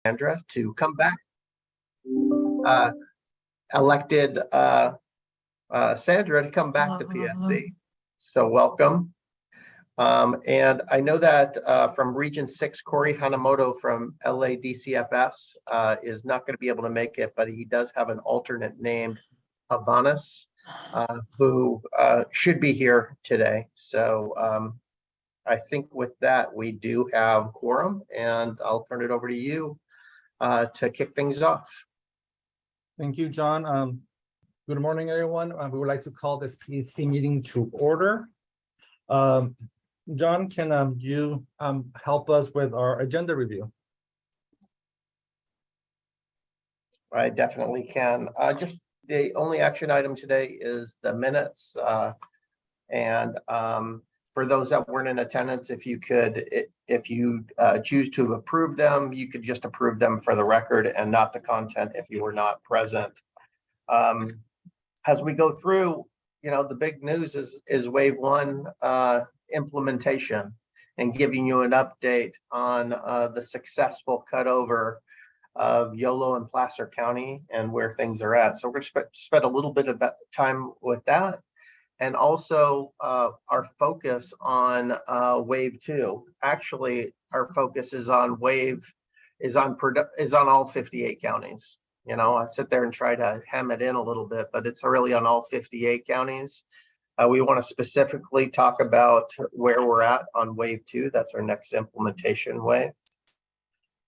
Sandra to come back. Elected Sandra to come back to PSC. So welcome. And I know that from Region 6, Corey Hanamoto from LADCFS is not going to be able to make it, but he does have an alternate named Havanas who should be here today. So I think with that, we do have quorum, and I'll turn it over to you to kick things off. Thank you, John. Good morning, everyone. We would like to call this PSC meeting to order. John, can you help us with our agenda review? I definitely can. Just the only action item today is the minutes. For those that weren't in attendance, if you choose to approve them, you could just approve them for the record and not the content if you were not present. As we go through, the big news is wave one implementation and giving you an update on the successful cutover of Yolo and Placer County and where things are at. So we're going to spend a little bit of time with that. And also our focus on wave two. Actually, our focus is on all 58 counties. I sit there and try to ham it in a little bit, but it's really on all 58 counties. We want to specifically talk about where we're at on wave two. That's our next implementation wave.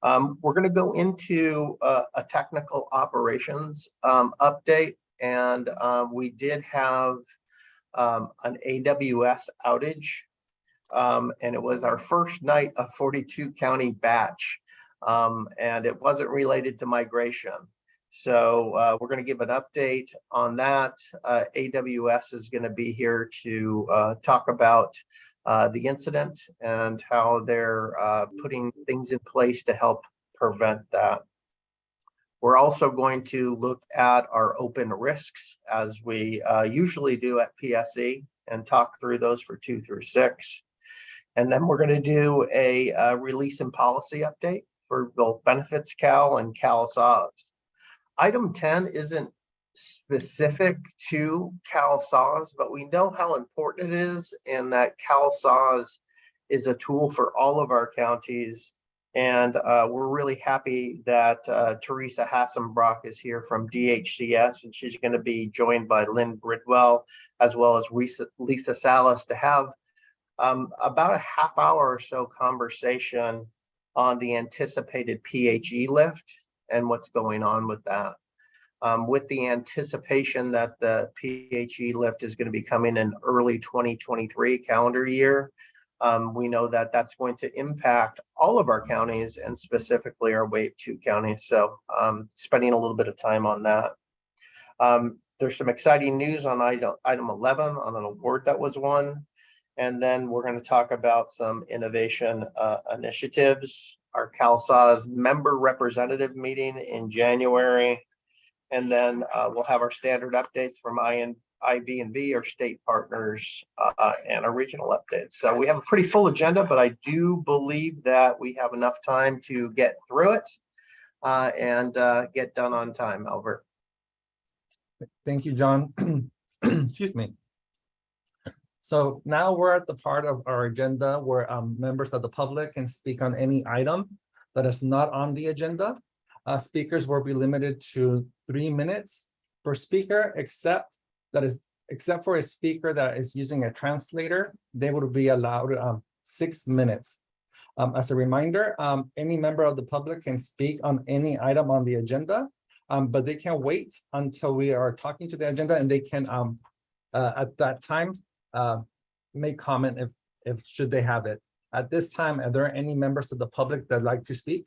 We're going to go into a technical operations update, and we did have an AWS outage, and it was our first night of 42 county batch, and it wasn't related to migration. So we're going to give an update on that. AWS is going to be here to talk about the incident and how they're putting things in place to help prevent that. We're also going to look at our open risks as we usually do at PSC and talk through those for 2 through 6. And then we're going to do a release and policy update for both Benefits Cal and CalSAWS. Item 10 isn't specific to CalSAWS, but we know how important it is, and that CalSAWS is a tool for all of our counties. And we're really happy that Teresa Hassenbrock is here from DHCS, and she's going to be joined by Lynn Bridwell as well as Lisa Salas to have about a half hour or so conversation on the anticipated PHE lift and what's going on with that. With the anticipation that the PHE lift is going to be coming in early 2023 calendar year, we know that that's going to impact all of our counties and specifically our wave 2 counties. So spending a little bit of time on that. There's some exciting news on item 11 on an award that was won. And then we're going to talk about some innovation initiatives, our CalSAWS member representative meeting in January. And then we'll have our standard updates from IV&V, our state partners, and our regional updates. So we have a pretty full agenda, but I do believe that we have enough time to get through it and get done on time, Albert. Thank you, John. Excuse me. So now we're at the part of our agenda where members of the public can speak on any item that is not on the agenda. Speakers will be limited to 3 minutes per speaker, except for a speaker that is using a translator, they would be allowed 6 minutes. As a reminder, any member of the public can speak on any item on the agenda, but they can wait until we are talking to the agenda, and they can at that time make comment if should they have it. At this time, are there any members of the public that like to speak?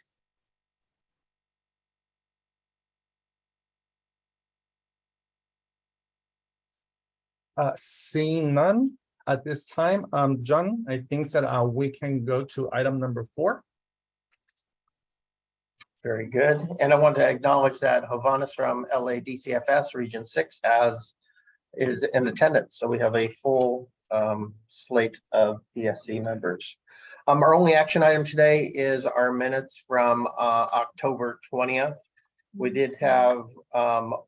Seeing none at this time, John, I think that we can go to item number 4. Very good. And I want to acknowledge that Havanas from LADCFS Region 6 is in attendance. So we have a full slate of PSC members. Our only action item today is our minutes from October 20th. We did have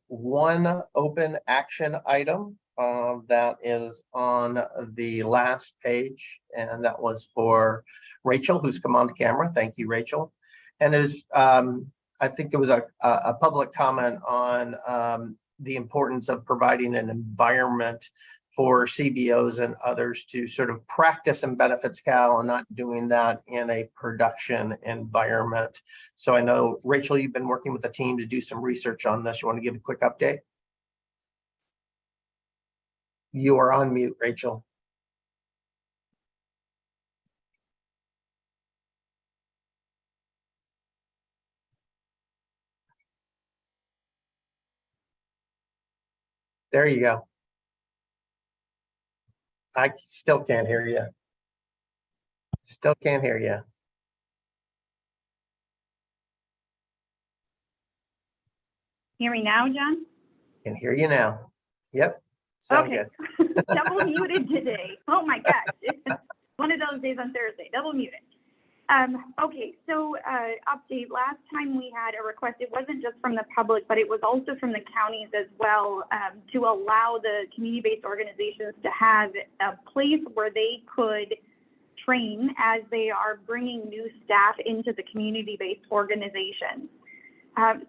one open action item that is on the last page, and that was for Rachel, who's come on the camera. Thank you, Rachel. And is I think there was a public comment on the importance of providing an environment for CBOs and others to sort of practice in benefits Cal and not doing that in a production environment. So I know, Rachel, you've been working with the team to do some research on this. You want to give a quick update? You are on mute, Rachel. There you go. I still can't hear you. Still can't hear you. Hear me now, John? Can hear you now. Yep. Sound Okay. good. Double muted today. Oh my gosh. It's one of those days on Thursday, double muted. Okay, so update. Last time we had a request, it wasn't just from the public, but it was also from the counties as well, to allow the community-based organizations to have a place where they could train as they are bringing new staff into the community-based organizations.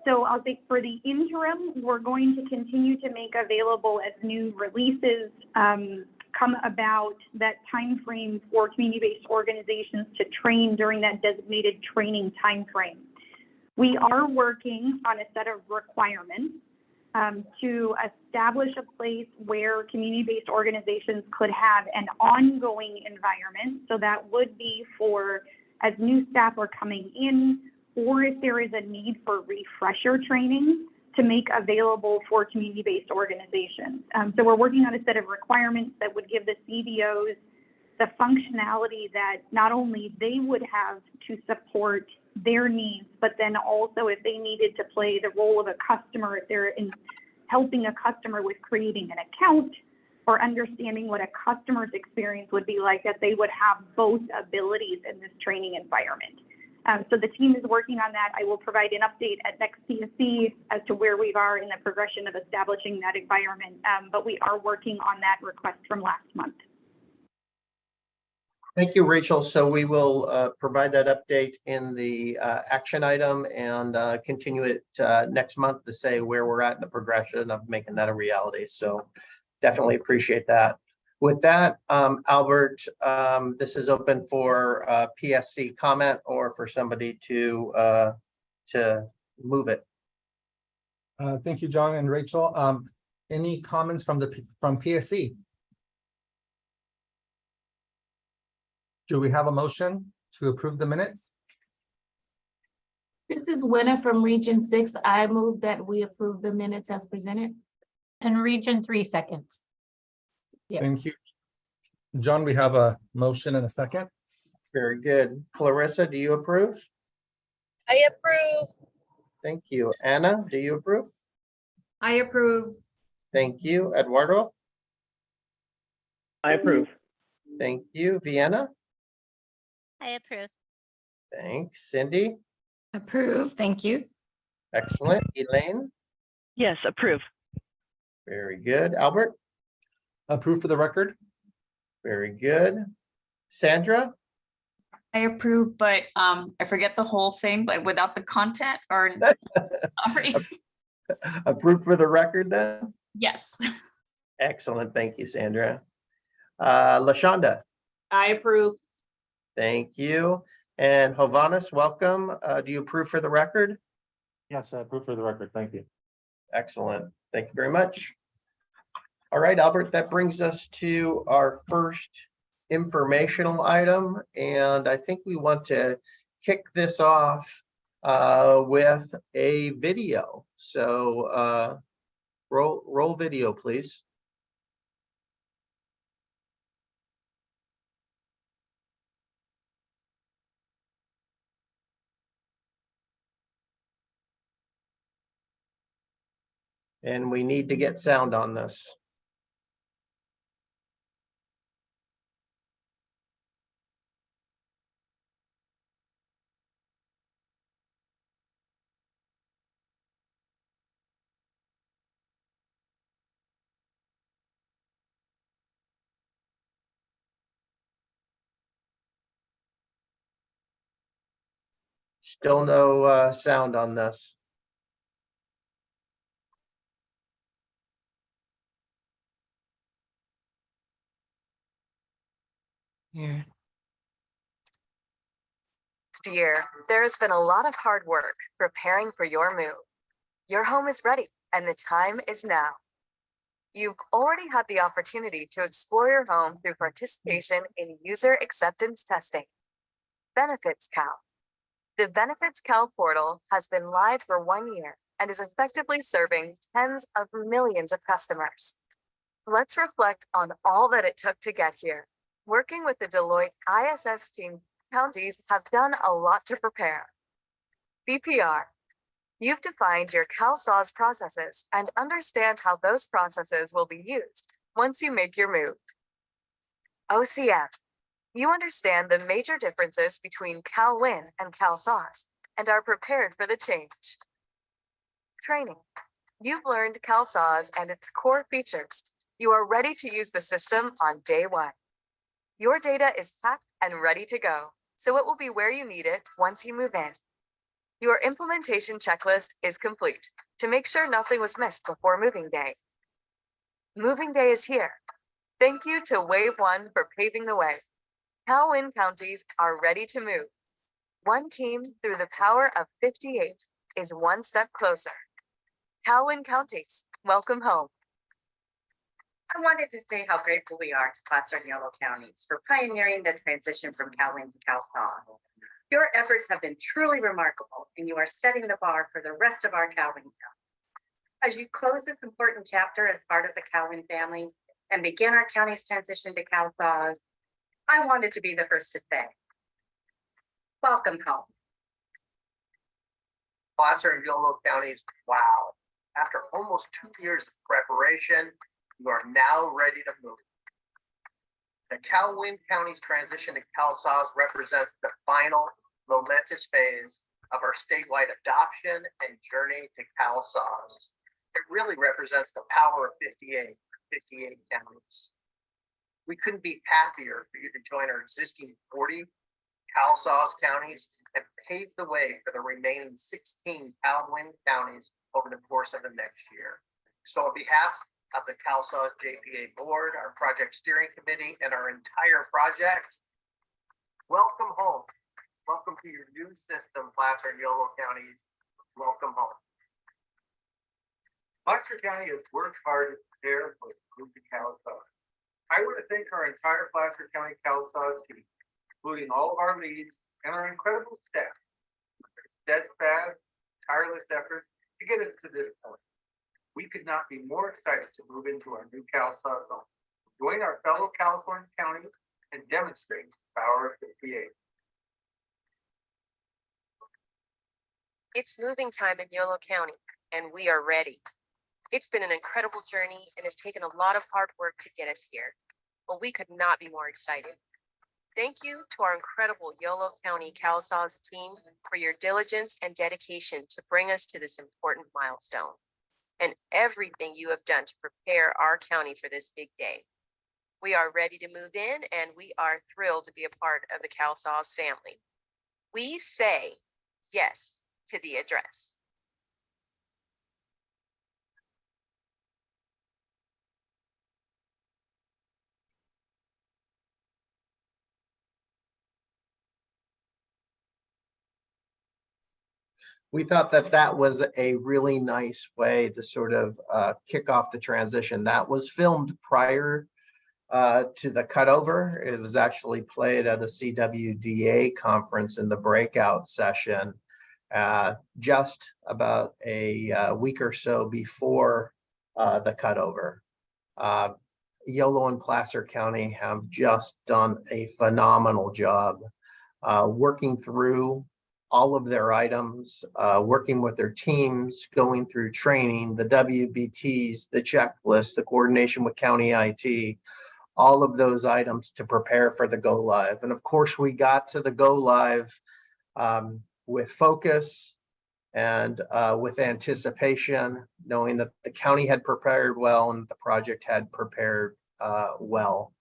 So I'll say for the interim, we're going to continue to make available as new releases come about that time frame for community-based organizations to train during that designated training time frame. We are working on a set of requirements to establish a place where community-based organizations could have an ongoing environment. So that would be for as new staff are coming in, or if there is a need for refresher training to make available for community-based organizations. So we're working on a set of requirements that would give the CBOs the functionality that not only they would have to support their needs, but then also if they needed to play the role of a customer, if they're in helping a customer with creating an account or understanding what a customer's experience would be like, that they would have both abilities in this training environment. So the team is working on that. I will provide an update at next PSC as to where we are in the progression of establishing that environment, but we are working on that request from last month. Thank you, Rachel. So we will provide that update in the action item and continue it next month to say where we're at in the progression of making that a reality. So definitely appreciate that. With that, Albert, this is open for PSC comment or for somebody to move it. Thank you, John and Rachel. Any comments from PSC? Do we have a motion to approve the minutes? This is Winna from Region 6. I move that we approve the minutes as presented. And Region 3 second. Yeah. Thank you. John, we have a motion and a second. Very good. Clarissa, do you approve? I approve. Thank you. Anna, do you approve? I approve. Thank you. Eduardo? I approve. Thank you. Vienna? I approve. Thanks. Cindy? Approve. Thank you. Excellent. Elaine? Yes, approve. Very good. Albert? Approved for the record. Very good. Sandra? I approve, but I forget the whole thing, but without the content or sorry. Approved for the record then? Yes. Excellent. Thank you, Sandra. LaShonda? I approve. Thank you. And Hovannes, welcome. Do you approve for the record? Yes, I approve for the record. Thank you. Excellent. Thank you very much. All right, Albert, that brings us to our first informational item. And I think we want to kick this off with a video. So roll video, please. And we need to get sound on this. Still no sound on this. Yeah. Next year, there has been a lot of hard work preparing for your move. Your home is ready, and the time is now. You've already had the opportunity to explore your home through participation in user acceptance testing. Benefits Cal. The Benefits Cal portal has been live for 1 year and is effectively serving tens of millions of customers. Let's reflect on all that it took to get here. Working with the Deloitte ISS team, counties have done a lot to prepare. BPR. You've defined your CalSAWS processes and understand how those processes will be used once you make your move. OCF. You understand the major differences between CalWin and CalSAWS and are prepared for the change. Training. You've learned CalSAWS and its core features. You are ready to use the system on day one. Your data is packed and ready to go, so it will be where you need it once you move in. Your implementation checklist is complete to make sure nothing was missed before moving day. Moving day is here. Thank you to Wave 1 for paving the way. CalWin counties are ready to move. One team through the power of 58 is one step closer. CalWin counties, welcome home. I wanted to say how grateful we are to Placer and Yolo counties for pioneering the transition from CalWin to CalSAW. Your efforts have been truly remarkable, and you are setting the bar for the rest of our CalWin county. As you close this important chapter as part of the CalWin family and begin our county's transition to CalSAWs, I wanted to be the first to say, welcome home. Placer and Yolo counties, wow. After almost 2 years of preparation, you are now ready to move. The CalWin county's transition to CalSAWS represents the final momentous phase of our statewide adoption and journey to CalSAWS. It really represents the power of 58 counties. We couldn't be happier for you to join our existing 40 CalSAWS counties and pave the way for the remaining 16 CalWin counties over the course of the next year. So on behalf of the CalSAWS JPA board, our project steering committee, and our entire project, welcome home. Welcome to your new system, Placer and Yolo counties. Welcome home. Placer County has worked hard to prepare for the move to CalSAWS. I want to thank our entire Placer County CalSAWS team, including all of our leads and our incredible staff, for their steadfast, tireless effort to get us to this point. We could not be more excited to move into our new CalSAWS home, join our fellow California counties, and demonstrate the power of 58. It's moving time in Yolo County, and we are ready. It's been an incredible journey and has taken a lot of hard work to get us here, but we could not be more excited. Thank you to our incredible Yolo County CalSAWS team for your diligence and dedication to bring us to this important milestone, and everything you have done to prepare our county for this big day. We are ready to move in, and we are thrilled to be a part of the CalSAWS family. We say yes to the address. We thought that that was a really nice way to sort of kick off the transition. That was filmed prior to the cutover. It was actually played at a CWDA conference in the breakout session just about a week or so before the cutover. Yolo and Placer County have just done a phenomenal job working through all of their items, working with their teams, going through training, the WBTs, the checklist, the coordination with county IT, all of those items to prepare for the go live. And of course, we got to the go live with focus and with anticipation, knowing that the county had prepared well and the project had prepared well.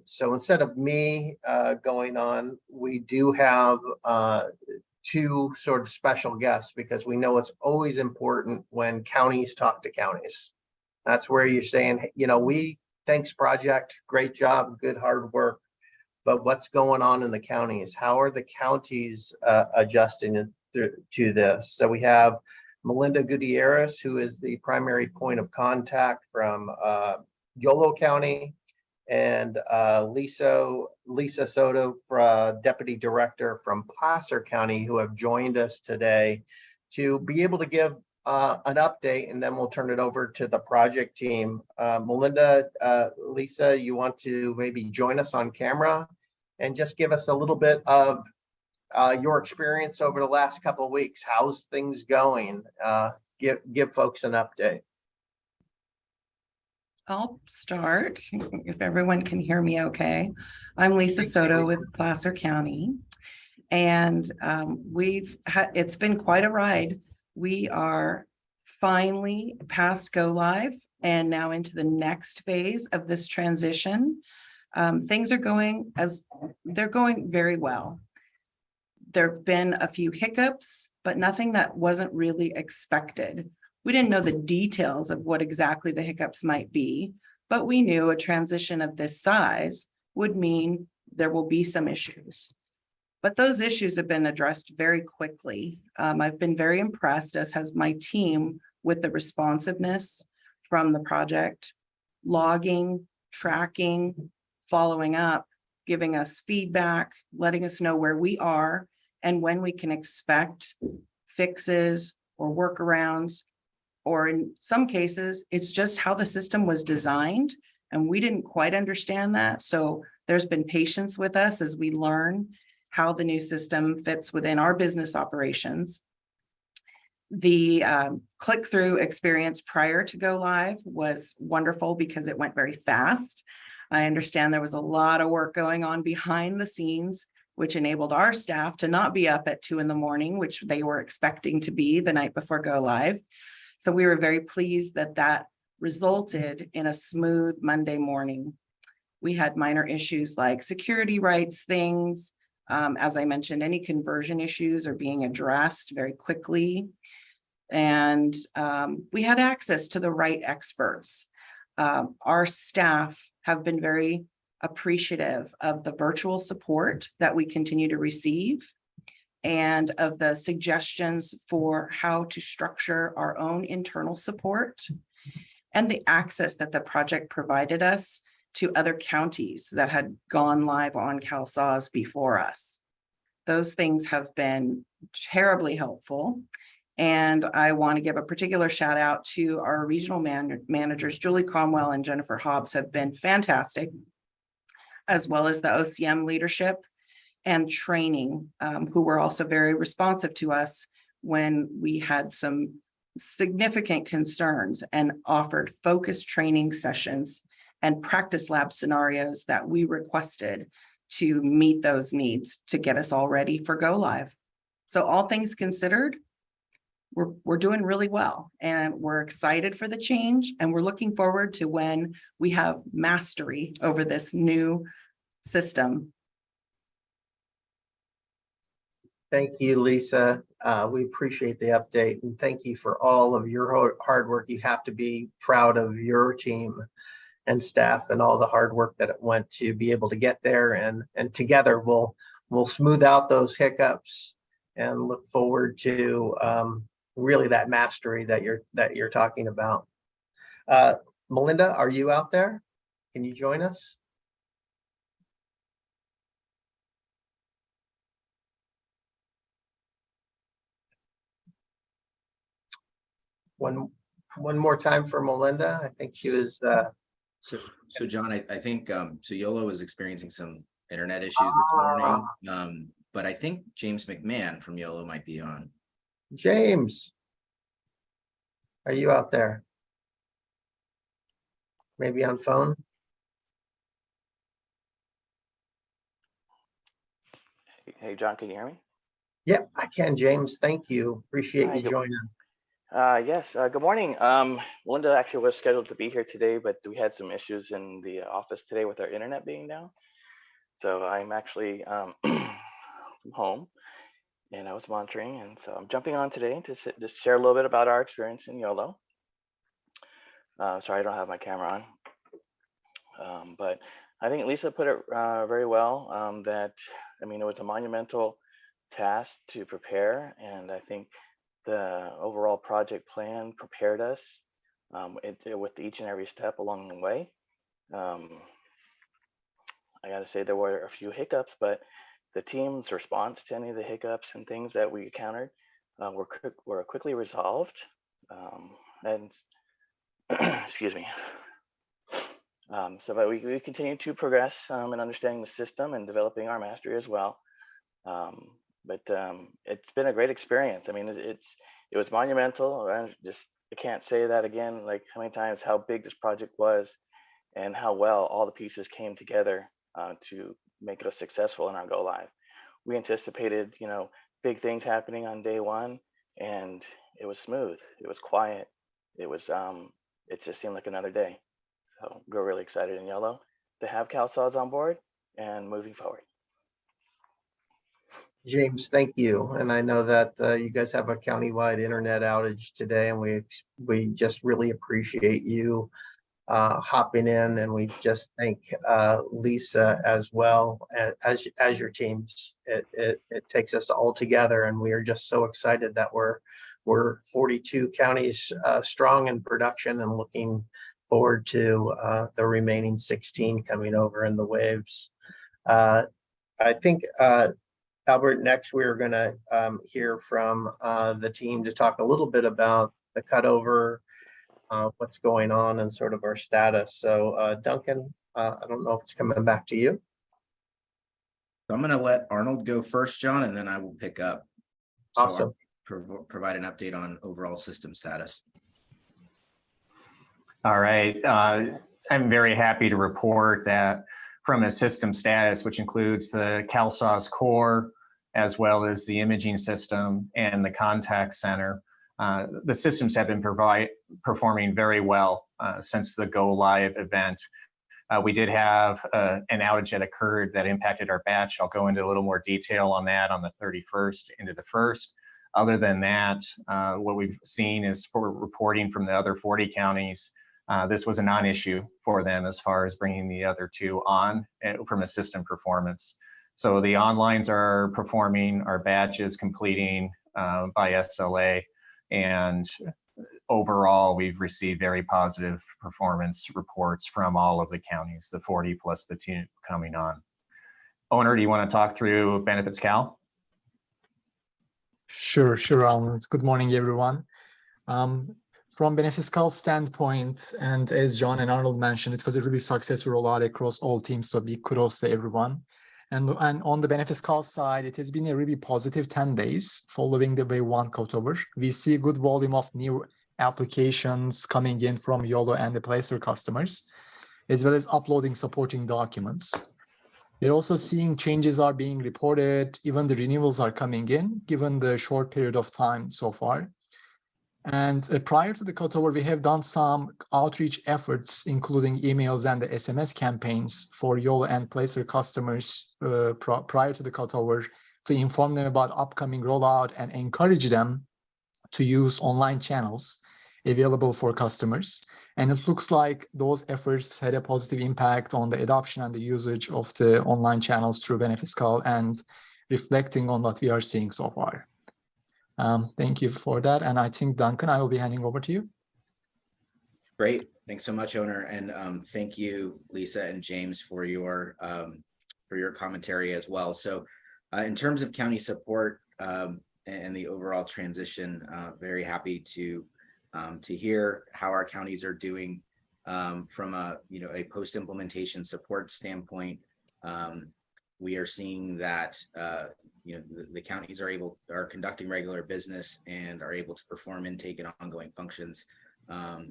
So instead of me going on, we do have two sort of special guests because we know it's always important when counties talk to counties. That's where you're saying, you know, thanks project, great job, good hard work. But what's going on in the counties? How are the counties adjusting to this? So we have Melinda Gutierrez, who is the primary point of contact from Yolo County, and Lisa Soto, Deputy Director from Placer County, who have joined us today to be able to give an update, and then we'll turn it over to the project team. Melinda, Lisa, you want to maybe join us on camera and just give us a little bit of your experience over the last couple of weeks. How's things going? Give folks an update. I'll start if everyone can hear me okay. I'm Lisa Soto with Placer County. And it's been quite a ride. We are finally past go live and now into the next phase of this transition. Things are going very well. There've been a few hiccups, but nothing that wasn't really expected. We didn't know the details of what exactly the hiccups might be, but we knew a transition of this size would mean there will be some issues. But those issues have been addressed very quickly. I've been very impressed, as has my team, with the responsiveness from the project, logging, tracking, following up, giving us feedback, letting us know where we are and when we can expect fixes or workarounds. Or in some cases, it's just how the system was designed and we didn't quite understand that. So there's been patience with us as we learn how the new system fits within our business operations. The click-through experience prior to go live was wonderful because it went very fast. I understand there was a lot of work going on behind the scenes, which enabled our staff to not be up at 2 a.m, which they were expecting to be the night before go live. So we were very pleased that resulted in a smooth Monday morning. We had minor issues like security rights things. As I mentioned, any conversion issues are being addressed very quickly. And we had access to the right experts. Our staff have been very appreciative of the virtual support that we continue to receive and of the suggestions for how to structure our own internal support and the access that the project provided us to other counties that had gone live on CalSAWS before us. Those things have been terribly helpful. And I want to give a particular shout out to our regional managers, Julie Cromwell and Jennifer Hobbs have been fantastic, as well as the OCM leadership and training, who were also very responsive to us when we had some significant concerns and offered focused training sessions and practice lab scenarios that we requested to meet those needs to get us all ready for go live. So all things considered, we're doing really well and we're excited for the change and we're looking forward to when we have mastery over this new system. Thank you, Lisa. We appreciate the update and thank you for all of your hard work. You have to be proud of your team and staff and all the hard work that it went to be able to get there, and together we'll smooth out those hiccups and look forward to really that mastery that you're talking about. Melinda, are you out there? Can you join us? One more time for Melinda. I think she was So John, I think so YOLO is experiencing some internet issues this morning. But I think James McMahon from YOLO might be on. James, are you out there? Maybe on phone? Hey, John, can you hear me? Yep, I can, James. Thank you. Appreciate you joining. Yes, good morning. Linda actually was scheduled to be here today, but we had some issues in the office today with our internet being down. So I'm actually from home. and I was monitoring. And so I'm jumping on today to just share a little bit about our experience in YOLO. Sorry, I don't have my camera on. But I think Lisa put it very well, that, I mean, it was a monumental task to prepare. And I think the overall project plan prepared us with each and every step along the way. I got to say there were a few hiccups, but the team's response to any of the hiccups and things that we encountered were quickly resolved. And excuse me. But we continue to progress in understanding the system and developing our mastery as well. But it's been a great experience. I mean, it was monumental. I can't say that again, like how many times, how big this project was and how well all the pieces came together to make us successful in our go live. We anticipated, big things happening on day one, and it was smooth. It was quiet. It just seemed like another day. So we're really excited in YOLO to have CalSAWS on board and moving forward. James, thank you. And I know that you guys have a countywide internet outage today, and we just really appreciate you hopping in, and we just thank Lisa as well as your teams. It takes us all together, and we are just so excited that we're 42 counties strong in production and looking forward to the remaining 16 coming over in the waves. I think Albert, next we're going to hear from the team to talk a little bit about the cutover, what's going on, and sort of our status. So Duncan, I don't know if it's coming back to you. I'm going to let Arnold go first, John, and then I will pick up. So Awesome. I'll provide an update on overall system status. All right. I'm very happy to report that from a system status, which includes the CalSAWS core, as well as the imaging system and the contact center, the systems have been performing very well since the go live event. We did have an outage that occurred that impacted our batch. I'll go into a little more detail on that on the 31st into the 1st. Other than that, what we've seen is, for reporting from the other 40 counties, this was a non-issue for them as far as bringing the other two on from a system performance. So the onlines are performing, our batch is completing by SLA, and overall we've received very positive performance reports from all of the counties, the 40 plus the 2 coming on. Owner, do you want to talk through Benefits Cal? Sure, Alan. Good morning, everyone. From Benefits Cal standpoint, and as John and Arnold mentioned, it was a really successful rollout across all teams, so big kudos to everyone. And on the Benefits Cal side, it has been a really positive 10 days following the Wave 1 cutover. We see good volume of new applications coming in from YOLO and the Placer customers, as well as uploading supporting documents. We're also seeing changes are being reported, even the renewals are coming in, given the short period of time so far. And prior to the cutover, we have done some outreach efforts, including emails and the SMS campaigns for YOLO and Placer customers prior to the cutover, to inform them about upcoming rollout and encourage them to use online channels available for customers. And it looks like those efforts had a positive impact on the adoption and the usage of the online channels through Benefits Cal, and reflecting on what we are seeing so far. Thank you for that. And I think, Duncan, I will be handing over to you. Great. Thanks so much, Owner. And thank you, Lisa and James, for your commentary as well. So in terms of county support and the overall transition, very happy to hear how our counties are doing from a post-implementation support standpoint. We are seeing that the counties are conducting regular business and are able to perform intake and ongoing functions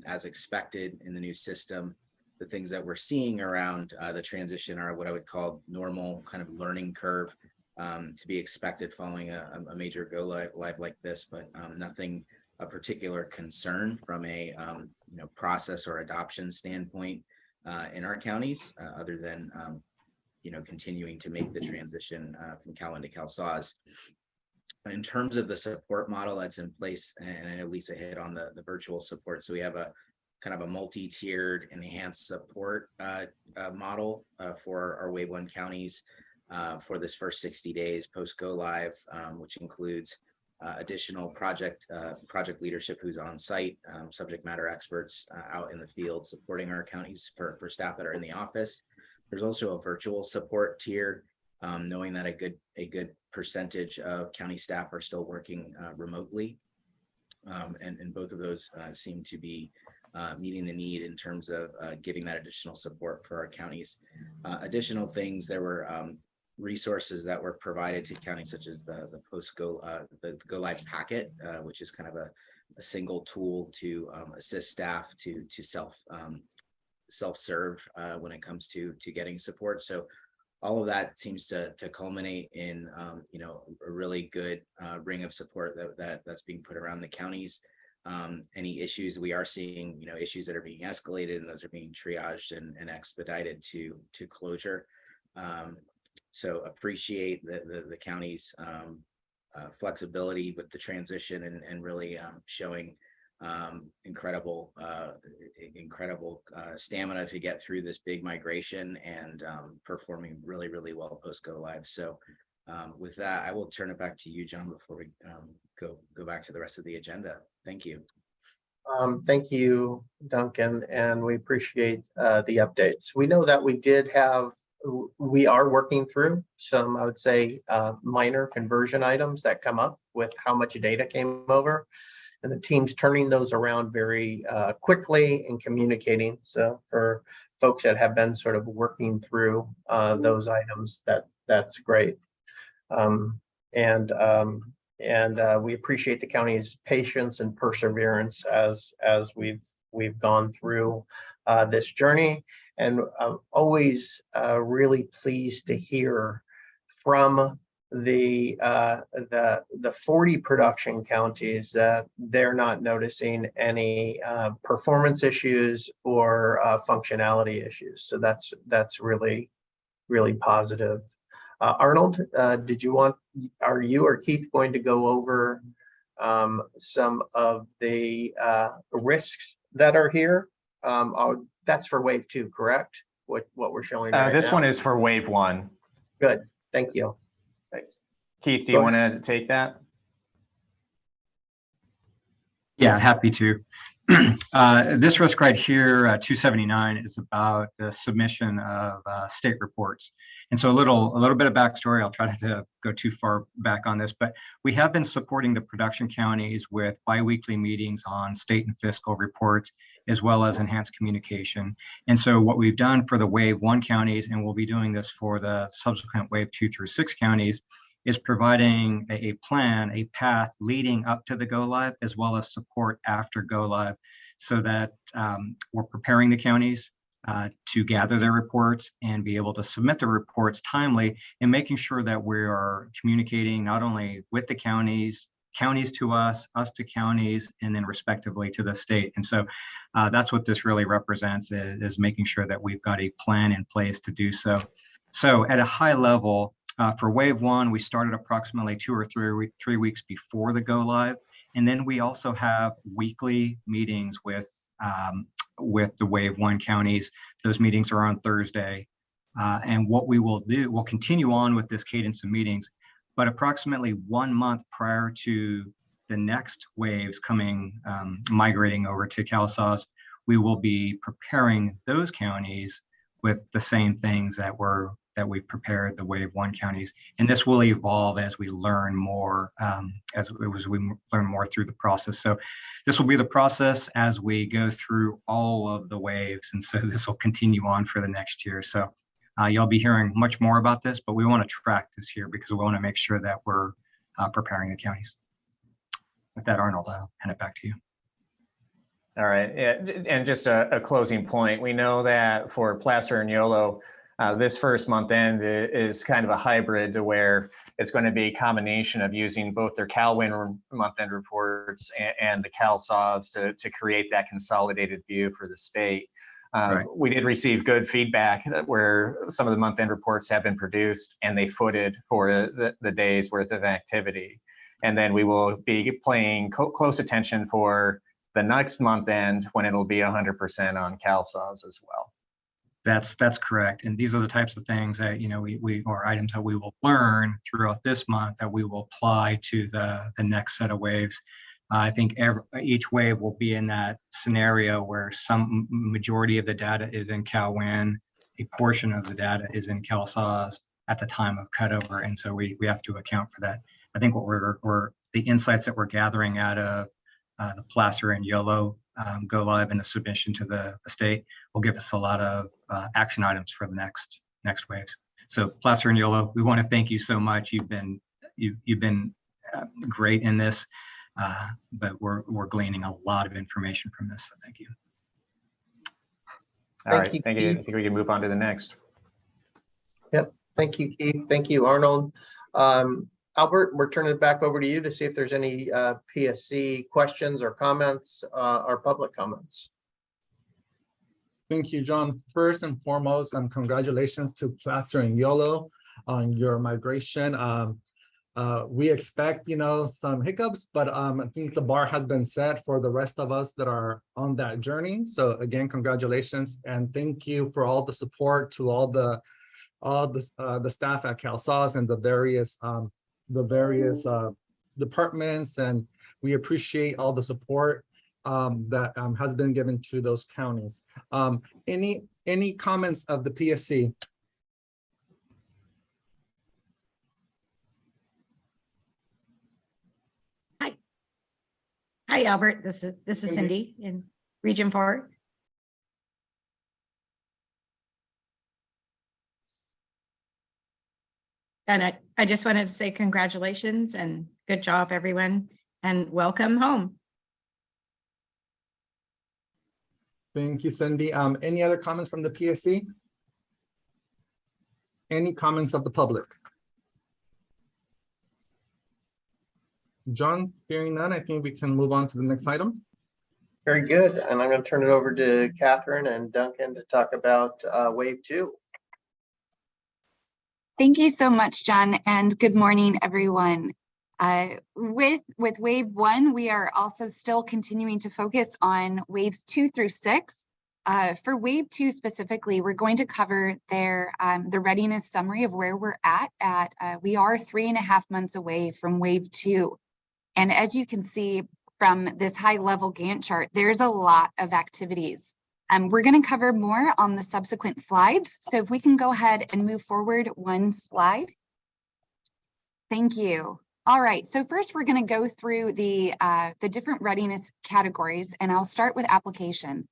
as expected in the new system. The things that we're seeing around the transition are what I would call normal kind of learning curve to be expected following a major go live like this, but nothing a particular concern from a process or adoption standpoint in our counties, other than continuing to make the transition from Cal into CalSAWS. In terms of the support model that's in place, and I know Lisa hit on the virtual support, so we have a kind of a multi-tiered enhanced support model for our Wave 1 counties for this first 60 days post go live, which includes additional project leadership who's on site, subject matter experts out in the field supporting our counties for staff that are in the office. There's also a virtual support tier, knowing that a good percentage of county staff are still working remotely. And both of those seem to be meeting the need in terms of giving that additional support for our counties. Additional things, there were resources that were provided to counties, such as the go live packet, which is kind of a single tool to assist staff to self-serve when it comes to getting support. So all of that seems to culminate in a really good ring of support that's being put around the counties. Any issues we are seeing, issues that are being escalated, and those are being triaged and expedited to closure. So appreciate the county's flexibility with the transition and really showing incredible stamina to get through this big migration and performing really, really well post go live. So with that, I will turn it back to you, John, before we go back to the rest of the agenda. Thank you. Thank you, Duncan, and we appreciate the updates. We know that we are working through some, I would say, minor conversion items that come up with how much data came over, and the team's turning those around very quickly and communicating. So for folks that have been sort of working through those items, that's great. And we appreciate the county's patience and perseverance as we've gone through this journey. And I'm always really pleased to hear from the 40 production counties that they're not noticing any performance issues or functionality issues. So that's really, really positive. Arnold, are you or Keith going to go over some of the risks that are here? That's for wave 2, correct? What we're showing right this now? one is for wave 1. Good, thank you. Thanks. Keith, do you want to take that? Yeah, happy to. This risk right here, 279, is about the submission of state reports. And so a little bit of backstory. I'll try to go too far back on this, but we have been supporting the production counties with biweekly meetings on state and fiscal reports, as well as enhanced communication. And so what we've done for the wave 1 counties, and we'll be doing this for the subsequent wave 2 through 6 counties, is providing a plan, a path leading up to the go live, as well as support after go live, so that we're preparing the counties to gather their reports and be able to submit the reports timely, and making sure that we are communicating not only with the counties to us to counties, and then respectively to the state. And so that's what this really represents, is making sure that we've got a plan in place to do so. So at a high level, for wave 1, we started approximately 2 or 3 weeks before the go live. And then we also have weekly meetings with the wave 1 counties. Those meetings are on Thursday. And what we will do, we'll continue on with this cadence of meetings, but approximately 1 month prior to the next waves migrating over to CalSAWS, we will be preparing those counties with the same things that we've prepared the wave 1 counties. And this will evolve as we learn more, as we learn more through the process. So this will be the process as we go through all of the waves. And so this will continue on for the next year. So you'll be hearing much more about this, but we want to track this here because we want to make sure that we're preparing the counties. With that, Arnold, I'll hand it back to you. All right, and just a closing point. We know that for Placer and YOLO, this first month end is kind of a hybrid, to where it's going to be a combination of using both their CalWIN month end reports and the CalSAWS to create that consolidated view for the state. Right. We did receive good feedback where some of the month end reports have been produced and they footed for the day's worth of activity. And then we will be paying close attention for the next month end when it'll be 100% on CalSAWS as well. That's correct. And these are the types of things that, you know, we or items that we will learn throughout this month that we will apply to the next set of waves. I think each wave will be in that scenario where some majority of the data is in CalWIN, a portion of the data is in CalSAWS at the time of cutover. And so we have to account for that. I think what we're the insights that we're gathering out of the Placer and YOLO go live and the submission to the state will give us a lot of action items for the next waves. So Placer and YOLO, we want to thank you so much. You've been great in this, but we're gleaning a lot of information from this. So thank you. All right, thank you. I think we can move on to the next. Yep. Thank you, Keith. Thank you, Arnold. Albert, we're turning it back over to you to see if there's any PSC questions or comments or public comments. Thank you, John. First and foremost, congratulations to Placer and YOLO on your migration. We expect, you know, some hiccups, but I think the bar has been set for the rest of us that are on that journey. So again, congratulations and thank you for all the support to all the staff at CalSAWS and the various departments, and we appreciate all the support that has been given to those counties. Any comments of the PSC? Hi, Albert. This is Cindy in Region 4. And I just wanted to say congratulations and good job, everyone, and welcome home. Thank you, Cindy. Any other comments from the PSC? Any comments of the public? John, hearing none, I think we can move on to the next item. Very good. And I'm going to turn it over to Catherine and Duncan to talk about wave 2. Thank you so much, John, and good morning, everyone. With wave 1, we are also still continuing to focus on waves 2 through 6. For wave 2 specifically, we're going to cover the readiness summary of where we're at. We are 3.5 months away from wave 2. And as you can see from this high-level Gantt chart, there's a lot of activities. We're going to cover more on the subsequent slides. So if we can go ahead and move forward one slide. Thank you. All right, so first we're going to go through the different readiness categories, and I'll start with application.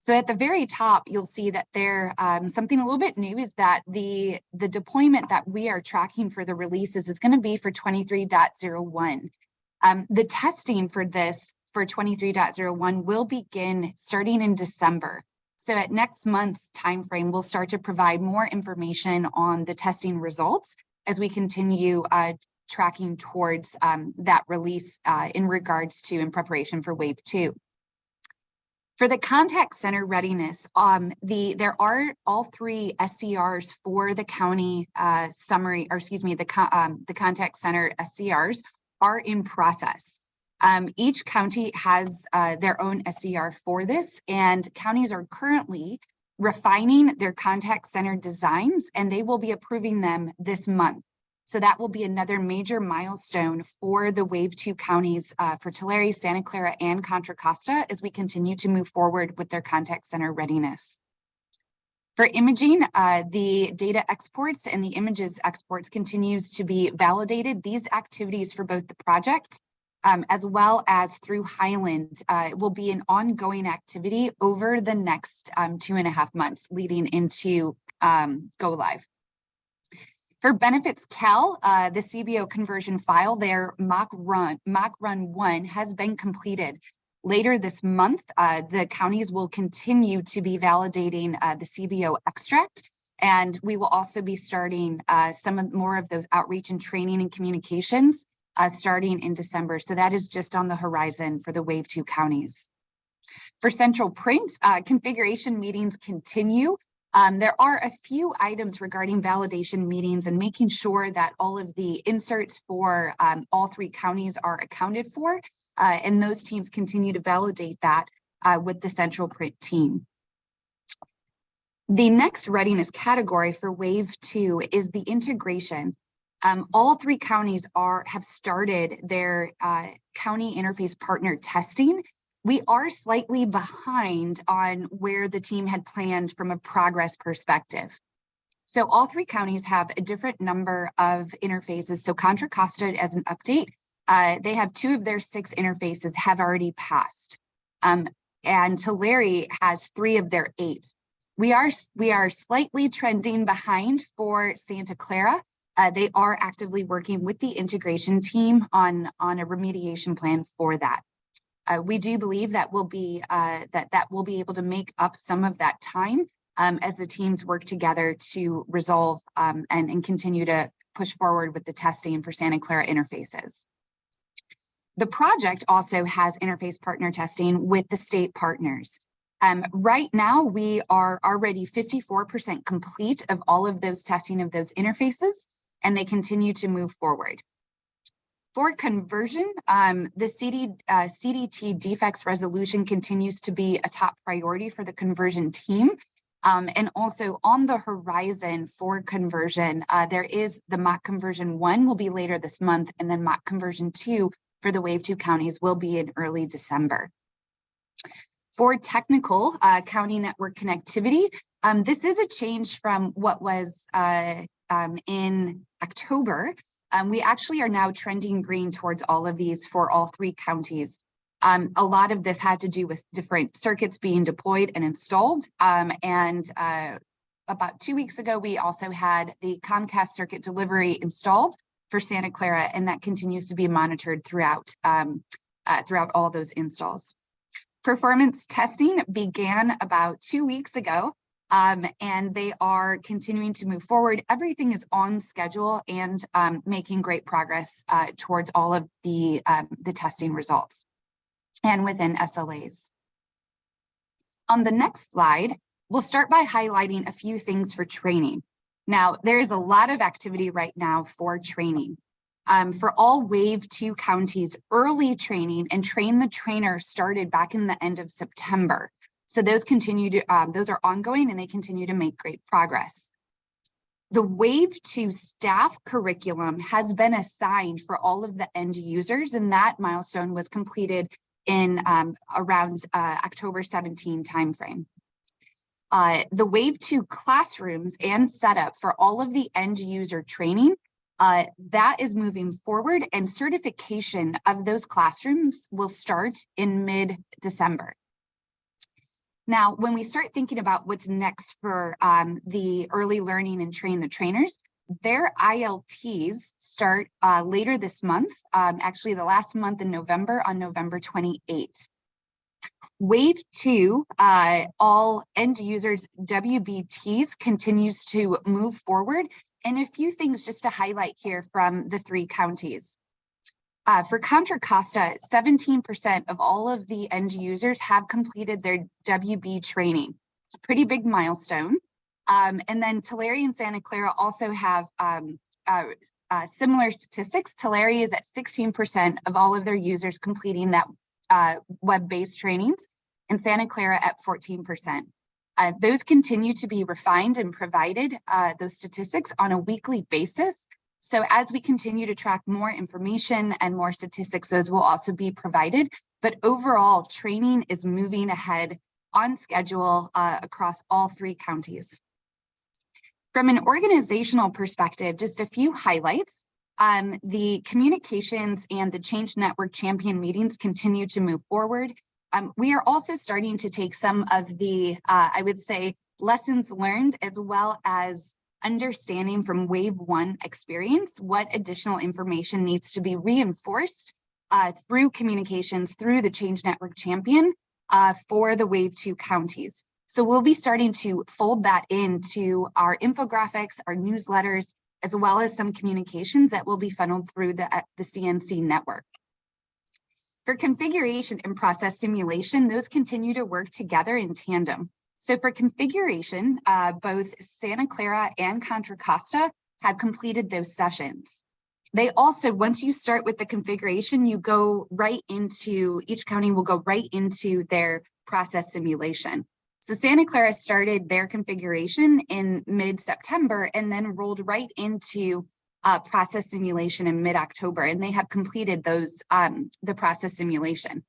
So at the very top, you'll see that there something a little bit new is that the deployment that we are tracking for the releases is going to be for 23.01. The testing for this for 23.01 will begin starting in December. So at next month's timeframe, we'll start to provide more information on the testing results as we continue tracking towards that release in regards to in preparation for wave 2. For the contact center readiness, there are all 3 SCRs for the county summary, or excuse me, the contact center SCRs are in process. Each county has their own SCR for this, and counties are currently refining their contact center designs, and they will be approving them this month. So that will be another major milestone for the wave 2 counties for Tulare, Santa Clara, and Contra Costa as we continue to move forward with their contact center readiness. For imaging, the data exports and the images exports continues to be validated. These activities for both the project as well as through Highland will be an ongoing activity over the next 2.5 months leading into go live. For Benefits Cal, the CBO conversion file, their mock run 1 has been completed. Later this month, the counties will continue to be validating the CBO extract, and we will also be starting more of those outreach and training and communications starting in December. So that is just on the horizon for the wave 2 counties. For Central Print, configuration meetings continue. There are a few items regarding validation meetings and making sure that all of the inserts for all 3 counties are accounted for, and those teams continue to validate that with the central print team. The next readiness category for wave 2 is the integration. All 3 counties have started their county interface partner testing. We are slightly behind on where the team had planned from a progress perspective. So all 3 counties have a different number of interfaces. So Contra Costa, as an update, they have 2 of their 6 interfaces have already passed. And Tulare has 3 of their 8. We are slightly trending behind for Santa Clara. They are actively working with the integration team on a remediation plan for that. We do believe that we'll be able to make up some of that time as the teams work together to resolve and continue to push forward with the testing for Santa Clara interfaces. The project also has interface partner testing with the state partners. Right now, we are already 54% complete of all of those testing of those interfaces, and they continue to move forward. For conversion, the CDT defects resolution continues to be a top priority for the conversion team. And also on the horizon for conversion, there is the mock conversion 1 will be later this month, and then mock conversion 2 for the wave 2 counties will be in early December. For technical county network connectivity, this is a change from what was in October. We actually are now trending green towards all of these for all 3 counties. A lot of this had to do with different circuits being deployed and installed. About 2 weeks ago, we also had the Comcast circuit delivery installed for Santa Clara, and that continues to be monitored throughout all those installs. Performance testing began about 2 weeks ago. And they are continuing to move forward. Everything is on schedule and making great progress towards all of the testing results and within SLAs. On the next slide, we'll start by highlighting a few things for training. Now, there is a lot of activity right now for training. For all wave 2 counties, early training and train the trainer started back in the end of September. So those those are ongoing and they continue to make great progress. The wave 2 staff curriculum has been assigned for all of the end users, and that milestone was completed in around October 17 timeframe. The wave 2 classrooms and setup for all of the end user training, that is moving forward, and certification of those classrooms will start in mid-December. Now, when we start thinking about what's next for the early learning and train the trainers, their ILTs start later this month, actually the last month in November, on November 28th. Wave 2, all end users WBTs continues to move forward, and a few things just to highlight here from the 3 counties. For Contra Costa, 17% of all of the end users have completed their WB training. It's a pretty big milestone. And then Tulare and Santa Clara also have similar statistics. Tulare is at 16% of all of their users completing that web-based trainings, and Santa Clara at 14%. Those continue to be refined and provided, those statistics, on a weekly basis. So as we continue to track more information and more statistics, those will also be provided. But overall, training is moving ahead on schedule across all 3 counties. From an organizational perspective, just a few highlights. The communications and the Change Network champion meetings continue to move forward. We are also starting to take some of the, I would say, lessons learned, as well as understanding from wave 1 experience what additional information needs to be reinforced through communications through the Change Network champion for the wave 2 counties. So we'll be starting to fold that into our infographics, our newsletters, as well as some communications that will be funneled through the CNC network. For configuration and process simulation, those continue to work together in tandem. So for configuration, both Santa Clara and Contra Costa have completed those sessions. They also, once you start with the configuration, you go right into, each county will go right into their process simulation. So Santa Clara started their configuration in mid-September and then rolled right into process simulation in mid-October, and they have completed those, the process simulation.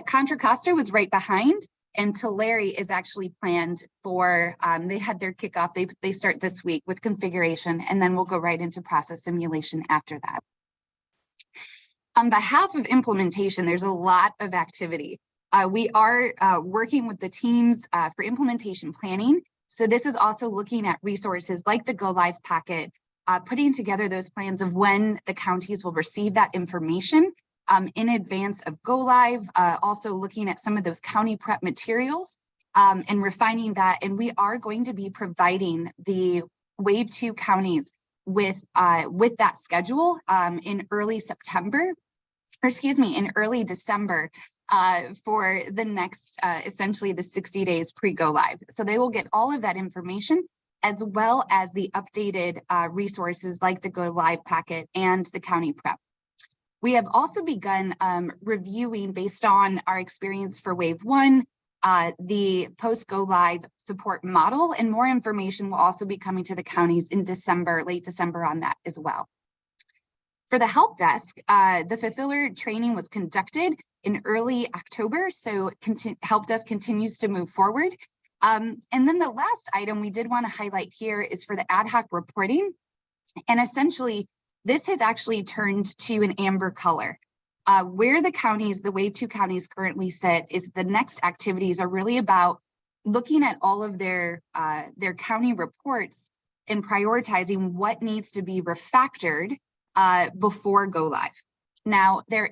Contra Costa was right behind, and Tulare is actually planned for, they had their kickoff, they start this week with configuration, and then we'll go right into process simulation after that. On behalf of implementation, there's a lot of activity. We are working with the teams for implementation planning. So this is also looking at resources like the Go Live packet, putting together those plans of when the counties will receive that information in advance of Go Live, also looking at some of those county prep materials and refining that. And we are going to be providing the Wave 2 counties with that schedule in early September, or excuse me, in early December for the next, essentially the 60 days pre-Go Live. So they will get all of that information as well as the updated resources like the Go Live packet and the county prep. We have also begun reviewing, based on our experience for Wave 1, the post-Go Live support model, and more information will also be coming to the counties in December, late December on that as well. For the help desk, the fulfiller training was conducted in early October, so help desk continues to move forward. And then the last item we did want to highlight here is for the ad hoc reporting. And essentially, this has actually turned to an amber color. Where the counties, the Wave 2 counties currently sit, is the next activities are really about looking at all of their county reports and prioritizing what needs to be refactored before Go Live. Now, there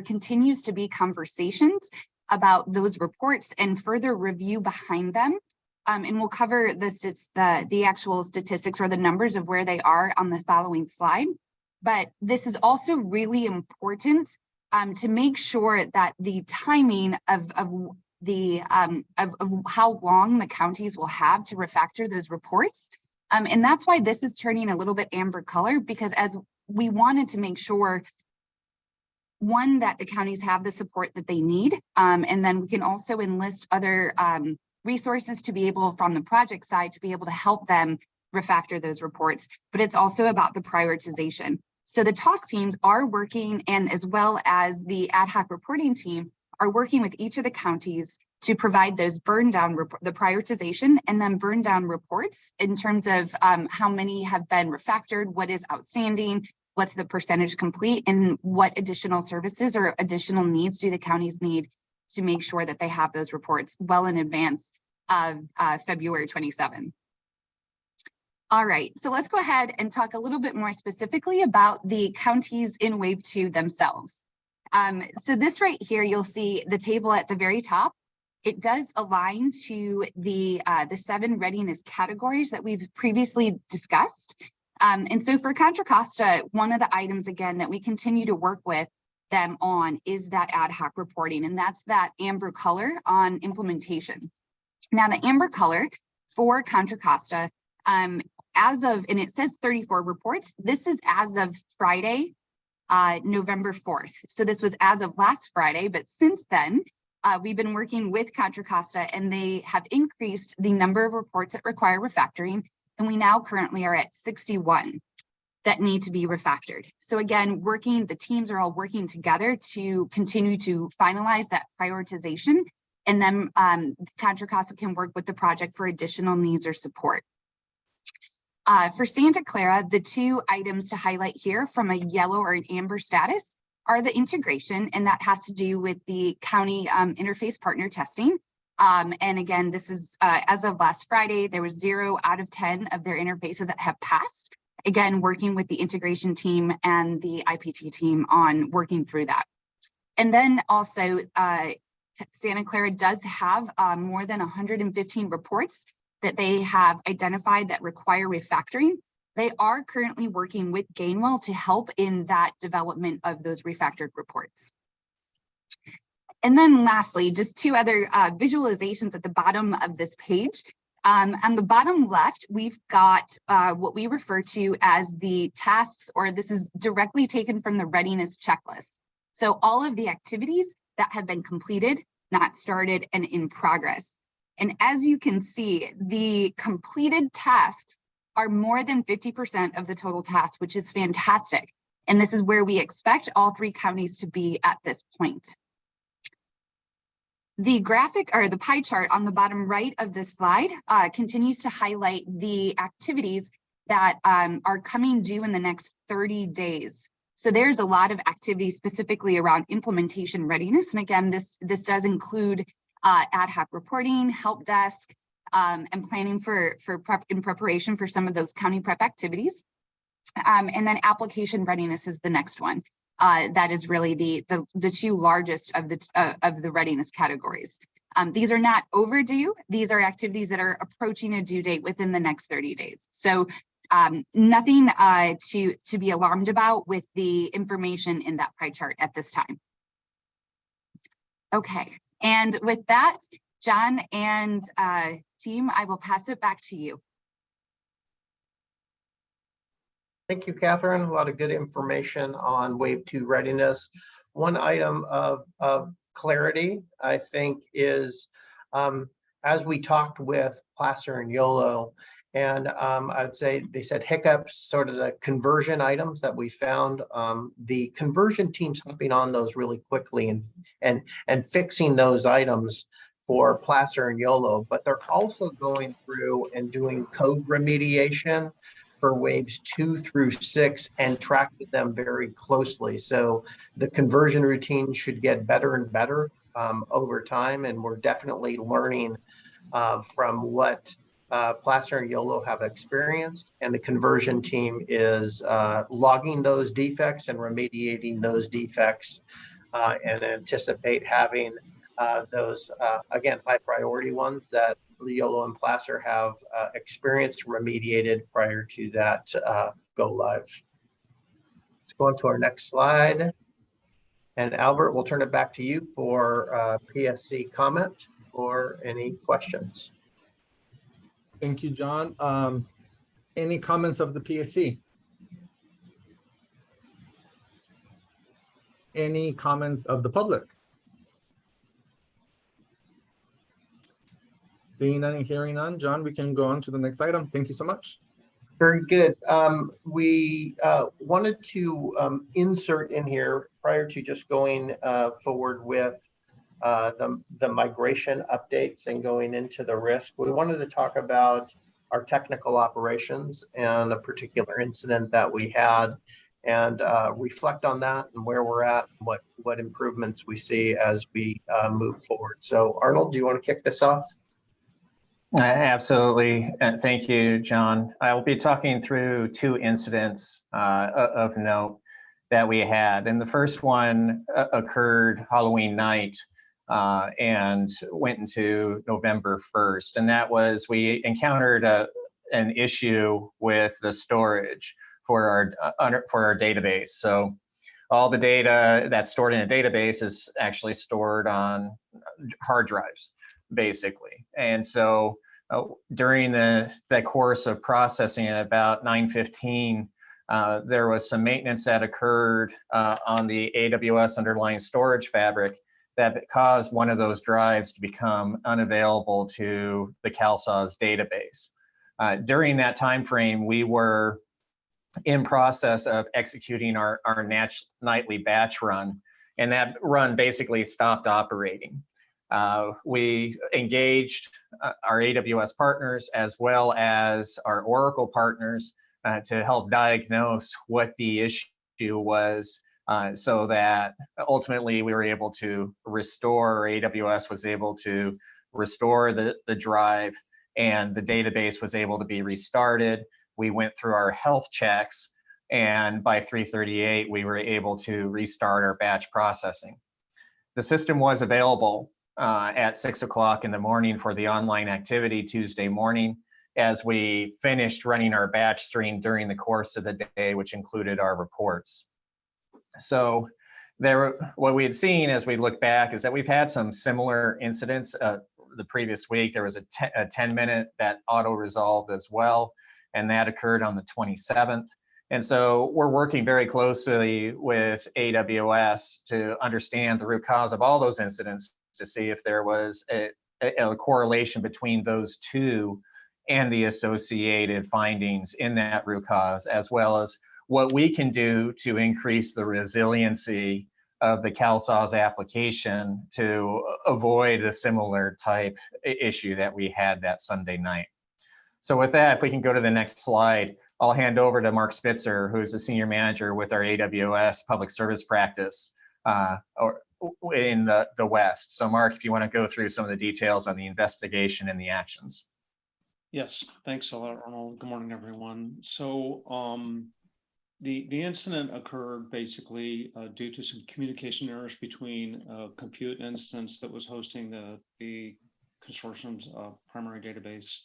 continues to be conversations about those reports and further review behind them. And we'll cover the actual statistics or the numbers of where they are on the following slide. But this is also really important to make sure that the timing of how long the counties will have to refactor those reports. And that's why this is turning a little bit amber color, because as we wanted to make sure, one, that the counties have the support that they need, and then we can also enlist other resources to be able, from the project side, to be able to help them refactor those reports. But it's also about the prioritization. So the TOS teams are working, and as well as the ad hoc reporting team are working with each of the counties to provide those burn down, the prioritization, and then burn down reports in terms of how many have been refactored, what is outstanding, what's the percentage complete, and what additional services or additional needs do the counties need to make sure that they have those reports well in advance of February 27. All right, so let's go ahead and talk a little bit more specifically about the counties in Wave 2 themselves. So this right here, you'll see the table at the very top. It does align to the 7 readiness categories that we've previously discussed. And so for Contra Costa, one of the items, again, that we continue to work with them on is that ad hoc reporting, and that's that amber color on implementation. Now, the amber color for Contra Costa, as of, and it says 34 reports, this is as of Friday, November 4th. So this was as of last Friday, but since then, we've been working with Contra Costa, and they have increased the number of reports that require refactoring, and we now currently are at 61 that need to be refactored. So again, the teams are all working together to continue to finalize that prioritization, and then Contra Costa can work with the project for additional needs or support. For Santa Clara, the 2 items to highlight here from a yellow or an amber status are the integration, and that has to do with the county interface partner testing. And again, this is as of last Friday, there was 0 out of 10 of their interfaces that have passed. Again, working with the integration team and the IPT team on working through that. And then also, Santa Clara does have more than 115 reports that they have identified that require refactoring. They are currently working with Gainwell to help in that development of those refactored reports. And then lastly, just two other visualizations at the bottom of this page. On the bottom left, we've got what we refer to as the tasks, or this is directly taken from the readiness checklist. So all of the activities that have been completed, not started, and in progress. And as you can see, the completed tasks are more than 50% of the total tasks, which is fantastic. And this is where we expect all 3 counties to be at this point. The graphic or the pie chart on the bottom right of this slide continues to highlight the activities that are coming due in the next 30 days. So there's a lot of activities specifically around implementation readiness. And again, this does include ad hoc reporting, help desk, and planning in preparation for some of those county prep activities. And then application readiness is the next one. That is really the 2 largest of the readiness categories. These are not overdue. These are activities that are approaching a due date within the next 30 days. So nothing to be alarmed about with the information in that pie chart at this time. Okay, and with that, John and team, I will pass it back to you. Thank you, Catherine. A lot of good information on Wave 2 readiness. One item of clarity, I think, is as we talked with Placer and YOLO, and I'd say they said hiccups, sort of the conversion items that we found. The conversion team's hopping on those really quickly and fixing those items for Placer and YOLO, but they're also going through and doing code remediation for waves 2 through 6 and tracking them very closely. So the conversion routine should get better and better over time, and we're definitely learning from what Placer and YOLO have experienced, and the conversion team is logging those defects and remediating those defects, and anticipate having those, again, high priority ones that YOLO and Placer have experienced remediated prior to that go live. Let's go on to our next slide. And Albert, we'll turn it back to you for PSC comment or any questions. Thank you, John. Any comments of the PSC? Any comments of the public? Seeing none and hearing none, John, we can go on to the next item. Thank you so much. Very good. We wanted to insert in here prior to just going forward with the migration updates and going into the risk. We wanted to talk about our technical operations and a particular incident that we had, and reflect on that and where we're at, and what improvements we see as we move forward. So Arnold, do you want to kick this off? Absolutely. Thank you, John. I will be talking through 2 incidents of note that we had. And the first one occurred Halloween night and went into November 1st. And that was, we encountered an issue with the storage for our database. So all the data that's stored in a database is actually stored on hard drives, basically. And so during the course of processing at about 9:15, there was some maintenance that occurred on the AWS underlying storage fabric that caused one of those drives to become unavailable to the CalSAWS database. During that time frame, we were in process of executing our nightly batch run, and that run basically stopped operating. We engaged our AWS partners as well as our Oracle partners to help diagnose what the issue was, so that ultimately we were able to restore, or AWS was able to restore the drive, and the database was able to be restarted. We went through our health checks, and by 3:38, we were able to restart our batch processing. The system was available at 6 o'clock in the morning for the online activity Tuesday morning, as we finished running our batch stream during the course of the day, which included our reports. So what we had seen as we look back is that we've had some similar incidents. The previous week, there was a 10-minute that auto resolved as well, and that occurred on the 27th. And so we're working very closely with AWS to understand the root cause of all those incidents to see if there was a correlation between those two and the associated findings in that root cause, as well as what we can do to increase the resiliency of the CalSAWS application to avoid a similar type issue that we had that Sunday night. So with that, if we can go to the next slide, I'll hand over to Mark Spitzer, who's the senior manager with our AWS public service practice in the West. So Mark, if you want to go through some of the details on the investigation and the actions. Yes, thanks a lot, Arnold. Good morning, everyone. So the incident occurred basically due to some communication errors between a compute instance that was hosting the consortium's primary database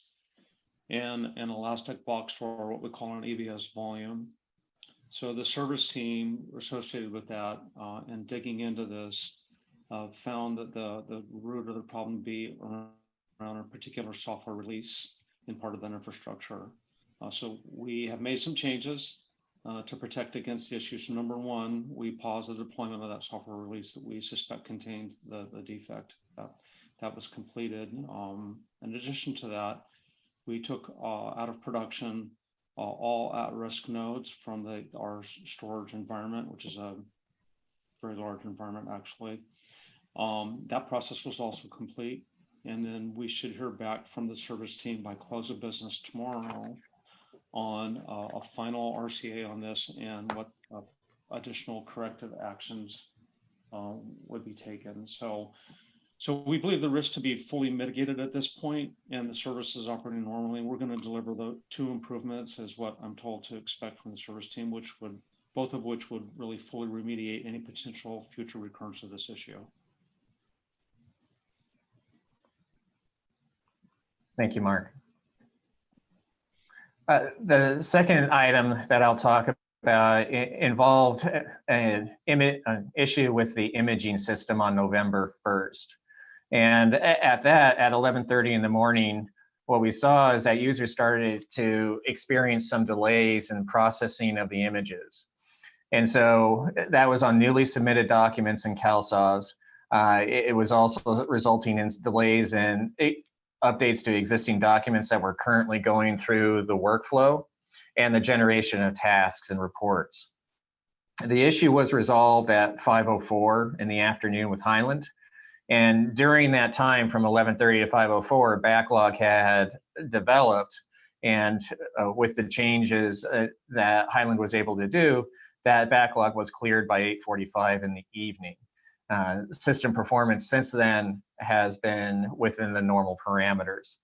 and an elastic block store, what we call an EBS volume. So the service team associated with that and digging into this found that the root of the problem be around a particular software release in part of that infrastructure. So we have made some changes to protect against the issues. So number one, we paused the deployment of that software release that we suspect contained the defect. That was completed. In addition to that, we took out of production all at-risk nodes from our storage environment, which is a very large environment actually. That process was also complete. And then we should hear back from the service team by close of business tomorrow on a final RCA on this and what additional corrective actions would be taken. So we believe the risk to be fully mitigated at this point, and the service is operating normally. We're going to deliver the 2 improvements as what I'm told to expect from the service team, both of which would really fully remediate any potential future recurrence of this issue. Thank you, Mark. The second item that I'll talk about involved an issue with the imaging system on November 1st. And at 11:30 in the morning, what we saw is that users started to experience some delays in processing of the images. And so that was on newly submitted documents in CalSAWS. It was also resulting in delays in updates to existing documents that were currently going through the workflow and the generation of tasks and reports. The issue was resolved at 5:04 in the afternoon with Highland. And during that time from 11:30 to 5:04, backlog had developed. And with the changes that Highland was able to do, that backlog was cleared by 8:45 in the evening. System performance since then has been within the normal parameters.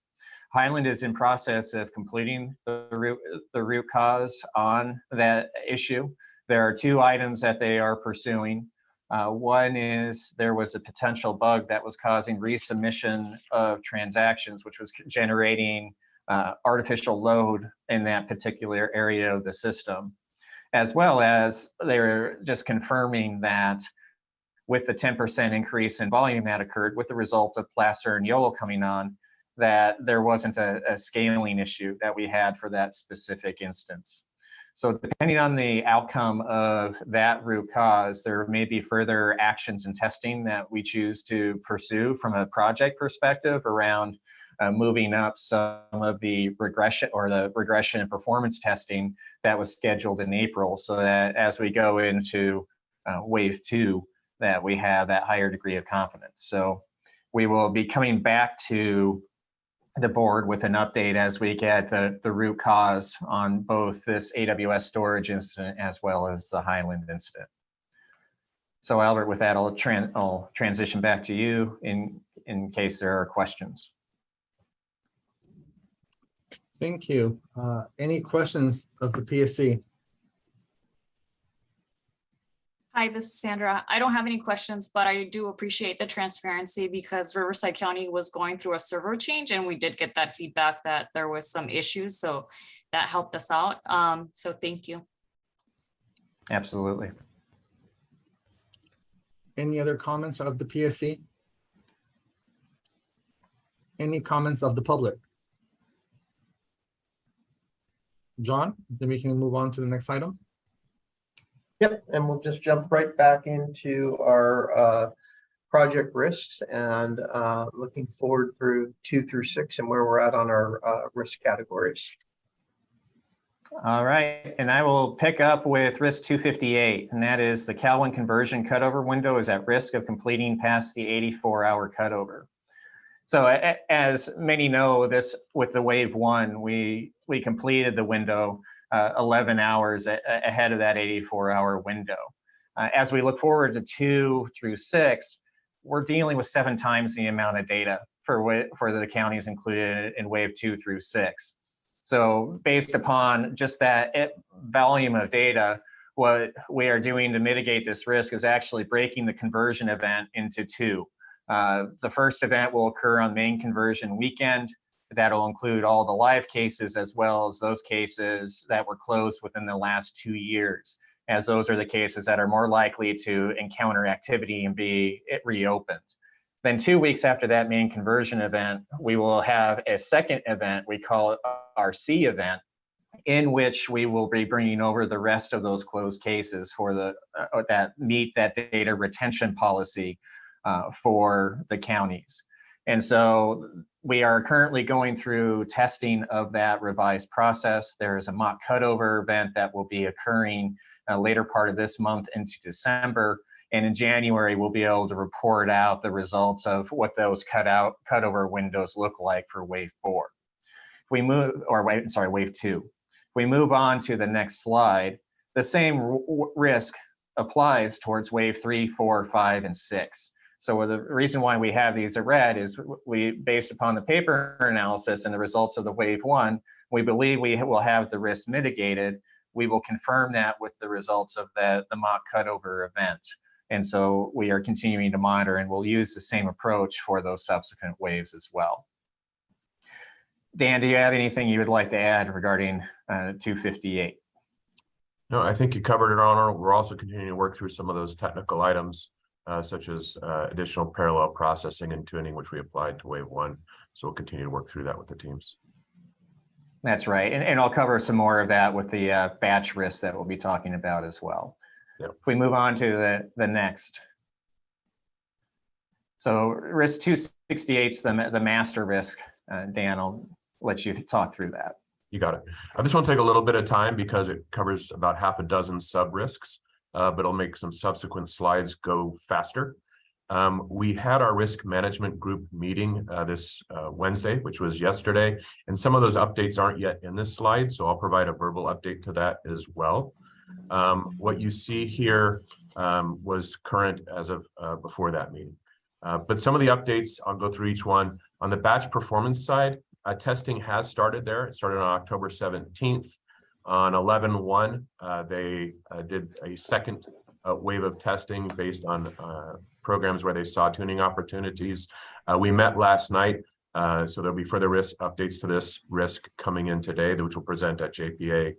Highland is in process of completing the root cause on that issue. There are 2 items that they are pursuing. One is there was a potential bug that was causing resubmission of transactions, which was generating artificial load in that particular area of the system, as well as they're just confirming that with the 10% increase in volume that occurred with the result of Placer and YOLO coming on, that there wasn't a scaling issue that we had for that specific instance. So depending on the outcome of that root cause, there may be further actions and testing that we choose to pursue from a project perspective around moving up some of the regression and performance testing that was scheduled in April, so that as we go into wave 2, that we have that higher degree of confidence. So we will be coming back to the board with an update as we get the root cause on both this AWS storage incident as well as the Highland incident. So Albert, with that, I'll transition back to you in case there are questions. Thank you. Any questions of the PSC? Hi, this is Sandra. I don't have any questions, but I do appreciate the transparency because Riverside County was going through a server change and we did get that feedback that there was some issues. So that helped us out. So thank you. Absolutely. Any other comments of the PSC? Any comments of the public? John, then we can move on to the next item. Yep, and we'll just jump right back into our project risks and looking forward through 2 through 6 and where we're at on our risk categories. All right, and I will pick up with risk 258, and that is the Calwin conversion cutover window is at risk of completing past the 84-hour cutover. So as many know, this with the wave 1, we completed the window 11 hours ahead of that 84-hour window. As we look forward to 2 through 6, we're dealing with 7 times the amount of data for the counties included in wave 2 through 6. So based upon just that volume of data, what we are doing to mitigate this risk is actually breaking the conversion event into 2. The first event will occur on main conversion weekend. That'll include all the live cases as well as those cases that were closed within the last 2 years, as those are the cases that are more likely to encounter activity and be reopened. Then 2 weeks after that main conversion event, we will have a second event, we call it our C event, in which we will be bringing over the rest of those closed cases for the that meet that data retention policy for the counties. And so we are currently going through testing of that revised process. There is a mock cutover event that will be occurring later part of this month into December. And in January, we'll be able to report out the results of what those cutover windows look like for wave 4. If we move, or wait, sorry, wave 2. If we move on to the next slide, the same risk applies towards wave 3, 4, 5, and 6. So the reason why we have these at red is we, based upon the paper analysis and the results of the wave 1, we believe we will have the risk mitigated. We will confirm that with the results of the mock cutover event. And so we are continuing to monitor, and we'll use the same approach for those subsequent waves as well. Dan, do you have anything you would like to add regarding 258? No, I think you covered it, Arnold. We're also continuing to work through some of those technical items, such as additional parallel processing and tuning, which we applied to wave 1. So we'll continue to work through that with the teams. That's right. And I'll cover some more of that with the batch risk that we'll be talking about as well. Yep. If we move on to the next. So risk 268 is the master risk. Dan, I'll let you talk through that. You got it. This one will take a little bit of time because it covers about half a dozen sub risks, but it'll make some subsequent slides go faster. We had our risk management group meeting this Wednesday, which was yesterday, and some of those updates aren't yet in this slide, so I'll provide a verbal update to that as well. What you see here was current as of before that meeting. But some of the updates, I'll go through each one. On the batch performance side, testing has started there. It started on October 17th. On 11/1, they did a second wave of testing based on programs where they saw tuning opportunities. We met last night, so there'll be further risk updates to this risk coming in today, which we'll present at JPA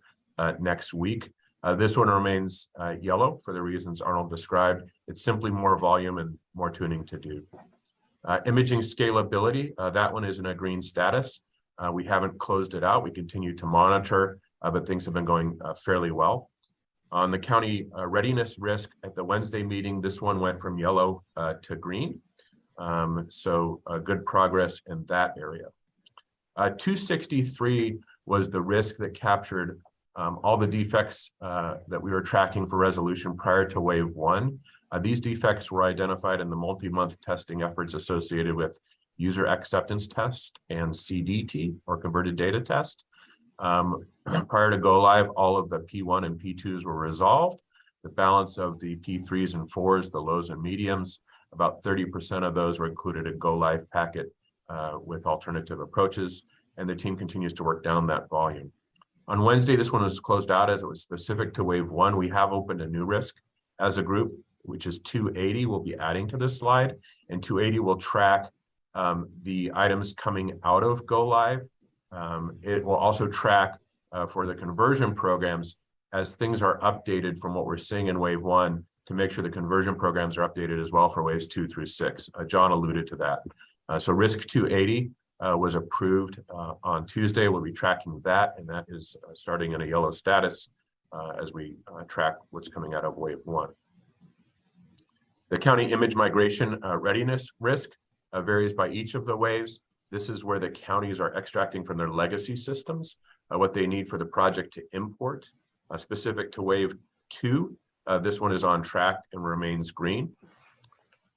next week. This one remains yellow for the reasons Arnold described. It's simply more volume and more tuning to do. Imaging scalability, that one is in a green status. We haven't closed it out. We continue to monitor, but things have been going fairly well. On the county readiness risk at the Wednesday meeting, this one went from yellow to green. So good progress in that area. 263 was the risk that captured all the defects that we were tracking for resolution prior to wave 1. These defects were identified in the multi-month testing efforts associated with user acceptance test and CDT, or converted data test. Prior to go live, all of the P1 and P2s were resolved. The balance of the P3s and 4s, the lows and mediums, about 30% of those were included in go live packet with alternative approaches, and the team continues to work down that volume. On Wednesday, this one was closed out as it was specific to wave 1. We have opened a new risk as a group, which is 280. We'll be adding to this slide, and 280 will track the items coming out of go live. It will also track for the conversion programs as things are updated from what we're seeing in wave 1 to make sure the conversion programs are updated as well for waves 2 through 6. John alluded to that. So risk 280 was approved on Tuesday. We'll be tracking that, and that is starting in a yellow status as we track what's coming out of wave 1. The county image migration readiness risk varies by each of the waves. This is where the counties are extracting from their legacy systems what they need for the project to import. Specific to wave 2, this one is on track and remains green.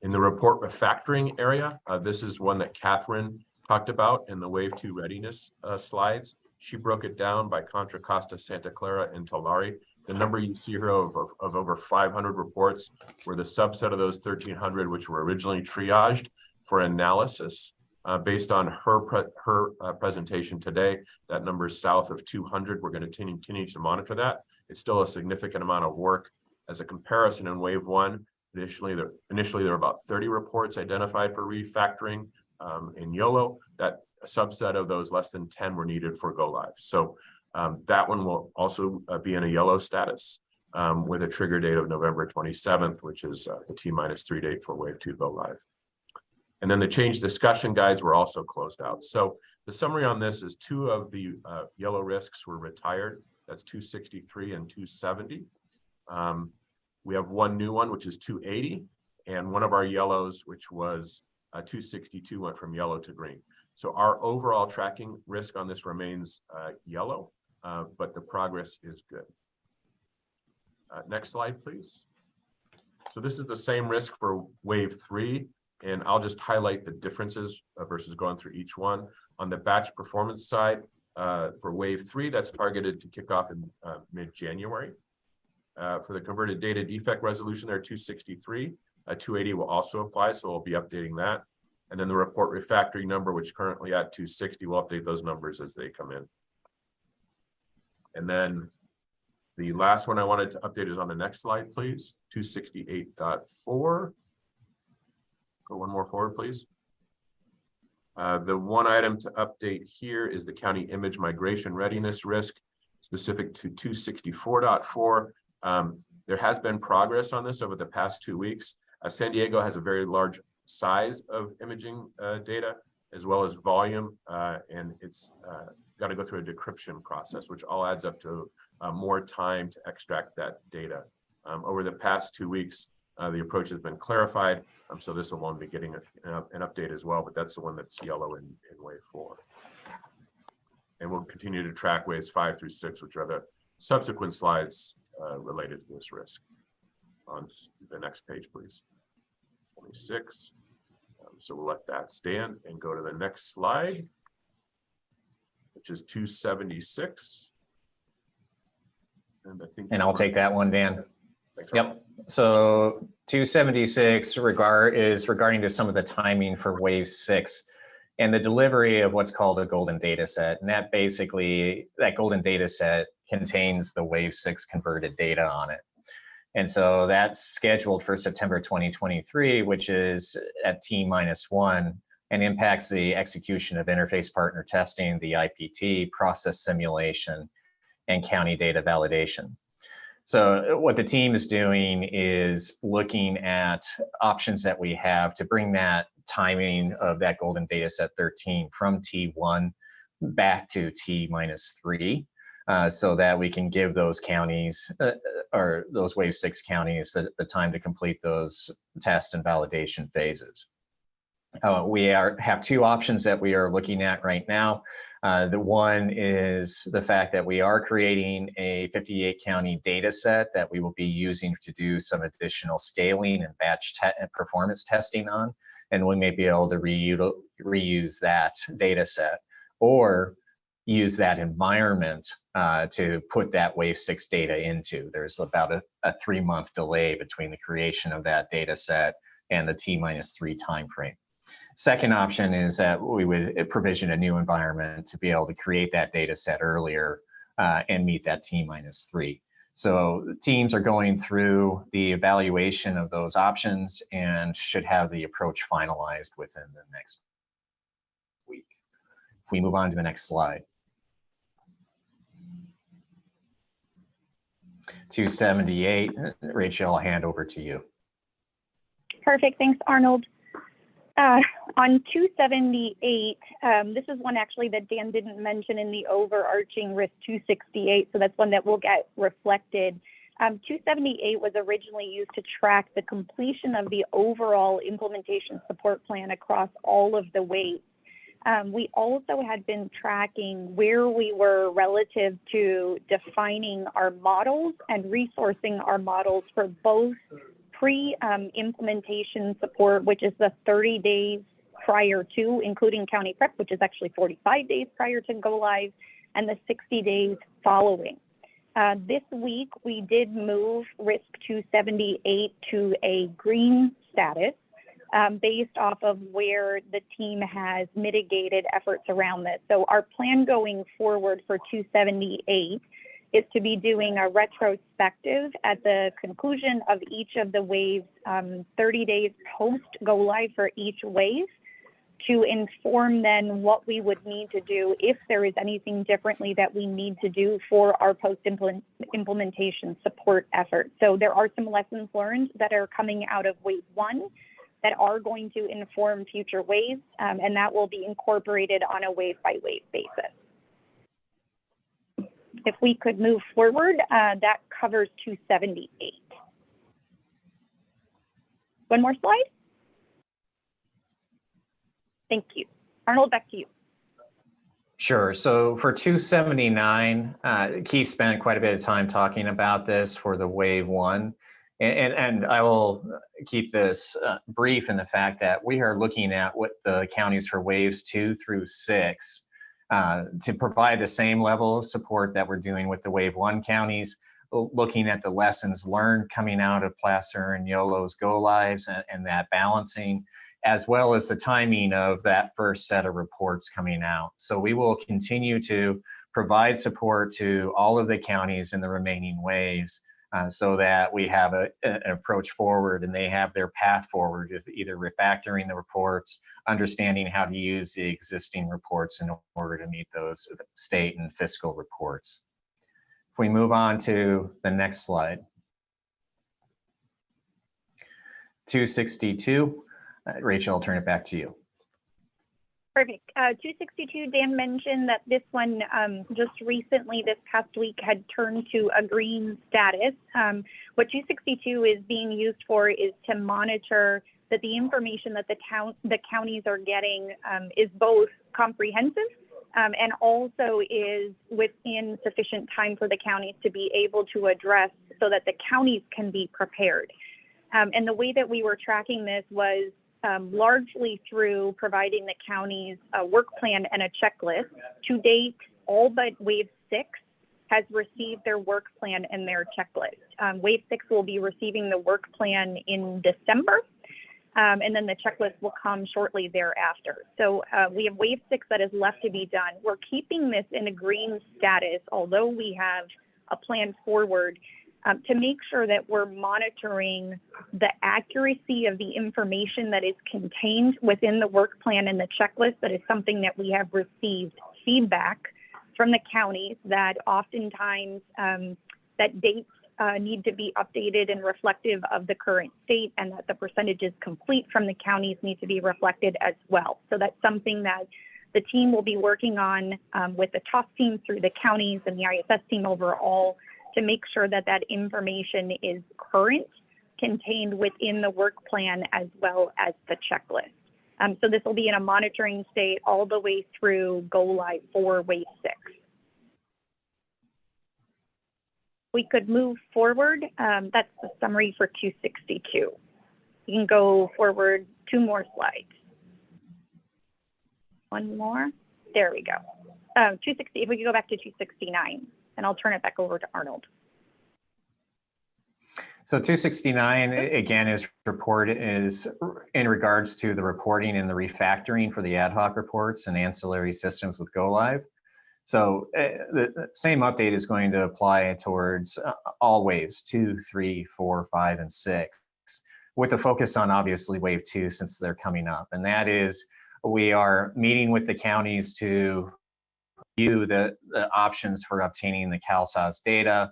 In the report refactoring area, this is one that Catherine talked about in the wave 2 readiness slides. She broke it down by Contra Costa, Santa Clara, and Tulare. The number you see here of over 500 reports were the subset of those 1,300, which were originally triaged for analysis. Based on her presentation today, that number is south of 200. We're going to continue to monitor that. It's still a significant amount of work. As a comparison, in wave 1, initially there were about 30 reports identified for refactoring in YOLO. That a subset of those, less than 10, were needed for go live. So that one will also be in a yellow status with a trigger date of November 27th, which is the T-3 date for wave 2 go live. And then the change discussion guides were also closed out. So the summary on this is 2 of the yellow risks were retired. That's 263 and 270. We have one new one, which is 280, and one of our yellows, which was 262, went from yellow to green. So our overall tracking risk on this remains yellow, but the progress is good. Next slide, please. So this is the same risk for wave 3, and I'll just highlight the differences versus going through each one. On the batch performance side, for wave 3, that's targeted to kick off in mid-January. For the converted data defect resolution, there are 263. 280 will also apply, so we'll be updating that. And then the report refactoring number, which currently at 260, we'll update those numbers as they come in. And then the last one I wanted to update is on the next slide, please. 268.4. Go one more forward, please. The one item to update here is the county image migration readiness risk specific to 264.4. There has been progress on this over the past 2 weeks. San Diego has a very large size of imaging data as well as volume, and it's got to go through a decryption process, which all adds up to more time to extract that data. Over the past 2 weeks, the approach has been clarified, so this will be getting an update as well, but that's the one that's yellow in wave 4. And we'll continue to track waves 5 through 6, which are the subsequent slides related to this risk. On the next page, please. 26. So we'll let that stand and go to the next slide, which is 276. And I think. And I'll take that one, Dan. Thanks, yep. So 276 is regarding to some of the timing for wave 6 and the delivery of what's called a golden data set. And that basically, that golden data set contains the wave 6 converted data on it. And so that's scheduled for September 2023, which is at T-1 and impacts the execution of interface partner testing, the IPT, process simulation, and county data validation. So what the team is doing is looking at options that we have to bring that timing of that golden data set 13 from T1 back to T-3. So that we can give those counties or those wave 6 counties the time to complete those test and validation phases. We have 2 options that we are looking at right now. The one is the fact that we are creating a 58 county data set that we will be using to do some additional scaling and batch performance testing on, and we may be able to reuse that data set or use that environment to put that wave 6 data into. There's about a 3-month delay between the creation of that data set and the T-3 timeframe. Second option is that we would provision a new environment to be able to create that data set earlier and meet that T-3. So the teams are going through the evaluation of those options and should have the approach finalized within the next week. If we move on to the next slide. 278, Rachel, I'll hand over to you. Perfect. Thanks, Arnold. On 278, this is one actually that Dan didn't mention in the overarching risk 268, so that's one that will get reflected. 278 was originally used to track the completion of the overall implementation support plan across all of the waves. We also had been tracking where we were relative to defining our models and resourcing our models for both pre-implementation support, which is the 30 days prior to, including county prep, which is actually 45 days prior to go live, and the 60 days following. This week, we did move risk 278 to a green status based off of where the team has mitigated efforts around this. So our plan going forward for 278 is to be doing a retrospective at the conclusion of each of the waves, 30 days post go live for each wave, to inform then what we would need to do if there is anything differently that we need to do for our post implementation support effort. So there are some lessons learned that are coming out of wave 1 that are going to inform future waves, and that will be incorporated on a wave by wave basis. If we could move forward, that covers 278. One more slide. Thank you. Arnold, back to you. Sure. So for 279, Keith spent quite a bit of time talking about this for the wave 1. And I will keep this brief in the fact that we are looking at what the counties for waves 2 through 6 to provide the same level of support that we're doing with the wave 1 counties, looking at the lessons learned coming out of Placer and YOLO's go lives and that balancing, as well as the timing of that first set of reports coming out. So we will continue to provide support to all of the counties in the remaining waves so that we have an approach forward and they have their path forward with either refactoring the reports, understanding how to use the existing reports in order to meet those state and fiscal reports. If we move on to the next slide. 262. Rachel, I'll turn it back to you. Perfect. 262, Dan mentioned that this one just recently, this past week, had turned to a green status. What 262 is being used for is to monitor that the information that the counties are getting is both comprehensive and also is within sufficient time for the counties to be able to address so that the counties can be prepared. And the way that we were tracking this was largely through providing the counties a work plan and a checklist. To date, all but wave 6 has received their work plan and their checklist. Wave 6 will be receiving the work plan in December, and then the checklist will come shortly thereafter. So we have wave 6 that is left to be done. We're keeping this in a green status, although we have a plan forward, to make sure that we're monitoring the accuracy of the information that is contained within the work plan and the checklist. That is something that we have received feedback from the counties that oftentimes that dates need to be updated and reflective of the current state, and that the percentages complete from the counties need to be reflected as well. So that's something that the team will be working on with the TOS team through the counties and the ISS team overall, to make sure that that information is current, contained within the work plan as well as the checklist. So this will be in a monitoring state all the way through go live for wave 6. We could move forward. That's the summary for 262. You can go forward 2 more slides. 1 more. There we go. 260. If we could go back to 269. And I'll turn it back over to Arnold. So 269, again, is in regards to the reporting and the refactoring for the ad hoc reports and ancillary systems with Go Live. So the same update is going to apply towards all waves, 2, 3, 4, 5, and 6, with a focus on obviously wave 2 since they're coming up. And that is, we are meeting with the counties to the options for obtaining the CalSAS data.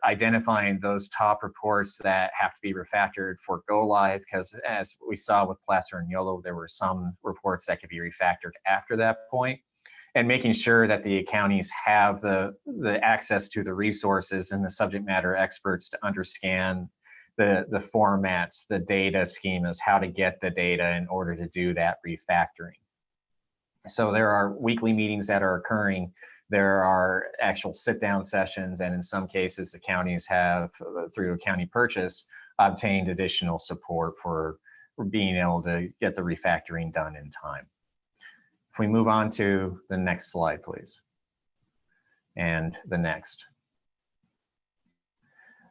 identifying those top reports that have to be refactored for go live, because as we saw with Placer and YOLO, there were some reports that could be refactored after that point, and making sure that the counties have the access to the resources and the subject matter experts to understand the formats, the data schemas, how to get the data in order to do that refactoring. So there are weekly meetings that are occurring. There are actual sit-down sessions, and in some cases, the counties have, through a county purchase, obtained additional support for being able to get the refactoring done in time. If we move on to the next slide, please, and the next.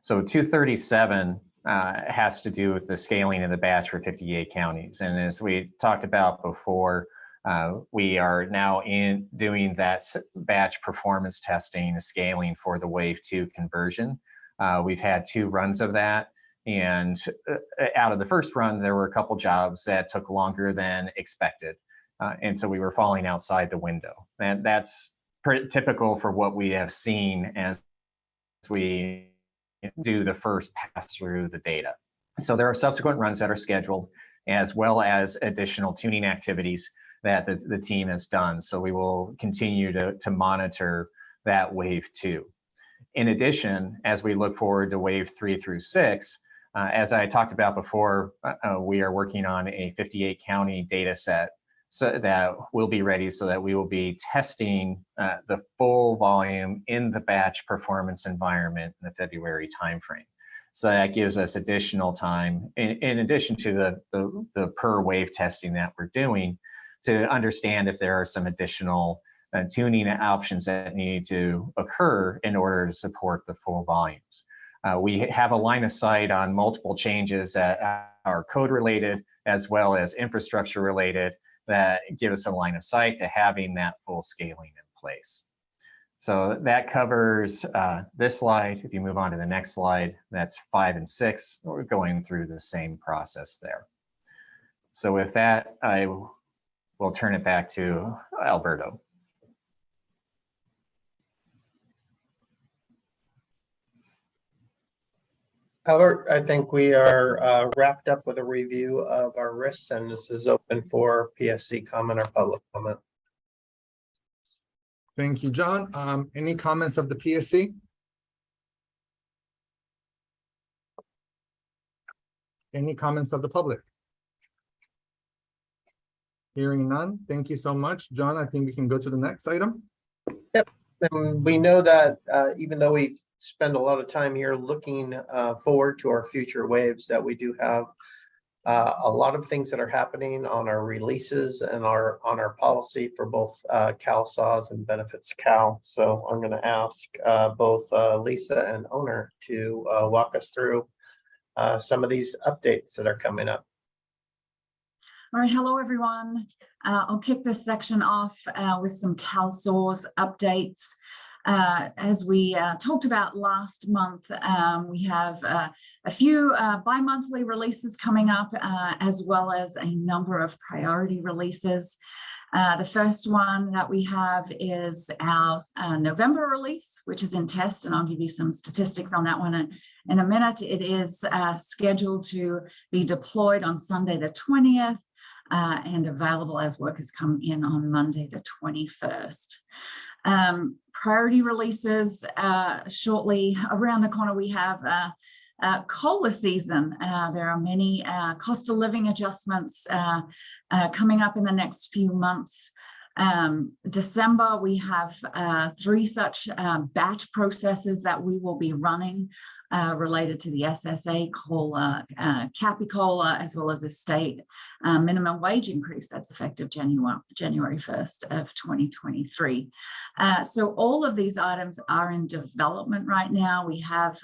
So 237 has to do with the scaling of the batch for 58 counties. And as we talked about before, we are now doing that batch performance testing, scaling for the Wave 2 conversion. We've had 2 runs of that. And out of the first run, there were a couple jobs that took longer than expected. And so we were falling outside the window. And that's pretty typical for what we have seen as we do the first pass through the data. So there are subsequent runs that are scheduled, as well as additional tuning activities that the team has done. So we will continue to monitor that Wave 2. In addition, as we look forward to Wave 3 through 6, as I talked about before, we are working on a 58 county data set so that will be ready, so that we will be testing the full volume in the batch performance environment in the February timeframe. So that gives us additional time, in addition to the per wave testing that we're doing, to understand if there are some additional tuning options that need to occur in order to support the full volumes. We have a line of sight on multiple changes that are code related as well as infrastructure related that give us a line of sight to having that full scaling in place. So that covers this slide. If you move on to the next slide, that's 5 and 6. We're going through the same process there. So with that, I will turn it back to Alberto. Albert, I think we are wrapped up with a review of our risks, and this is open for PSC comment or public comment. Thank you, John. Any comments of the PSC? Any comments of the public? Hearing none, thank you so much. John, I think we can go to the next item. Yep, and we know that even though we spend a lot of time here looking forward to our future waves, that we do have a lot of things that are happening on our releases and on our policy for both CalSAWS and Benefits Cal. So I'm going to ask both Lisa and Owner to walk us through some of these updates that are coming up. All right, hello everyone. I'll kick this section off with some CalSAWS updates. As we talked about last month, we have a few bi-monthly releases coming up, as well as a number of priority releases. The first one that we have is our November release, which is in test, and I'll give you some statistics on that one in a minute. It is scheduled to be deployed on Sunday the 20th. And available as workers come in on Monday the 21st. Priority releases shortly around the corner. We have COLA season. There are many cost of living adjustments coming up in the next few months. December, we have 3 such batch processes that we will be running related to the SSA COLA, CAPI COLA, as well as a state minimum wage increase that's effective January 1st of 2023. So all of these items are in development right now. We have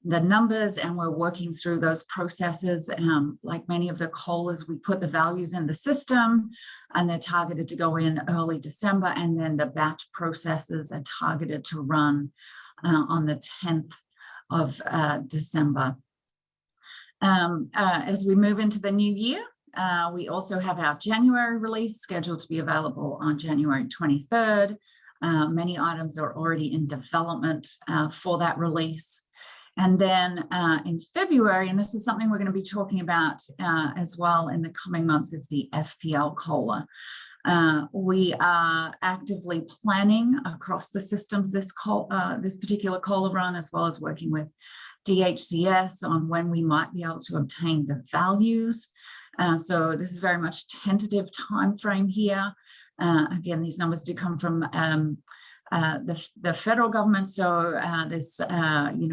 the numbers, and we're working through those processes. Like many of the COLAs, we put the values in the system, and they're targeted to go in early December, and then the batch processes are targeted to run on the 10th of December. As we move into the new year, we also have our January release scheduled to be available on January 23rd. Many items are already in development for that release. And then in February, and this is something we're going to be talking about as well in the coming months, is the FPL COLA. We are actively planning across the systems this particular COLA run, as well as working with DHCS on when we might be able to obtain the values. So this is very much tentative time frame here. Again, these numbers do come from the federal government, so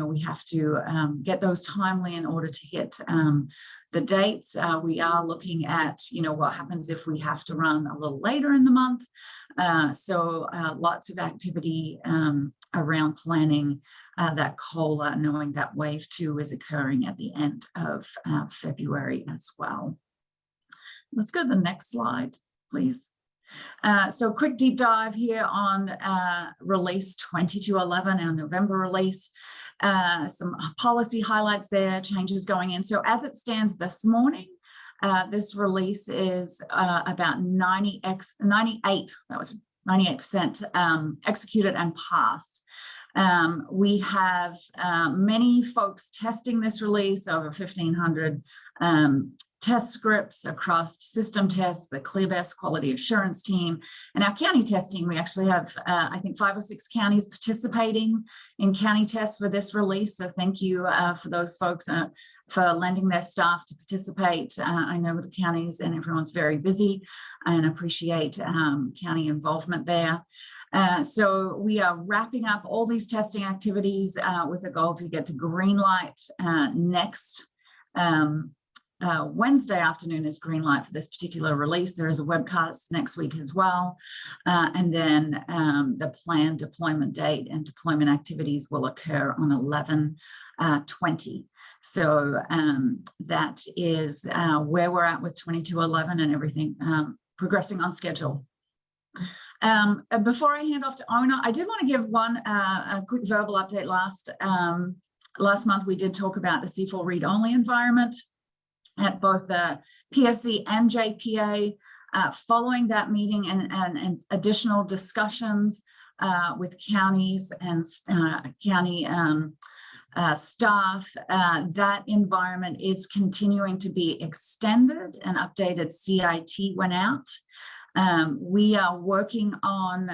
we have to get those timely in order to hit the dates. We are looking at what happens if we have to run a little later in the month. So lots of activity around planning that COLA, knowing that wave 2 is occurring at the end of February as well. Let's go to the next slide, please. So quick deep dive here on release 2211, our November release. Some policy highlights there, changes going in. So as it stands this morning, this release is about 98% executed and passed. We have many folks testing this release, over 1,500 test scripts across system tests, the ClearBest quality assurance team, and our county testing. We actually have, I think, 5 or 6 counties participating in county tests for this release. So thank you for those folks for lending their staff to participate. I know the counties and everyone's very busy, and appreciate county involvement there. So we are wrapping up all these testing activities with a goal to get to green light next Wednesday afternoon is green light for this particular release. There is a webcast next week as well. And then the planned deployment date and deployment activities will occur on 11/20. So that is where we're at with 2211 and everything progressing on schedule. Before I hand off to Ona, I did want to give a quick verbal update. Last month, we did talk about the C4 read-only environment at both the PSC and JPA. Following that meeting and additional discussions with counties and county staff, that environment is continuing to be extended. An updated CIT went out. We are working on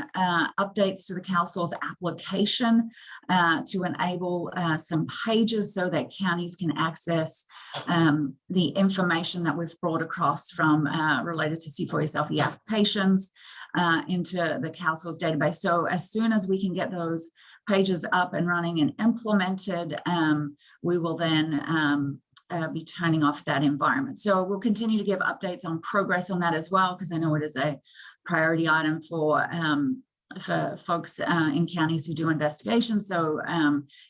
updates to the CalSOAR's application to enable some pages so that counties can access the information that we've brought across from related to C4E applications into the CalSOAR's database. So as soon as we can get those pages up and running and implemented, we will then be turning off that environment. So we'll continue to give updates on progress on that as well, because I know it is a priority item for folks in counties who do investigations. So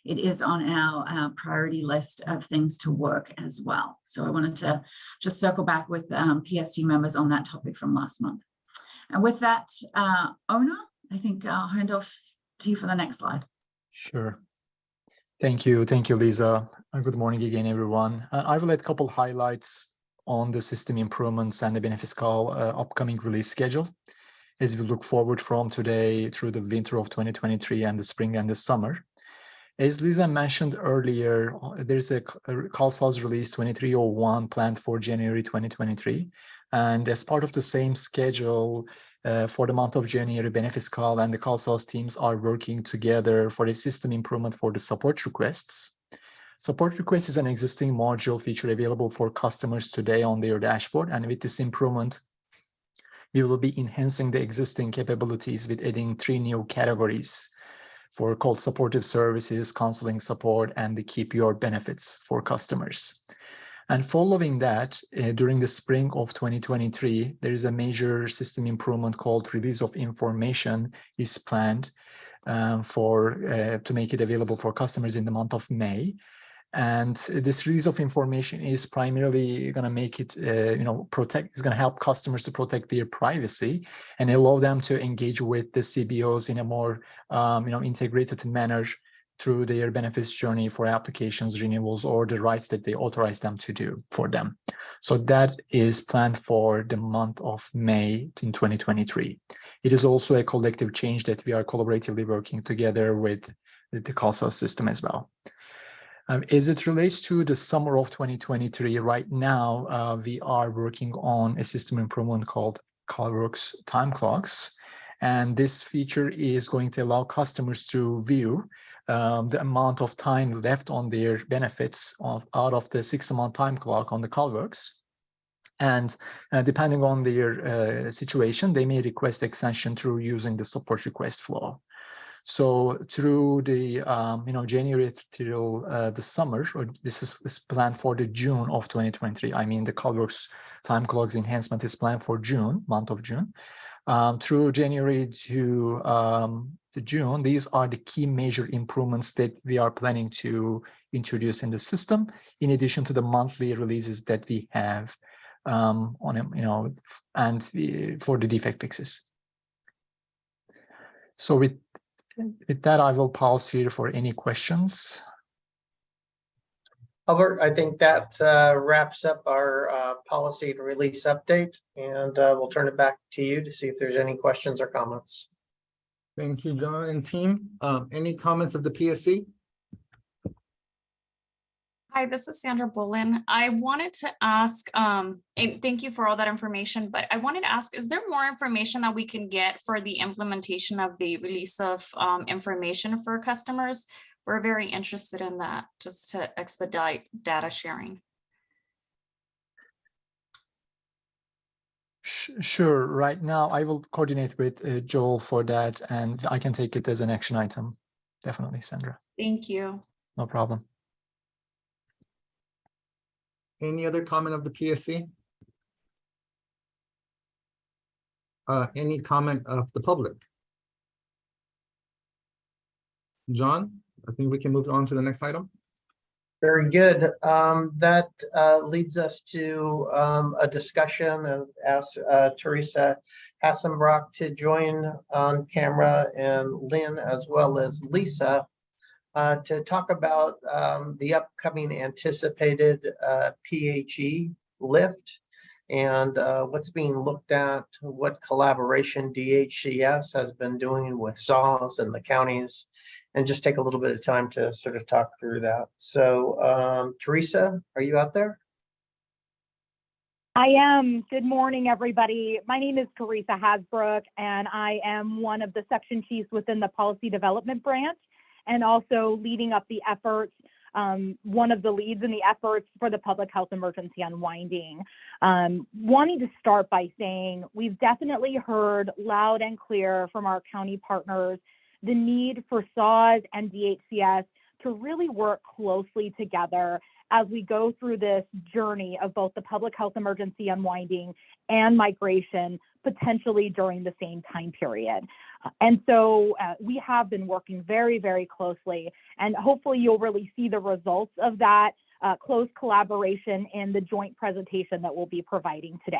it is on our priority list of things to work as well. So I wanted to just circle back with PSC members on that topic from last month. And with that, Ona, I think I'll hand off to you for the next slide. Sure. Thank you, Lisa. Good morning again, everyone. I will add a couple highlights on the system improvements and the Benefiscal upcoming release schedule as we look forward from today through the winter of 2023 and the spring and the summer. As Lisa mentioned earlier, there's a CalSOAR's release 2301 planned for January 2023. And as part of the same schedule, for the month of January, Benefiscal and the CalSOAR's teams are working together for a system improvement for the support requests. Support request is an existing module feature available for customers today on their dashboard. And with this improvement, we will be enhancing the existing capabilities with adding 3 new categories called supportive services, counseling support, and the keep your benefits for customers. And following that, during the spring of 2023, there is a major system improvement called release of information is planned to make it available for customers in the month of May. And this release of information is primarily going to make it, is going to help customers to protect their privacy and allow them to engage with the CBOs in a more, integrated manner through their benefits journey for applications, renewals, or the rights that they authorize them to do for them. So that is planned for the month of May in 2023. It is also a collective change that we are collaboratively working together with the CALSA system as well. As it relates to the summer of 2023, right now, we are working on a system improvement called CalWorks Time Clocks. And this feature is going to allow customers to view the amount of time left on their benefits out of the 6-month time clock on the CalWorks. And depending on their situation, they may request extension through using the support request flow. So through the January till the summer, or this is planned for the June of 2023. I mean, the CalWorks time clocks enhancement is planned for June, month of June. Through January to June, these are the key major improvements that we are planning to introduce in the system, in addition to the monthly releases that we have on for the defect fixes. So with that, I will pause here for any questions. Albert, I think that wraps up our policy and release update, and we'll turn it back to you to see if there's any questions or comments. Thank you, John and team. Any comments of the PSC? Hi, this is Sandra Bolin. I wanted to ask, and thank you for all that information, but I wanted to ask, is there more information that we can get for the implementation of the release of information for customers? We're very interested in that, just to expedite data sharing. Sure. Right now, I will coordinate with Joel for that, and I can take it as an action item. Definitely, Sandra. Thank you. No problem. Any other comment of the PSC? Any comment of the public? John, I think we can move on to the next item. Very good. That leads us to a discussion of ask Teresa Hassenbrock to join on camera, and Lynn as well as Lisa to talk about the upcoming anticipated PHE lift and what's being looked at, what collaboration DHCS has been doing with SAWS and the counties, and just take a little bit of time to sort of talk through that. So Teresa, are you out there? I am. Good morning, everybody. My name is Teresa Hasbrook, and I am one of the section chiefs within the policy development branch, and also leading up the efforts, one of the leads in the efforts for the public health emergency unwinding. Wanting to start by saying we've definitely heard loud and clear from our county partners the need for SAWS and DHCS to really work closely together as we go through this journey of both the public health emergency unwinding and migration, potentially during the same time period. And so we have been working very, very closely, and hopefully you'll really see the results of that close collaboration in the joint presentation that we'll be providing today.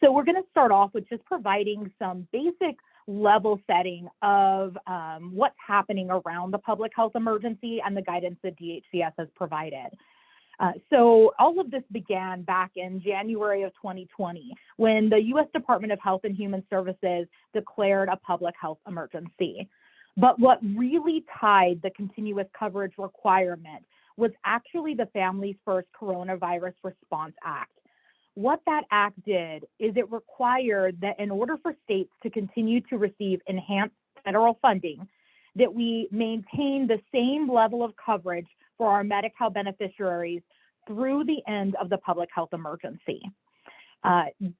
So we're going to start off with just providing some basic level setting of what's happening around the public health emergency and the guidance that DHCS has provided. So all of this began back in January of 2020, when the U.S. Department of Health and Human Services declared a public health emergency. But what really tied the continuous coverage requirement was actually the Families First Coronavirus Response Act. What that act did is it required that in order for states to continue to receive enhanced federal funding, that we maintain the same level of coverage for our Medi-Cal beneficiaries through the end of the public health emergency.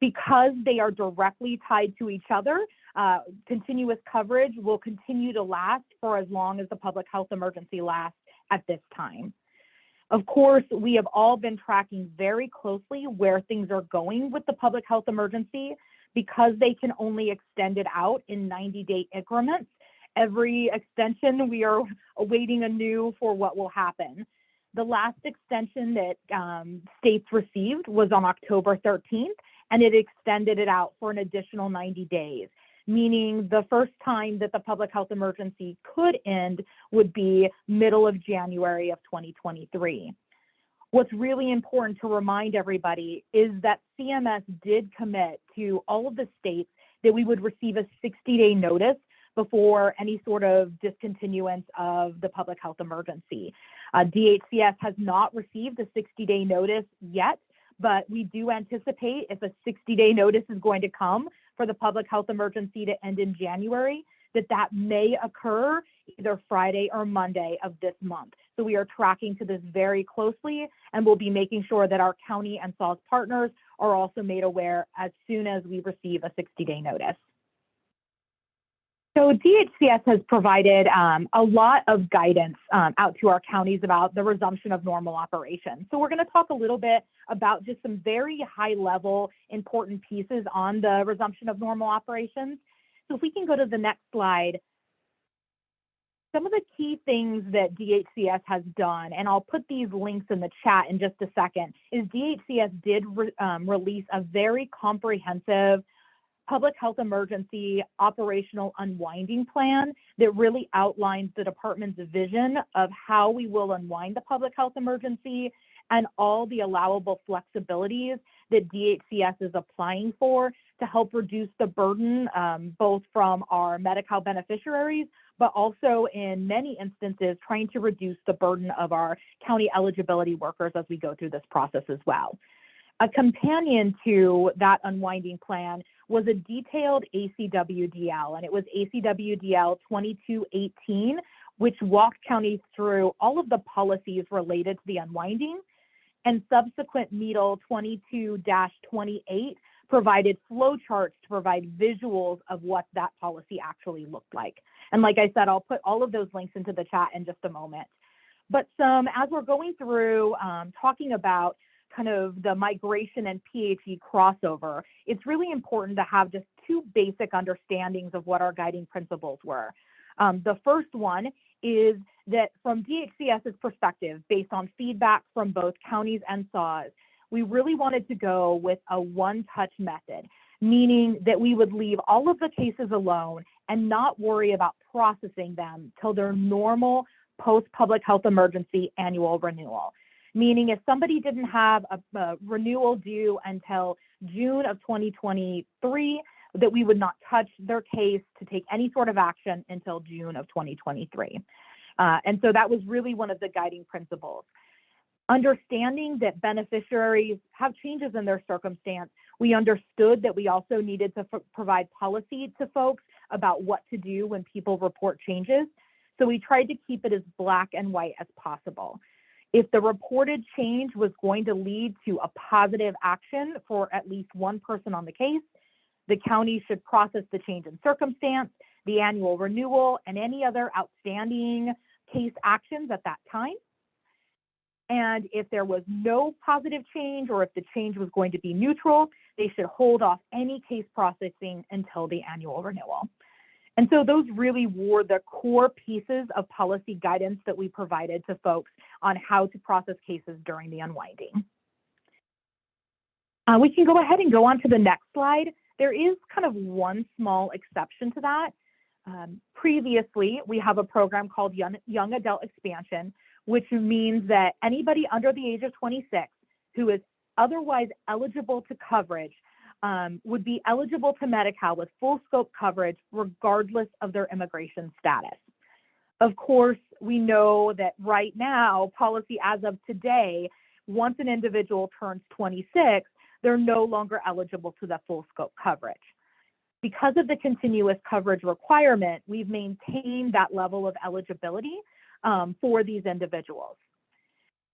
Because they are directly tied to each other, continuous coverage will continue to last for as long as the public health emergency lasts at this time. Of course, we have all been tracking very closely where things are going with the public health emergency, because they can only extend it out in 90-day increments. Every extension, we are awaiting anew for what will happen. The last extension that states received was on October 13th, and it extended it out for an additional 90 days. meaning the first time that the public health emergency could end would be middle of January of 2023. What's really important to remind everybody is that CMS did commit to all of the states that we would receive a 60-day notice before any sort of discontinuance of the public health emergency. DHCS has not received a 60-day notice yet, but we do anticipate if a 60-day notice is going to come for the public health emergency to end in January, that may occur either Friday or Monday of this month. So we are tracking to this very closely, and we'll be making sure that our county and SAWS partners are also made aware as soon as we receive a 60-day notice. So DHCS has provided a lot of guidance out to our counties about the resumption of normal operations. So we're going to talk a little bit about just some very high level important pieces on the resumption of normal operations. So if we can go to the next slide, some of the key things that DHCS has done, and I'll put these links in the chat in just a second, is DHCS did release a very comprehensive public health emergency operational unwinding plan that really outlines the department's vision of how we will unwind the public health emergency and all the allowable flexibilities that DHCS is applying for to help reduce the burden, both from our Medi-Cal beneficiaries, but also in many instances, trying to reduce the burden of our county eligibility workers as we go through this process as well. A companion to that unwinding plan was a detailed ACWDL, and it was ACWDL 2218, which walked counties through all of the policies related to the unwinding, and subsequent MEDL 22-28 provided flowcharts to provide visuals of what that policy actually looked like. And like I said, I'll put all of those links into the chat in just a moment. But as we're going through talking about kind of the migration and PHE crossover, it's really important to have just two basic understandings of what our guiding principles were. The first one is that from DHCS's perspective, based on feedback from both counties and SAWS, we really wanted to go with a one-touch method, meaning that we would leave all of the cases alone and not worry about processing them till their normal post-public health emergency annual renewal. Meaning if somebody didn't have a renewal due until June of 2023, that we would not touch their case to take any sort of action until June of 2023. And so that was really one of the guiding principles. Understanding that beneficiaries have changes in their circumstance, we understood that we also needed to provide policy to folks about what to do when people report changes. So we tried to keep it as black and white as possible. If the reported change was going to lead to a positive action for at least one person on the case, the county should process the change in circumstance, the annual renewal, and any other outstanding case actions at that time. And if there was no positive change, or if the change was going to be neutral, they should hold off any case processing until the annual renewal. And so those really were the core pieces of policy guidance that we provided to folks on how to process cases during the unwinding. We can go ahead and go on to the next slide. There is kind of one small exception to that. Previously, we have a program called Young Adult Expansion, which means that anybody under the age of 26 who is otherwise eligible to coverage would be eligible to Medi-Cal with full scope coverage regardless of their immigration status. Of course, we know that right now, policy as of today, once an individual turns 26, they're no longer eligible to the full scope coverage. Because of the continuous coverage requirement, we've maintained that level of eligibility for these individuals.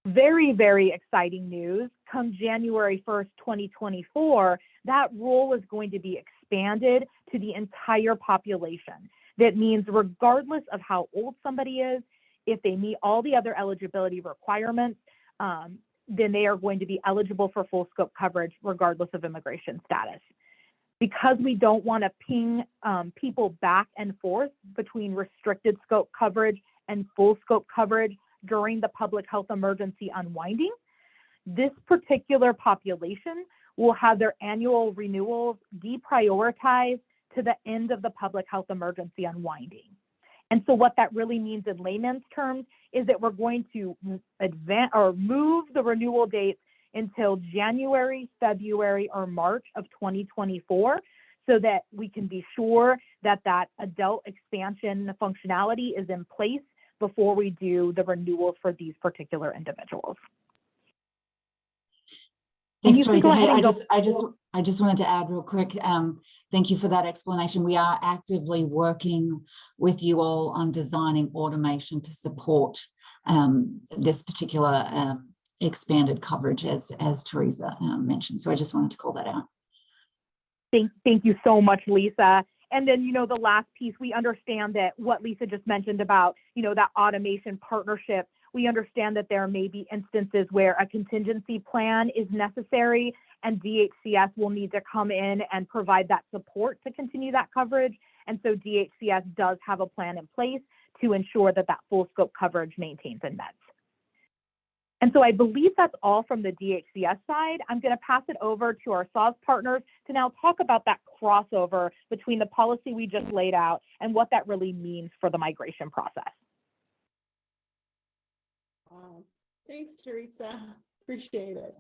Very, very exciting news. Come January 1st, 2024, that role is going to be expanded to the entire population. That means regardless of how old somebody is, if they meet all the other eligibility requirements, then they are going to be eligible for full scope coverage regardless of immigration status. Because we don't want to ping people back and forth between restricted scope coverage and full scope coverage during the public health emergency unwinding, this particular population will have their annual renewals deprioritized to the end of the public health emergency unwinding. And so what that really means in layman's terms is that we're going to advance or move the renewal dates until January, February, or March of 2024, so that we can be sure that that adult expansion functionality is in place before we do the renewals for these particular individuals. Thanks, you can Teresa. go Hey, ahead and I just wanted to add real quick. Thank you for that explanation. We are actively working with you all on designing automation to support this particular expanded coverage, as Teresa mentioned. So I just wanted to call that out. Thank you so much, Lisa. And then, the last piece, we understand that what Lisa just mentioned about, that automation partnership, we understand that there may be instances where a contingency plan is necessary and DHCS will need to come in and provide that support to continue that coverage. And so DHCS does have a plan in place to ensure that that full scope coverage maintains and meds. And so I believe that's all from the DHCS side. I'm going to pass it over to our SAWS partners to now talk about that crossover between the policy we just laid out and what that really means for the migration process. Thanks, Teresa. Appreciate it.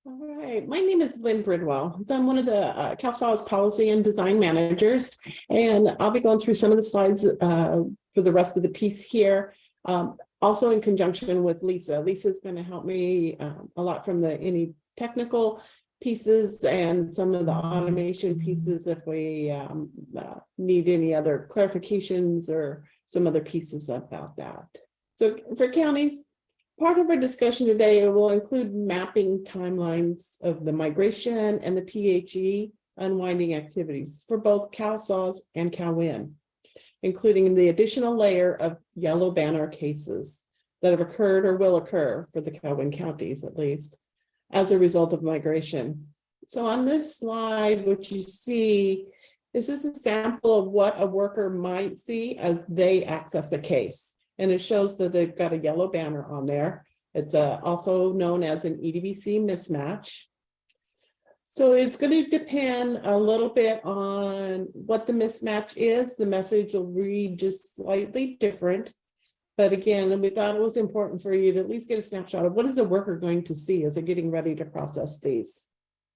All right, my name is Lynn Bridwell. I'm one of the CalSAWS policy and design managers, and I'll be going through some of the slides for the rest of the piece here. Also in conjunction with Lisa. Lisa's going to help me a lot from any technical pieces and some of the automation pieces if we need any other clarifications or some other pieces about that. So for counties, part of our discussion today will include mapping timelines of the migration and the PHE unwinding activities for both CalSAWS and CalWIN, including the additional layer of yellow banner cases that have occurred or will occur for the CalWIN counties, at least, as a result of migration. So on this slide, what you see, this is a sample of what a worker might see as they access a case. And it shows that they've got a yellow banner on there. It's also known as an EDBC mismatch. So it's going to depend a little bit on what the mismatch is. The message will read just slightly different. But again, we thought it was important for you to at least get a snapshot of what is the worker going to see as they're getting ready to process these.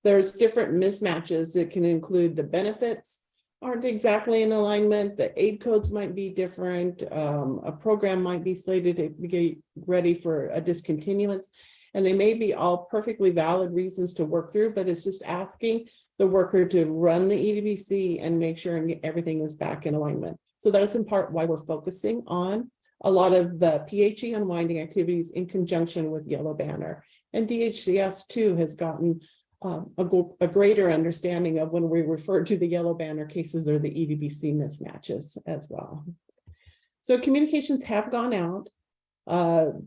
There's different mismatches that can include the benefits aren't exactly in alignment, the aid codes might be different, a program might be slated to be ready for a discontinuance, and they may be all perfectly valid reasons to work through, but it's just asking the worker to run the EDBC and make sure everything is back in alignment. So that's in part why we're focusing on a lot of the PHE unwinding activities in conjunction with Yellow Banner. And DHCS too has gotten a greater understanding of when we refer to the Yellow Banner cases or the EDBC mismatches as well. So communications have gone out.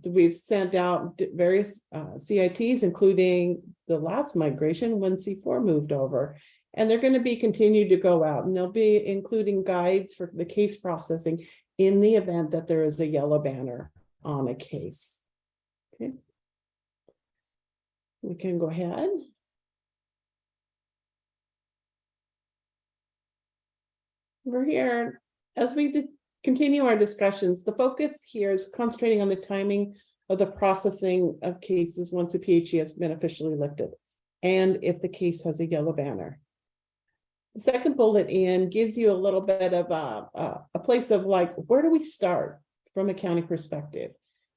We've sent out various CITs, including the last migration when C4 moved over, and they're going to be continued to go out, and they'll be including guides for the case processing in the event that there is a yellow banner on a case. Okay, we can go ahead. We're here as we continue our discussions. The focus here is concentrating on the timing of the processing of cases once the PHE has been officially lifted, and if the case has a yellow banner. The second bullet in gives you a little bit of a place of like, where do we start from a county perspective?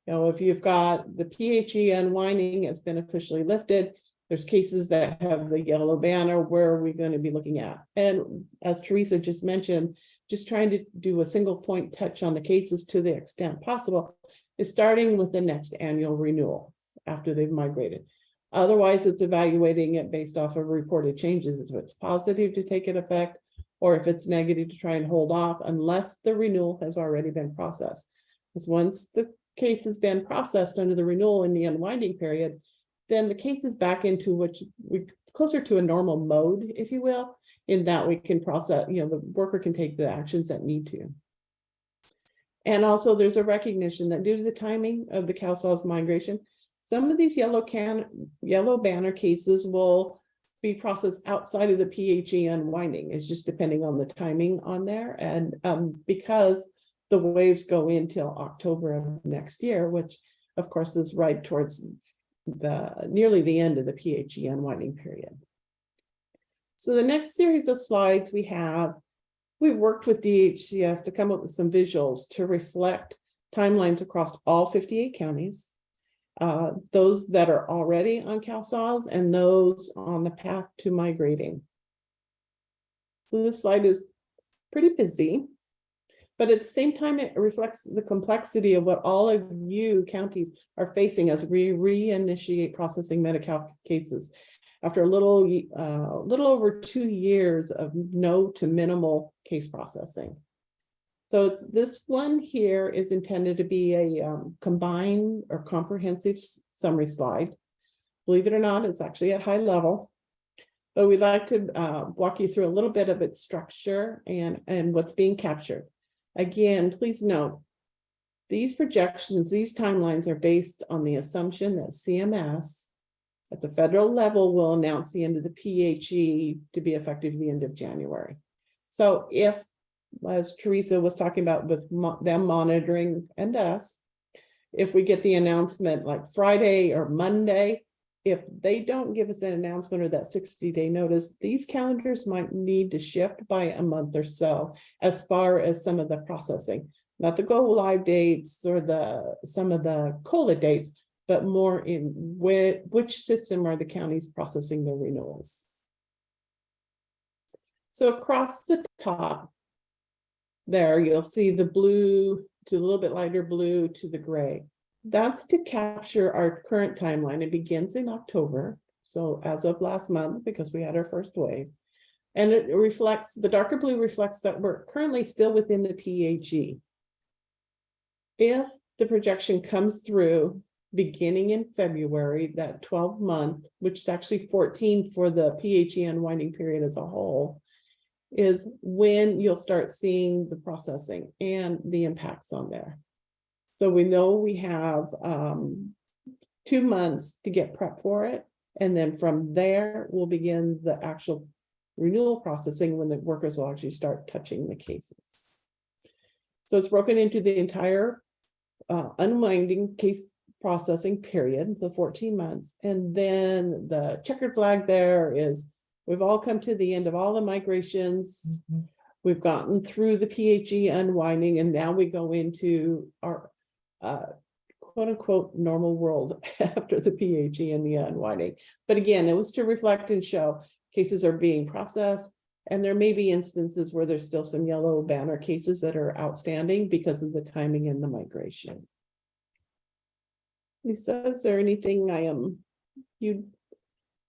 You know, if you've got the PHE unwinding has been officially lifted, there's cases that have the yellow banner, where are we going to be looking at? And as Teresa just mentioned, just trying to do a single point touch on the cases to the extent possible is starting with the next annual renewal after they've migrated. Otherwise, it's evaluating it based off of reported changes. If it's positive to take it effect, or if it's negative to try and hold off unless the renewal has already been processed. Because once the case has been processed under the renewal in the unwinding period, then the case is back into which we closer to a normal mode, if you will, in that we can process, you know, the worker can take the actions that need to. And also there's a recognition that due to the timing of the CalSAWS migration, some of these yellow banner cases will be processed outside of the PHE unwinding. It's just depending on the timing on there. And because the waves go in till October of next year, which of course is right towards nearly the end of the PHE unwinding period. So the next series of slides we've worked with DHCS to come up with some visuals to reflect timelines across all 58 counties, those that are already on CalSAWS and those on the path to migrating. So this slide is pretty busy, but at the same time, it reflects the complexity of what all of you counties are facing as we reinitiate processing Medi-Cal cases after a little over 2 years of no to minimal case processing. So this one here is intended to be a combined or comprehensive summary slide. Believe it or not, it's actually at high level, but we'd like to walk you through a little bit of its structure and what's being captured. Again, please note, these projections, these timelines are based on the assumption that CMS at the federal level will announce the end of the PHE to be effective the end of January. So if, as Teresa was talking about with them monitoring and us, if we get the announcement like Friday or Monday, if they don't give us an announcement or that 60-day notice, these calendars might need to shift by a month or so as far as some of the processing, not the go live dates or some of the COLA dates, but more in which system are the counties processing their renewals. So across the top there, you'll see the blue to a little bit lighter blue to the gray. That's to capture our current timeline. It begins in October. So as of last month, because we had our first wave. And it reflects, the darker blue reflects that we're currently still within the PHE. If the projection comes through beginning in February, that 12-month, which is actually 14 for the PHE unwinding period as a whole, is when you'll start seeing the processing and the impacts on there. So we know we have 2 months to get prep for it. And then from there, we'll begin the actual renewal processing when the workers will actually start touching the cases. So it's broken into the entire unwinding case processing period, the 14 months. And then the checkered flag there is we've all come to the end of all the migrations. We've gotten through the PHE unwinding, and now we go into our quote unquote normal world after the PHE and the unwinding. But again, it was to reflect and show cases are being processed, and there may be instances where there's still some yellow banner cases that are outstanding because of the timing and the migration. Lisa, is there anything you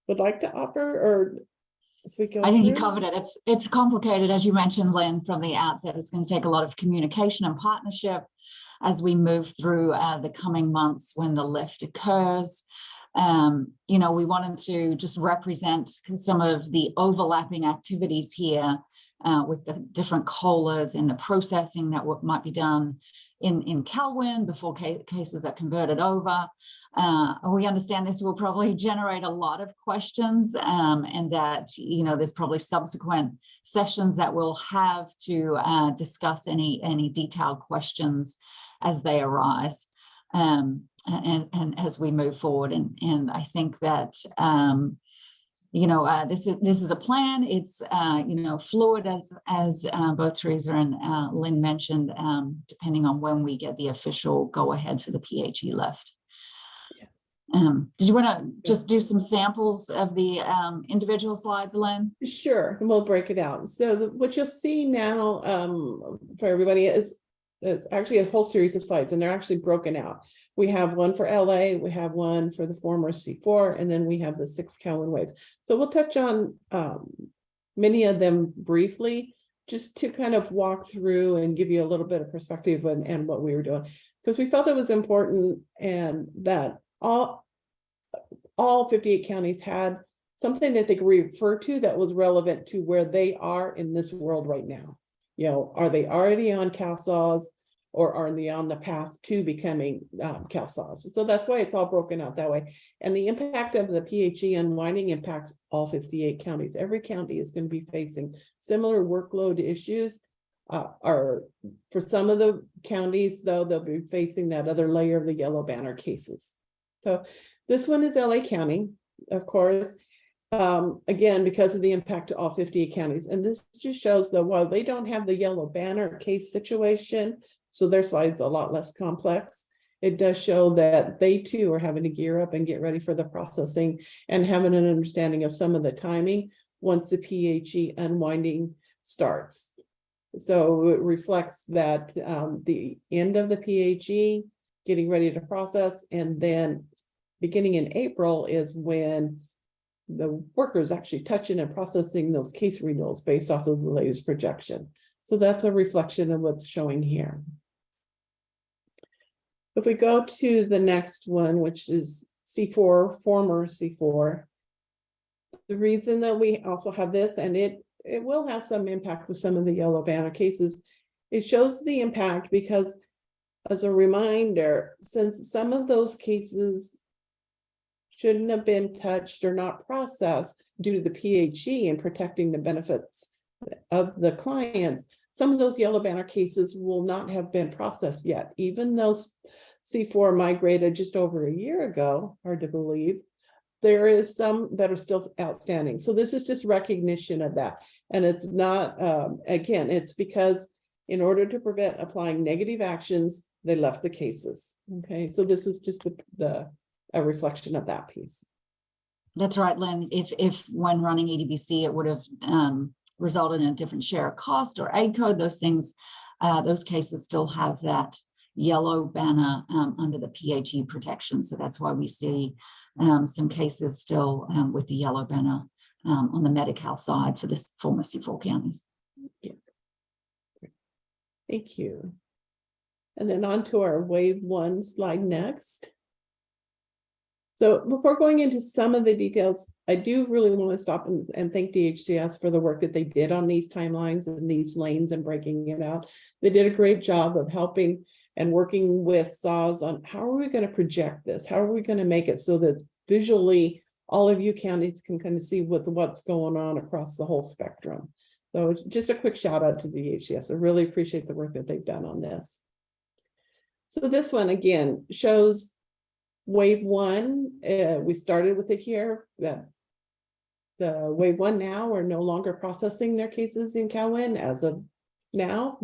would like to offer, or as we go I think through? you covered it. It's complicated, as you mentioned, Lynn, from the outset. It's going to take a lot of communication and partnership as we move through the coming months when the lift occurs. You know, we wanted to just represent some of the overlapping activities here with the different COLAs and the processing that might be done in CalWIN before cases are converted over. We understand this will probably generate a lot of questions, and that, you know, there's probably subsequent sessions that we'll have to discuss any detailed questions as they arise, and as we move forward. And I think that you know, this is a plan. It's you know, fluid, as both Teresa and Lynn mentioned, depending on when we get the official go ahead for the PHE lift. Did you want to just do some samples of the individual slides, Lynn? Sure, and we'll break it out. So what you'll see now for everybody is actually a whole series of slides, and they're actually broken out. We have one for LA, we have one for the former C4, and then we have the 6 CalWIN waves. So we'll touch on many of them briefly, just to kind of walk through and give you a little bit of perspective and what we were doing, because we felt it was important, and that all 58 counties had something that they could refer to that was relevant to where they are in this world right now. You know, are they already on CalSAWS? or are on the path to becoming CalSAWs. So that's why it's all broken out that way. And the impact of the PHE unwinding impacts all 58 counties. Every county is going to be facing similar workload issues. Are for some of the counties, though, they'll be facing that other layer of the yellow banner cases. So this one is LA County, of course. Again, because of the impact to all 58 counties. And this just shows that while they don't have the yellow banner case situation, so their slide's a lot less complex, it does show that they too are having to gear up and get ready for the processing and having an understanding of some of the timing once the PHE unwinding starts. So it reflects that the end of the PHE, getting ready to process, and then beginning in April is when the workers actually touching and processing those case renewals based off of the latest projection. So that's a reflection of what's showing here. If we go to the next one, which is C4, former C4, the reason that we also have this, and it will have some impact with some of the yellow banner cases, it shows the impact because, as a reminder, since some of those cases shouldn't have been touched or not processed due to the PHE and protecting the benefits of the clients, some of those yellow banner cases will not have been processed yet. Even though C4 migrated just over a year ago, hard to believe, there is some that are still outstanding. So this is just recognition of that. And it's not, again, it's because in order to prevent applying negative actions, they left the cases. Okay, so this is just a reflection of that piece. That's right, Lynn. If when running EDBC, it would have resulted in a different share of cost or aid code, those things, those cases still have that yellow banner under the PHE protection. So that's why we see some cases still with the yellow banner on the Medi-Cal side for this former C4 counties. Yes. Thank you. And then on to our wave 1 slide next. So before going into some of the details, I do really want to stop and thank DHCS for the work that they did on these timelines and these lanes and breaking it out. They did a great job of helping and working with SAWs on how are we going to project this? How are we going to make it so that visually all of you counties can kind of see what's going on across the whole spectrum. So just a quick shout out to DHCS. I really appreciate the work that they've done on this. So this one again shows wave 1. We started with it here that the wave 1 now are no longer processing their cases in CalWIN as of now,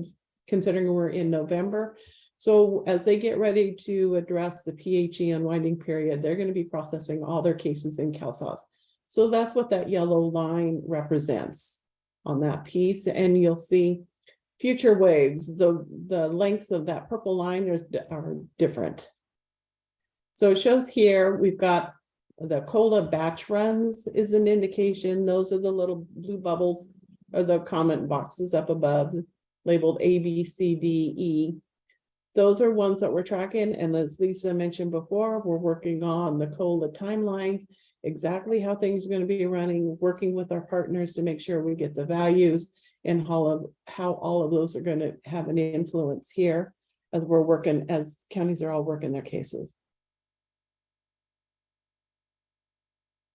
considering we're in November. So as they get ready to address the PHE unwinding period, they're going to be processing all their cases in CalSAWs. So that's what that yellow line represents on that piece. And you'll see future waves, the lengths of that purple line are different. So it shows here, we've got the COLA batch runs is an indication. Those are the little blue bubbles or the comment boxes up above labeled A, B, C, D, E. Those are ones that we're tracking. And as Lisa mentioned before, we're working on the COLA timelines, exactly how things are going to be running, working with our partners to make sure we get the values and how all of those are going to have an influence here as we're working, as counties are all working their cases.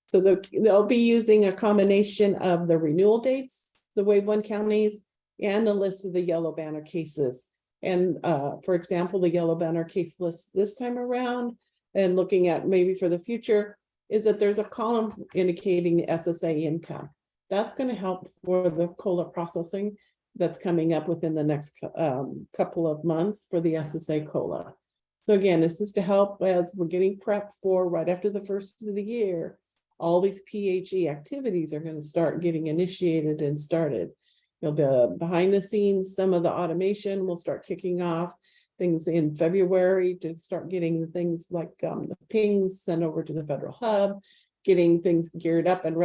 So they'll be using a combination of the renewal dates, the wave 1 counties, and a list of the yellow banner cases. And for example, the yellow banner case list this time around, and looking at maybe for the future, is that there's a column indicating the SSA income. That's going to help for the COLA processing that's coming up within the next couple of months for the SSA COLA. So again, this is to help as we're getting prepped for right after the first of the year. All these PHE activities are going to start getting initiated and started. You'll be behind the scenes, some of the automation will start kicking off things in February to start getting the things like the pings sent over to the federal hub, getting things geared up and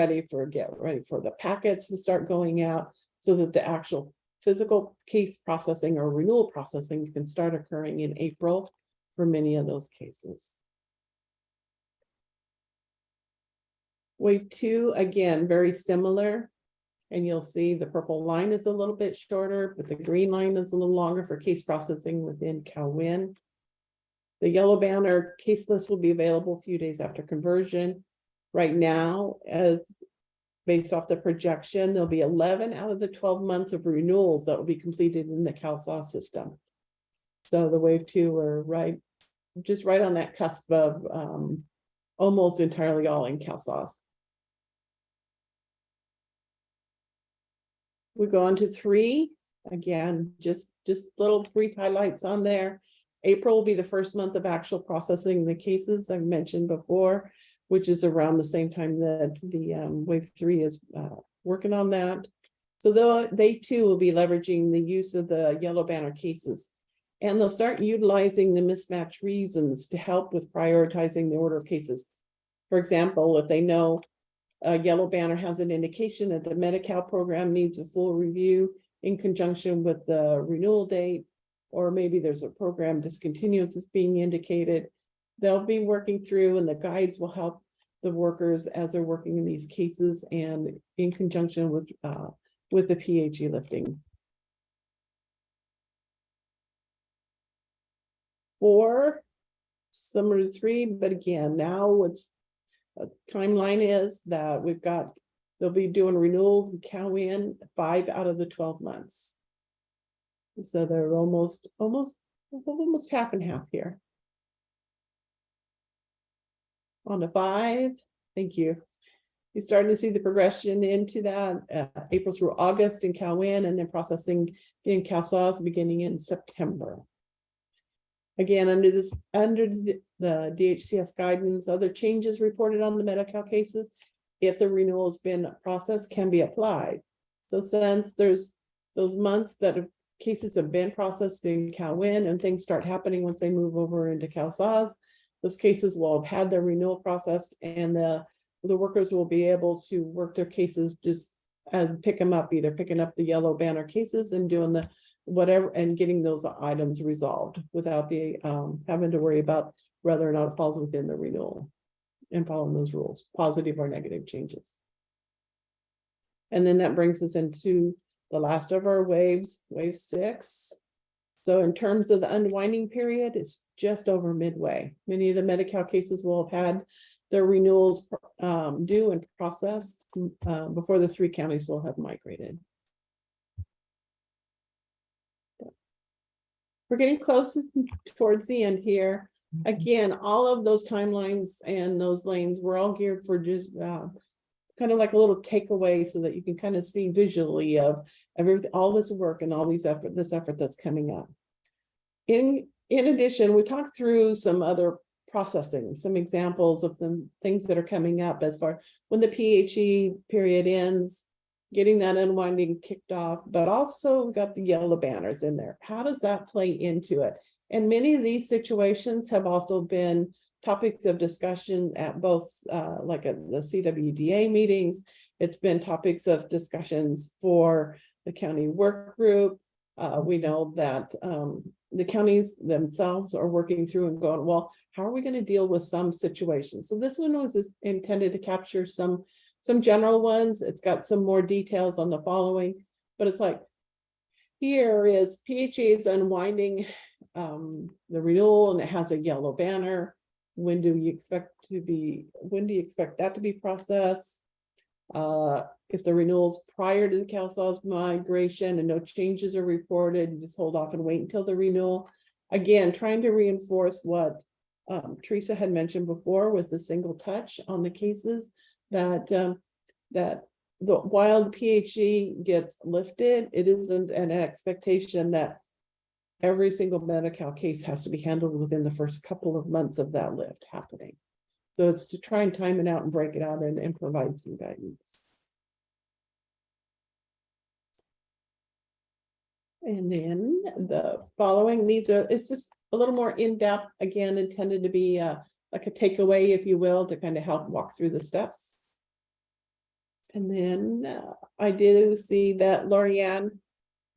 get ready for the packets to start going out so that the actual physical case processing or renewal processing can start occurring in April for many of those cases. Wave 2, again, very similar. And you'll see the purple line is a little bit shorter, but the green line is a little longer for case processing within CalWIN. The yellow banner case list will be available a few days after conversion. Right now, as based off the projection, there'll be 11 out of the 12 months of renewals that will be completed in the CalSAW system. So the wave 2 are just right on that cusp of almost entirely all in CalSAWs. We go on to 3. Again, just little brief highlights on there. April will be the first month of actual processing the cases I've mentioned before, which is around the same time that the wave 3 is working on that. So they too will be leveraging the use of the yellow banner cases, and they'll start utilizing the mismatch reasons to help with prioritizing the order of cases. For example, if they know a yellow banner has an indication that the Medi-Cal program needs a full review in conjunction with the renewal date, or maybe there's a program discontinuance is being indicated, they'll be working through, and the guides will help the workers as they're working in these cases and in conjunction with the PHE lifting. 4, similar to 3, but again, now what's timeline is that they'll be doing renewals with CalWIN 5 out of the 12 months. So they're almost half and half here. On to 5, thank you. You're starting to see the progression into that April through August in CalWIN, and then processing in CalSAWs beginning in September. Again, under the DHCS guidance, other changes reported on the Medi-Cal cases, if the renewal has been processed, can be applied. So since there's those months that cases have been processed in CalWIN and things start happening once they move over into CalSAWs, those cases will have had their renewal processed, and the workers will be able to work their cases just and pick them up, either picking up the yellow banner cases and doing the whatever and getting those items resolved without the having to worry about whether or not it falls within the renewal, and following those rules, positive or negative changes. And then that brings us into the last of our waves, wave 6. So in terms of the unwinding period, it's just over midway. Many of the Medi-Cal cases will have had their renewals due and processed before the 3 counties will have migrated. We're getting close towards the end here. Again, all of those timelines and those lanes were all geared for just kind of like a little takeaway, so that you can kind of see visually of everything, all this work and all this effort that's coming up. In addition, we talked through some other processing, some examples of the things that are coming up as far when the PHE period ends, getting that unwinding kicked off, but also we got the yellow banners in there. How does that play into it? And many of these situations have also been topics of discussion at both like at the CWDA meetings. It's been topics of discussions for the county work group. We know that the counties themselves are working through and going, well, how are we going to deal with some situations? So this one was intended to capture some general ones. It's got some more details on the following, but it's like, here is PHE's unwinding the renewal, and it has a yellow banner. When do you expect that to be processed? If the renewals prior to the CalSAWs migration and no changes are reported, you just hold off and wait until the renewal. Again, trying to reinforce what Teresa had mentioned before with the single touch on the cases, that while the PHE gets lifted, it isn't an expectation that every single Medi-Cal case has to be handled within the first couple of months of that lift happening. So it's to try and time it out and break it out and provide some guidance. And then the following, it's just a little more in-depth, again, intended to be like a takeaway, if you will, to kind of help walk through the steps. And then I did see that Lorianne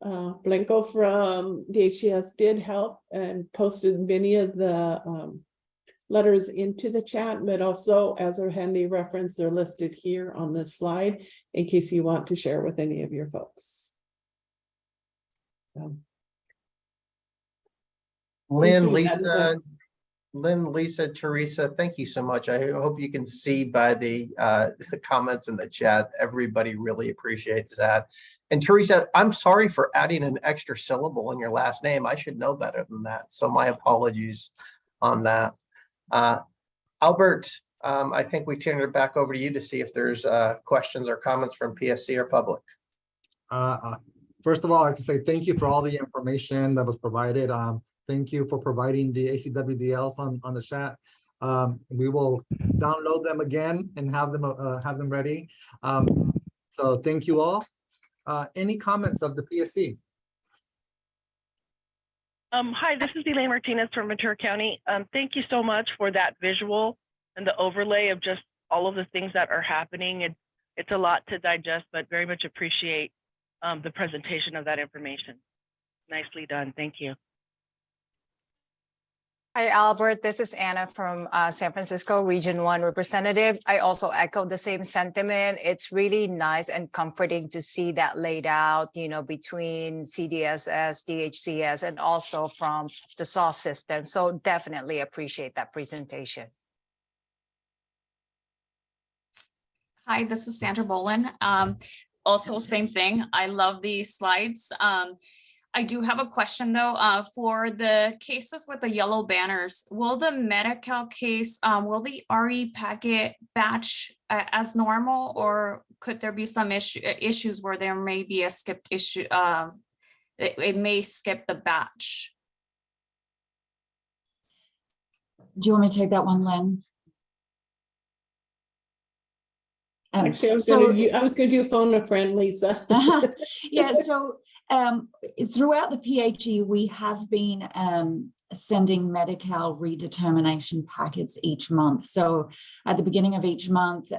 Blanco from DHCS did help and posted many of the letters into the chat, but also as a handy reference, they're listed here on this slide in case you want to share with any of your folks. Lynn, Lisa, Teresa, thank you so much. I hope you can see by the comments in the chat, everybody really appreciates that. And Teresa, I'm sorry for adding an extra syllable in your last name. I should know better than that. So my apologies on that. Albert, I think we turn it back over to you to see if there's questions or comments from PSC or public. First of all, I'd like to say thank you for all the information that was provided. Thank you for providing the ACWDLs on the chat. We will download them again and have them ready. So thank you all. Any comments of the PSC? Hi, this is Elaine Martinez from Ventura County. Thank you so much for that visual and the overlay of just all of the things that are happening. It's a lot to digest, but very much appreciate the presentation of that information. Nicely done. Thank you. Hi, Albert. This is Anna from San Francisco, Region 1 representative. I also echo the same sentiment. It's really nice and comforting to see that laid out, between CDSS, DHCS, and also from the SAW system. So definitely appreciate that presentation. Hi, this is Sandra Bolin. Also, same thing. I love these slides. I do have a question though, for the cases with the yellow banners, will the Medi-Cal case, will the RE packet batch as normal, or could there be some issues where there may be a skipped issue? It may skip the batch. Do you want me to take that one, Lynn? Actually, I was going to do phone a friend, Lisa. Yeah, so throughout the PHE, we have been sending Medi-Cal redetermination packets each month. So at the beginning of each month,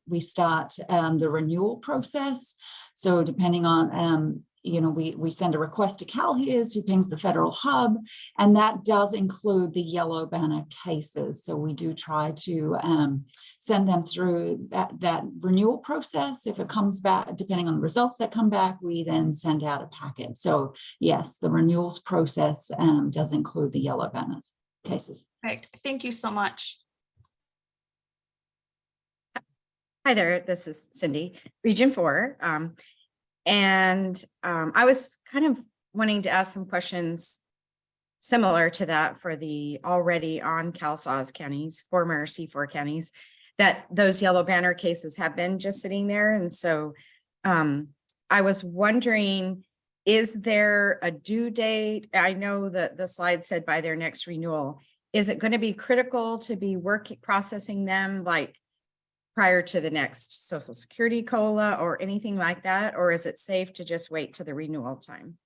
we start the renewal process. So depending on, we send a request to CalHIS, who pings the federal hub, and that does include the yellow banner cases. So we do try to send them through that renewal process. If it comes back, depending on the results that come back, we then send out a packet. So yes, the renewals process does include the yellow banners cases. Right. Thank you so much. Hi there, this is Cindy, Region 4. And I was kind of wanting to ask some questions similar to that for the already on CalSAWS counties, former C4 counties, that those yellow banner cases have been just sitting there. And so I was wondering, is there a due date? I know that the slide said by their next renewal. Is it going to be critical to be processing them like prior to the next Social Security COLA or anything like that? Or is it safe to just wait to the renewal time?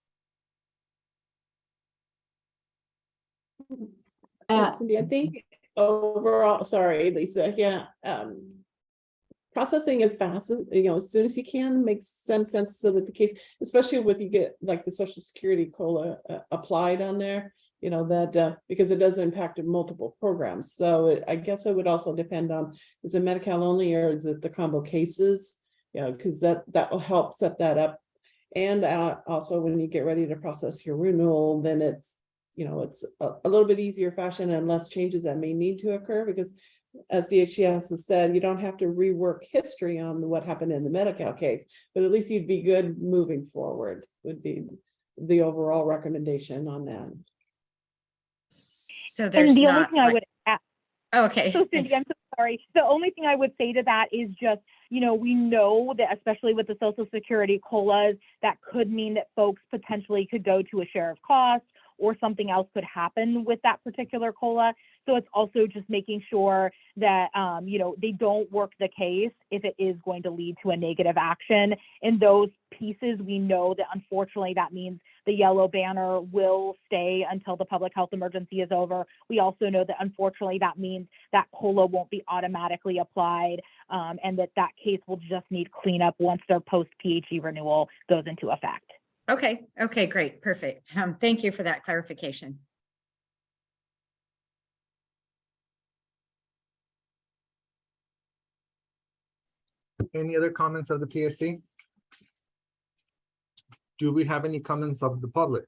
Cindy, I think overall, sorry, Lisa, yeah. Processing as fast as, as soon as you can makes some sense so that the case, especially when you get like the Social Security COLA applied on there, that because it does impact multiple programs. So I guess it would also depend on, is it Medi-Cal only or is it the combo cases? Because that will help set that up. And also when you get ready to process your renewal, then it's, it's a little bit easier fashion and less changes that may need to occur, because as DHCS has said, you don't have to rework history on what happened in the Medi-Cal case, but at least you'd be good moving forward would be the overall recommendation on that. So there's the not only thing I would add. Okay. So Cindy, I'm so sorry. The only thing I would say to that is just, we know that especially with the Social Security COLAs, that could mean that folks potentially could go to a share of cost or something else could happen with that particular COLA. So it's also just making sure that, they don't work the case if it is going to lead to a negative action. In those pieces, we know that unfortunately that means the yellow banner will stay until the public health emergency is over. We also know that unfortunately that means that COLA won't be automatically applied, and that case will just need cleanup once their post-PHE renewal goes into effect. Okay. Okay, great. Perfect. Thank you for that clarification. any other comments of the PSC? Do we have any comments of the public?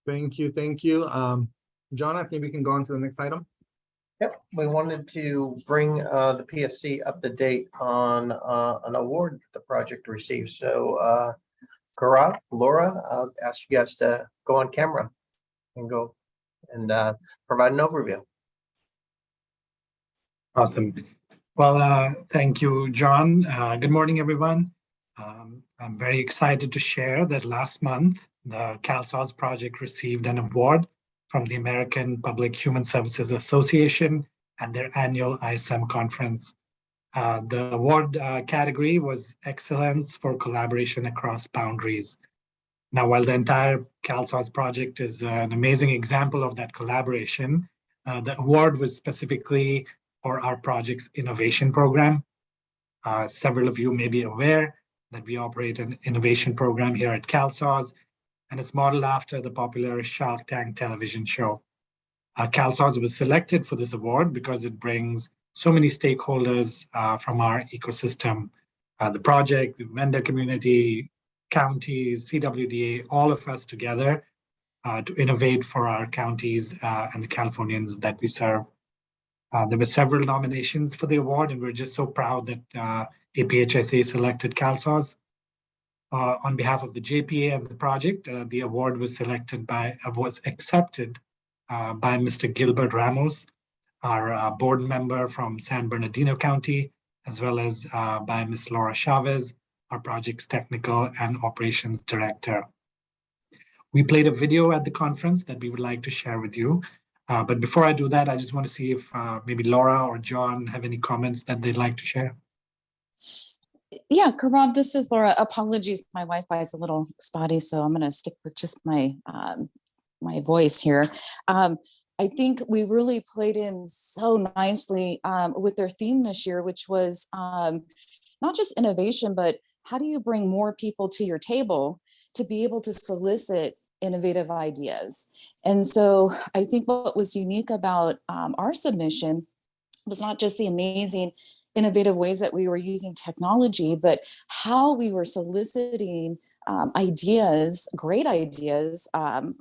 Thank you, thank you. John, I think we can go on to the next item. Yep, we wanted to bring the PSC up to date on an award that the project received. So Gaurav, Laura, I'll ask you guys to go on camera and go and provide an overview. Awesome. Well, thank you, John. Good morning, everyone. I'm very excited to share that last month, the CalSOS project received an award from the American Public Human Services Association and their annual ISM conference. The award category was Excellence for Collaboration Across Boundaries. Now, while the entire CalSOS project is an amazing example of that collaboration, the award was specifically for our project's innovation program. Several of you may be aware that we operate an innovation program here at CalSOS, and it's modeled after the popular Shark Tank television show. CalSOS was selected for this award because it brings so many stakeholders from our ecosystem, the project, the vendor community, counties, CWDA, all of us together to innovate for our counties and the Californians that we serve. There were several nominations for the award, and we're just so proud that APHSA selected CalSOS. On behalf of the JPA and the project, the award was accepted by Mr. Gilbert Ramos, our board member from San Bernardino County, as well as by Ms. Laura Chavez, our project's technical and operations director. We played a video at the conference that we would like to share with you. But before I do that, I just want to see if maybe Laura or John have any comments that they'd like to share. Yeah, Gaurav, this is Laura. Apologies, my Wi-Fi is a little spotty, so I'm going to stick with just my my voice here. I think we really played in so nicely with their theme this year, which was not just innovation, but how do you bring more people to your table to be able to solicit innovative ideas? And so I think what was unique about our submission was not just the amazing innovative ways that we were using technology, but how we were soliciting ideas, great ideas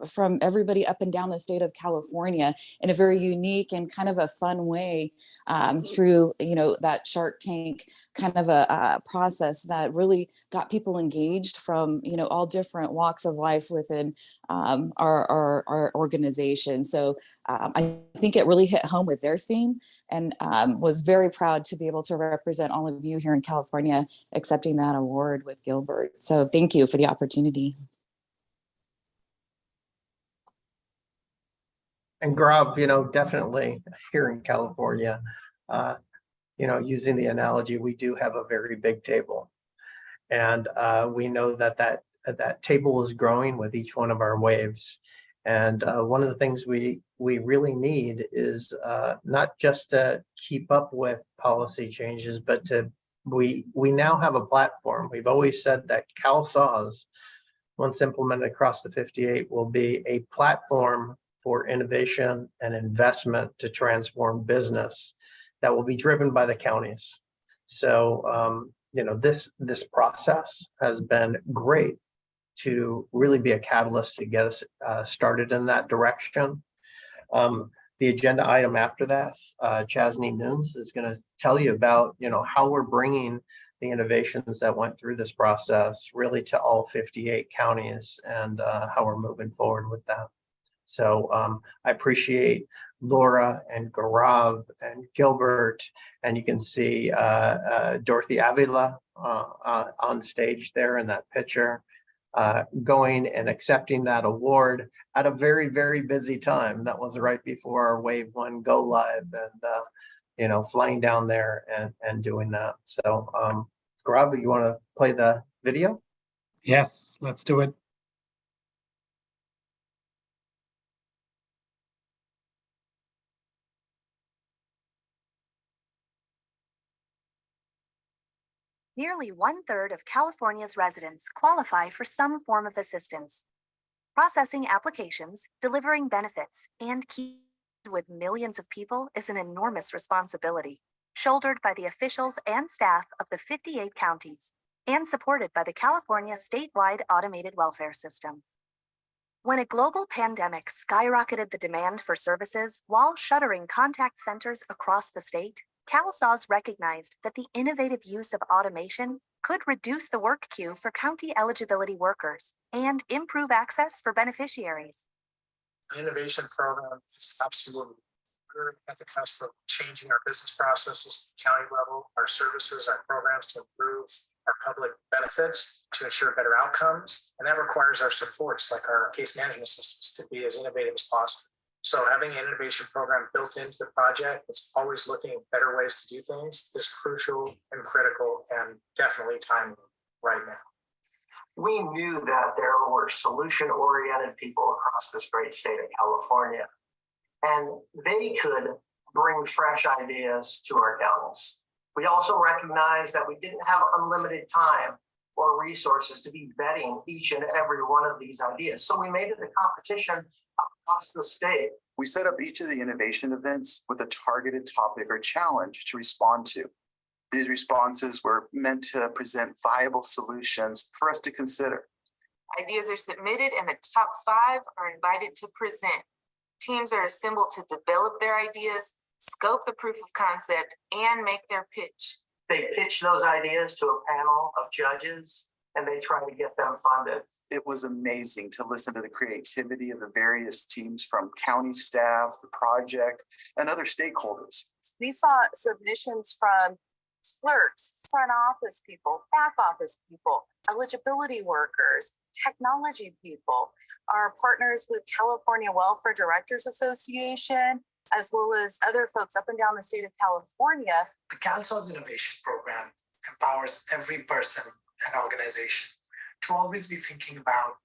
from everybody up and down the state of California in a very unique and kind of a fun way through, that Shark Tank kind of a process that really got people engaged from, all different walks of life within our organization. So I think it really hit home with their theme, and was very proud to be able to represent all of you here in California accepting that award with Gilbert. So thank you for the opportunity. And Gaurav, definitely here in California, using the analogy, we do have a very big table. And we know that table is growing with each one of our waves. And one of the things we really need is not just to keep up with policy changes, but we now have a platform. We've always said that CalSOS, once implemented across the 58, will be a platform for innovation and investment to transform business that will be driven by the counties. So, this process has been great to really be a catalyst to get us started in that direction. The agenda item after that, Chasney Nunes is going to tell you about, how we're bringing the innovations that went through this process really to all 58 counties and how we're moving forward with that. So I appreciate Laura and Gaurav and Gilbert, and you can see Dorothy Avila on stage there in that picture, going and accepting that award at a very, very busy time. That was right before our Wave 1 go live, and flying down there and doing that. So Gaurav, you want to play the video? Yes, let's do it. Nearly 1/3 of California's residents qualify for some form of assistance. Processing applications, delivering benefits, and with millions of people is an enormous responsibility, shouldered by the officials and staff of the 58 counties, and supported by the California statewide automated welfare system. When a global pandemic skyrocketed the demand for services while shuttering contact centers across the state, CalSAWS recognized that the innovative use of automation could reduce the work queue for county eligibility workers and improve access for beneficiaries. The innovation program is absolutely, we're at the cusp of changing our business processes at the county level, our services, our programs to improve our public benefits, to ensure better outcomes. And that requires our supports, like our case management systems, to be as innovative as possible. So having an innovation program built into the project that's always looking at better ways to do things is crucial and critical and definitely timely right now. We knew that there were solution-oriented people across this great state of California, and they could bring fresh ideas to our counties. We also recognized that we didn't have unlimited time or resources to be vetting each and every one of these ideas. So we made it a competition across the state. We set up each of the innovation events with a targeted topic or challenge to respond to. These responses were meant to present viable solutions for us to consider. Ideas are submitted and the top 5 are invited to present. Teams are assembled to develop their ideas, scope the proof of concept, and make their pitch. They pitch those ideas to a panel of judges and they try to get them funded. It was amazing to listen to the creativity of the various teams from county staff, the project, and other stakeholders. We saw submissions from clerks, front office people, back office people, eligibility workers, technology people, our partners with California Welfare Directors Association, as well as other folks up and down the state of California. The CalSAWS Innovation Program empowers every person and organization to always be thinking about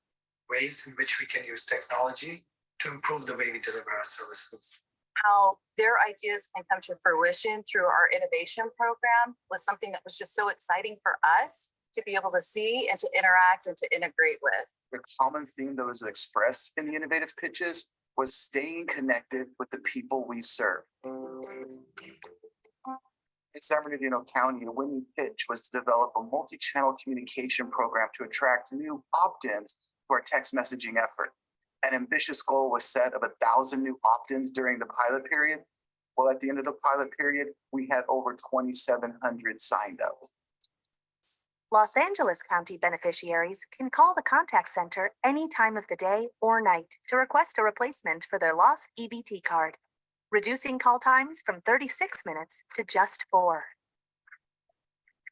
ways in which we can use technology to improve the way we deliver our services. How their ideas can come to fruition through our innovation program was something that was just so exciting for us to be able to see and to interact and to integrate with. The common theme that was expressed in the innovative pitches was staying connected with the people we serve. In San Bernardino County, a winning pitch was to develop a multi-channel communication program to attract new opt-ins to our text messaging effort. An ambitious goal was set of 1,000 new opt-ins during the pilot period. Well, at the end of the pilot period, we had over 2,700 signed up. Los Angeles County beneficiaries can call the contact center any time of the day or night to request a replacement for their lost EBT card, reducing call times from 36 minutes to just 4.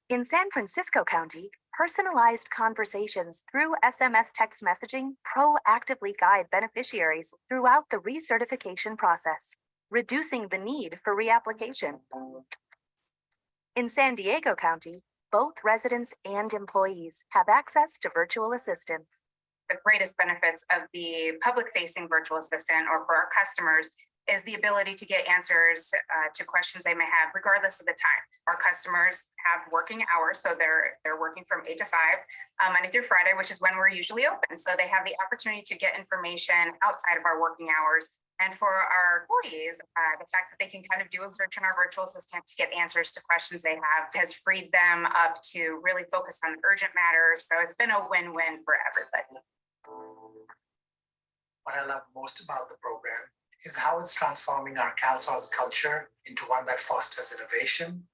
In San Francisco County, personalized conversations through SMS text messaging proactively guide beneficiaries throughout the recertification process, reducing the need for reapplication. In San Diego County, both residents and employees have access to virtual assistants. The greatest benefits of the public-facing virtual assistant or for our customers is the ability to get answers to questions they may have regardless of the time. Our customers have working hours, so they're working from 8 to 5, Monday through Friday, which is when we're usually open. So they have the opportunity to get information outside of our working hours. And for our employees, the fact that they can kind of do a search in our virtual assistant to get answers to questions they have has freed them up to really focus on urgent matters. So it's been a win-win for everybody. What I love most about the program is how it's transforming our CalSAWS culture into one that fosters innovation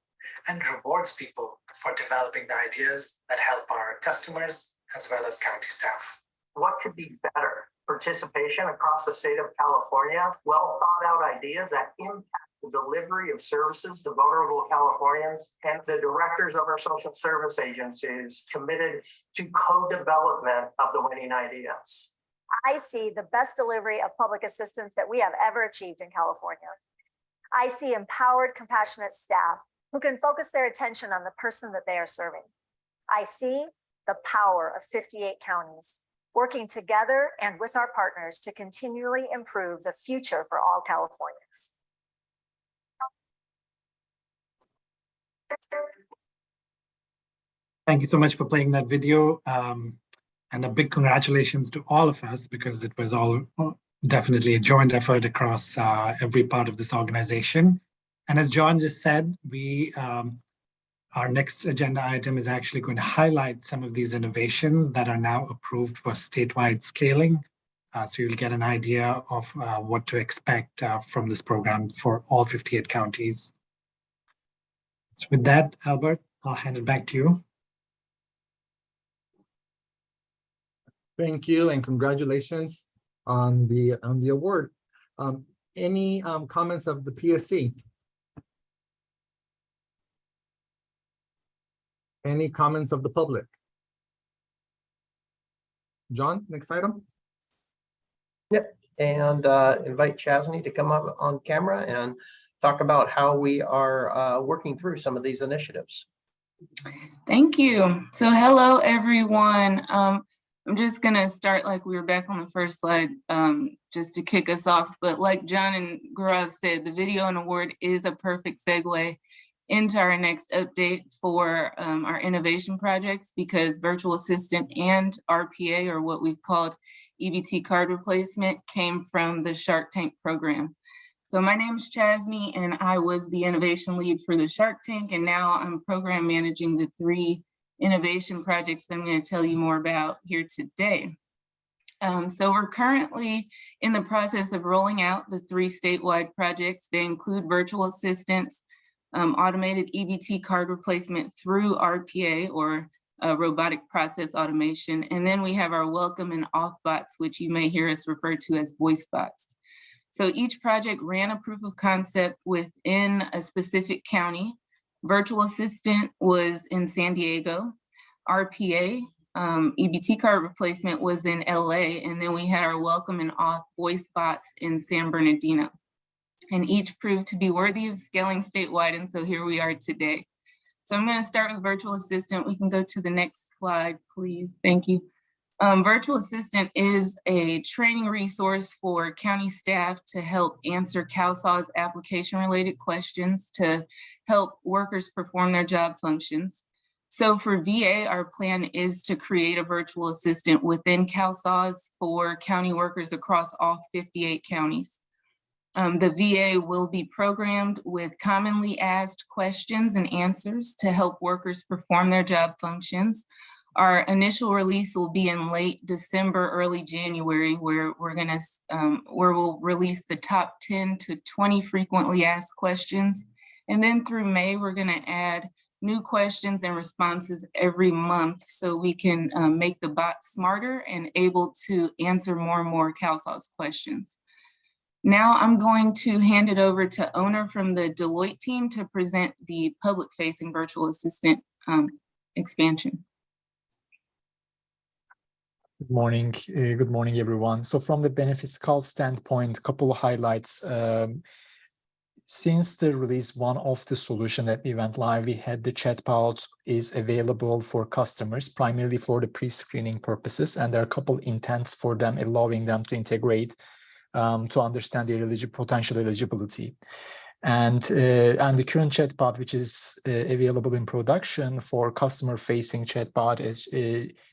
and rewards people for developing the ideas that help our customers as well as county staff. What could be better? Participation across the state of California, well thought out ideas that impact the delivery of services to vulnerable Californians, and the directors of our social service agencies committed to co-development of the winning ideas. I see the best delivery of public assistance that we have ever achieved in California. I see empowered, compassionate staff who can focus their attention on the person that they are serving. I see the power of 58 counties working together and with our partners to continually improve the future for all Californians. Thank you so much for playing that video. And a big congratulations to all of us because it was all definitely a joint effort across every part of this organization. And as John just said, our next agenda item is actually going to highlight some of these innovations that are now approved for statewide scaling. So you'll get an idea of what to expect from this program for all 58 counties. So with that, Albert, I'll hand it back to you. Thank you and congratulations on the award. Any comments of the PSC? Any comments of the public? John, next item. Yep, and invite Chasney to come up on camera and talk about how we are working through some of these initiatives. Thank you. So hello, everyone. I'm just gonna start like we were back on the first slide, just to kick us off. But like John and Gaurav said, the video and award is a perfect segue into our next update for our innovation projects, because virtual assistant and RPA, or what we've called EBT card replacement, came from the Shark Tank program. So my name is Chasney, and I was the innovation lead for the Shark Tank, and now I'm program managing the 3 innovation projects that I'm going to tell you more about here today. So we're currently in the process of rolling out the 3 statewide projects. They include virtual assistants, automated EBT card replacement through RPA, or robotic process automation, and then we have our welcome and auth bots, which you may hear us refer to as voice bots. So each project ran a proof of concept within a specific county. Virtual assistant was in San Diego. RPA, EBT card replacement, was in LA. And then we had our welcome and auth voice bots in San Bernardino. And each proved to be worthy of scaling statewide. And so here we are today. So I'm going to start with virtual assistant. We can go to the next slide, please. Thank you. Virtual assistant is a training resource for county staff to help answer CalSAW's application-related questions to help workers perform their job functions. So for VA, our plan is to create a virtual assistant within CalSAW's for county workers across all 58 counties. The VA will be programmed with commonly asked questions and answers to help workers perform their job functions. Our initial release will be in late December, early January, where we'll release the top 10 to 20 frequently asked questions. And then through May, we're gonna add new questions and responses every month so we can make the bot smarter and able to answer more and more CalSAW's questions. Now I'm going to hand it over to Owner from the Deloitte team to present the public-facing virtual assistant expansion. Good morning. Good morning, everyone. So from the BenefitScale standpoint, a couple of highlights. Since the release 1 of the solution that we went live, we had the chatbot is available for customers, primarily for the pre-screening purposes. And there are a couple intents for them, allowing them to integrate to understand their potential eligibility. And the current chatbot, which is available in production for customer-facing chatbot, as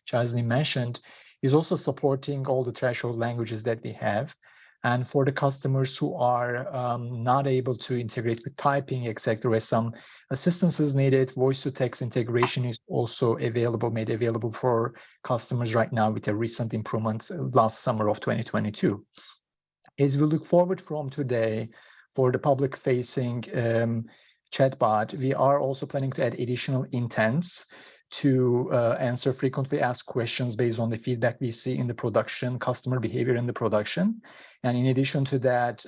Chasney mentioned, is also supporting all the threshold languages that we have. And for the customers who are not able to integrate with typing, etc., where some assistance is needed, voice-to-text integration is also available, made available for customers right now with a recent improvement last summer of 2022. As we look forward from today, for the public-facing chatbot, we are also planning to add additional intents to answer frequently asked questions based on the feedback we see in the production, customer behavior in the production. And in addition to that,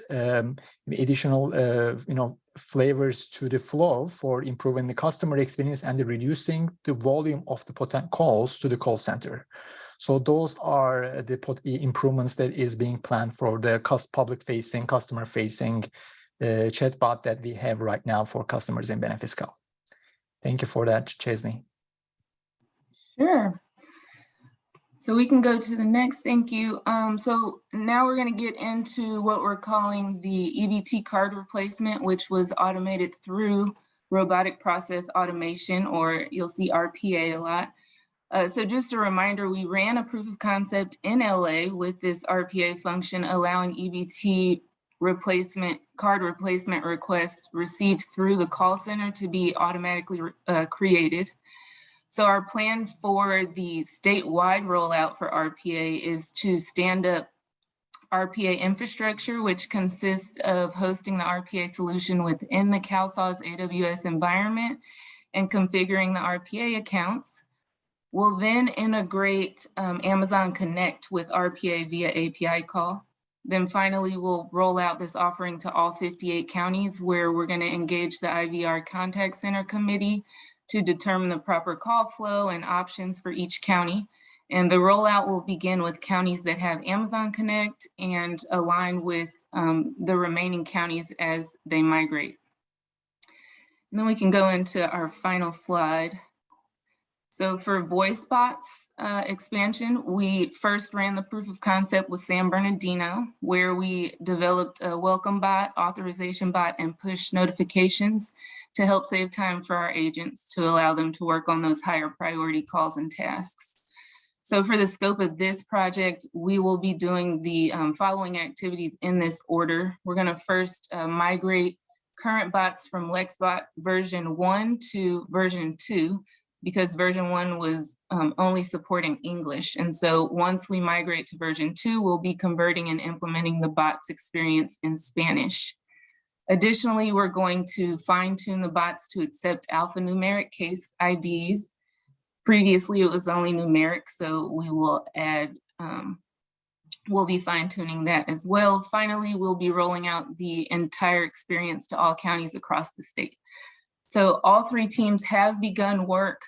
additional flavors to the flow for improving the customer experience and reducing the volume of the potential calls to the call center. So those are the improvements that is being planned for the public-facing, customer-facing chatbot that we have right now for customers in BenefitScale. Thank you for that, Chesney. Sure. So we can go to the next, thank you. So now we're going to get into what we're calling the EBT card replacement, which was automated through robotic process automation, or you'll see RPA a lot. So just a reminder, we ran a proof of concept in LA with this RPA function allowing EBT card replacement requests received through the call center to be automatically created. So our plan for the statewide rollout for RPA is to stand up RPA infrastructure, which consists of hosting the RPA solution within the CalSAWS AWS environment and configuring the RPA accounts. We'll then integrate Amazon Connect with RPA via API call. Then finally, we'll roll out this offering to all 58 counties where we're going to engage the IVR Contact Center Committee to determine the proper call flow and options for each county. And the rollout will begin with counties that have Amazon Connect and align with the remaining counties as they migrate. And then we can go into our final slide. So for voice bots expansion, we first ran the proof of concept with San Bernardino, where we developed a welcome bot, authorization bot, and push notifications to help save time for our agents to allow them to work on those higher priority calls and tasks. So for the scope of this project, we will be doing the following activities in this order. We're going to first migrate current bots from LexBot version 1 to version 2, because version 1 was only supporting English. And so once we migrate to version 2, we'll be converting and implementing the bots experience in Spanish. Additionally, we're going to fine tune the bots to accept alphanumeric case IDs. Previously, it was only numeric, so we will add, we'll be fine tuning that as well. Finally, we'll be rolling out the entire experience to all counties across the state. So all three teams have begun work.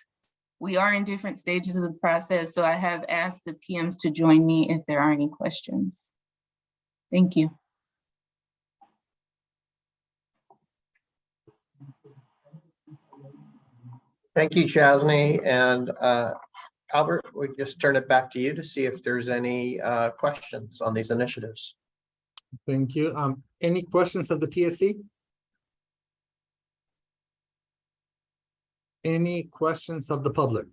We are in different stages of the process, so I have asked the PMs to join me if there are any questions. Thank you. Thank you, Chasney. And Albert, we just turn it back to you to see if there's any questions on these initiatives. Thank you. Any questions of the PSC? Any questions of the public?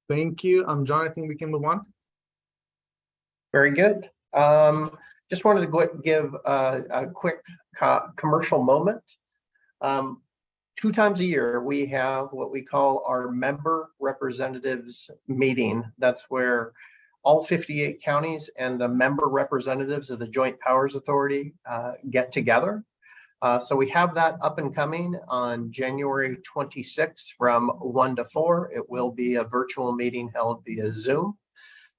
Thank you. John, I think we can move on. Very good. Just wanted to give a quick commercial moment. 2 times a year, we have what we call our member representatives meeting. That's where all 58 counties and the member representatives of the Joint Powers Authority get together. So we have that up and coming on January 26th from 1 to 4. It will be a virtual meeting held via Zoom.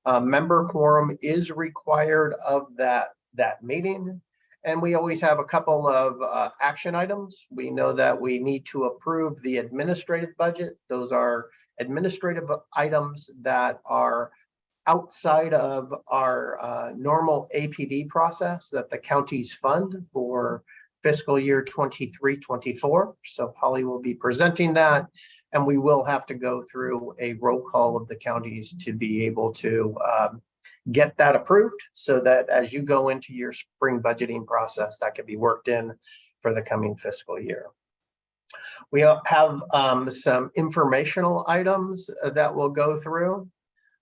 Member quorum is required of that meeting. And we always have a couple of action items. We know that we need to approve the administrative budget. Those are administrative items that are outside of our normal APD process that the counties fund for fiscal year 23-24. So Polly will be presenting that, and we will have to go through a roll call of the counties to be able to get that approved, so that as you go into your spring budgeting process, that can be worked in for the coming fiscal year. We have some informational items that we'll go through.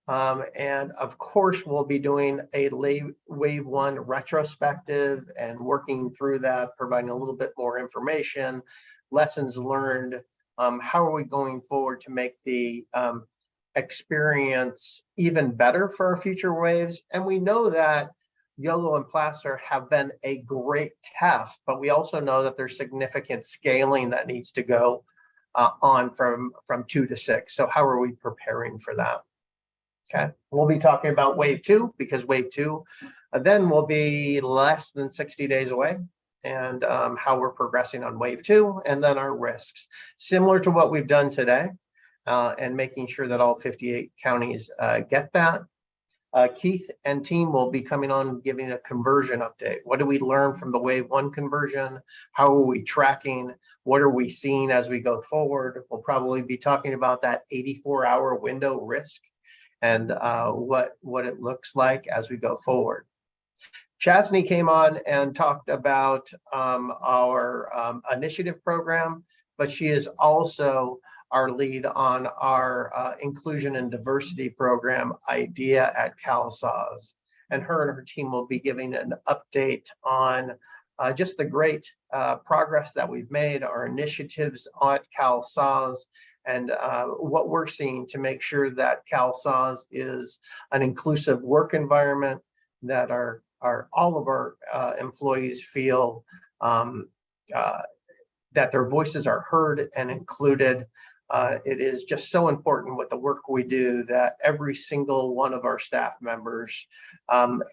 And of course, we'll be doing a Wave 1 retrospective and working through that, providing a little bit more information, lessons learned. How are we going forward to make the experience even better for our future waves? And we know that YOLO and Placer have been a great test, but we also know that there's significant scaling that needs to go on from 2 to 6. So how are we preparing for that? Okay, we'll be talking about Wave 2, because Wave 2 then will be less than 60 days away, and how we're progressing on Wave 2, and then our risks, similar to what we've done today. And making sure that all 58 counties get that. Keith and team will be coming on giving a conversion update. What did we learn from the Wave 1 conversion? How are we tracking? What are we seeing as we go forward? We'll probably be talking about that 84-hour window risk and what it looks like as we go forward. Chasney came on and talked about our initiative program. but she is also our lead on our inclusion and diversity program idea at CalSAWS. And her team will be giving an update on just the great progress that we've made, our initiatives at CalSAWS, and what we're seeing to make sure that CalSAWS is an inclusive work environment, that all of our employees feel that their voices are heard and included. It is just so important with the work we do that every single one of our staff members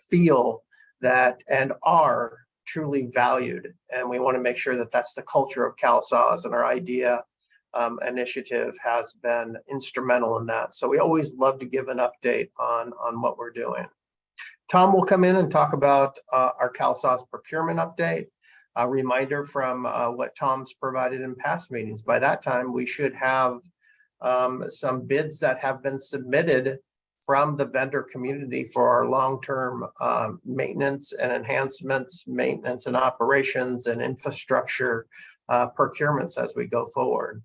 feel that and are truly valued. And we want to make sure that that's the culture of CalSAWS, and our idea initiative has been instrumental in that. So we always love to give an update on what we're doing. Tom will come in and talk about our CalSAWS procurement update. A reminder from what Tom's provided in past meetings. By that time, we should have some bids that have been submitted from the vendor community for our long-term maintenance and enhancements, maintenance and operations and infrastructure procurements as we go forward.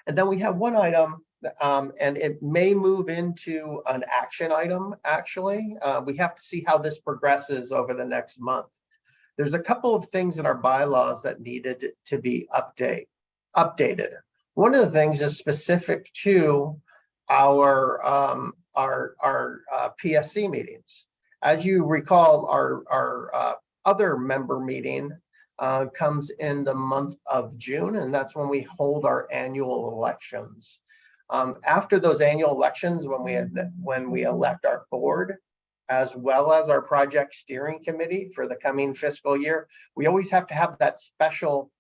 And then we have one item, and it may move into an action item, actually. We have to see how this progresses over the next month. There's a couple of things in our bylaws that needed to be updated. One of the things is specific to our PSC meetings. As you recall, our other member meeting comes in the month of June, and that's when we hold our annual elections. After those annual elections, when we elect our board, as well as our project steering committee for the coming fiscal year, we always have to have that special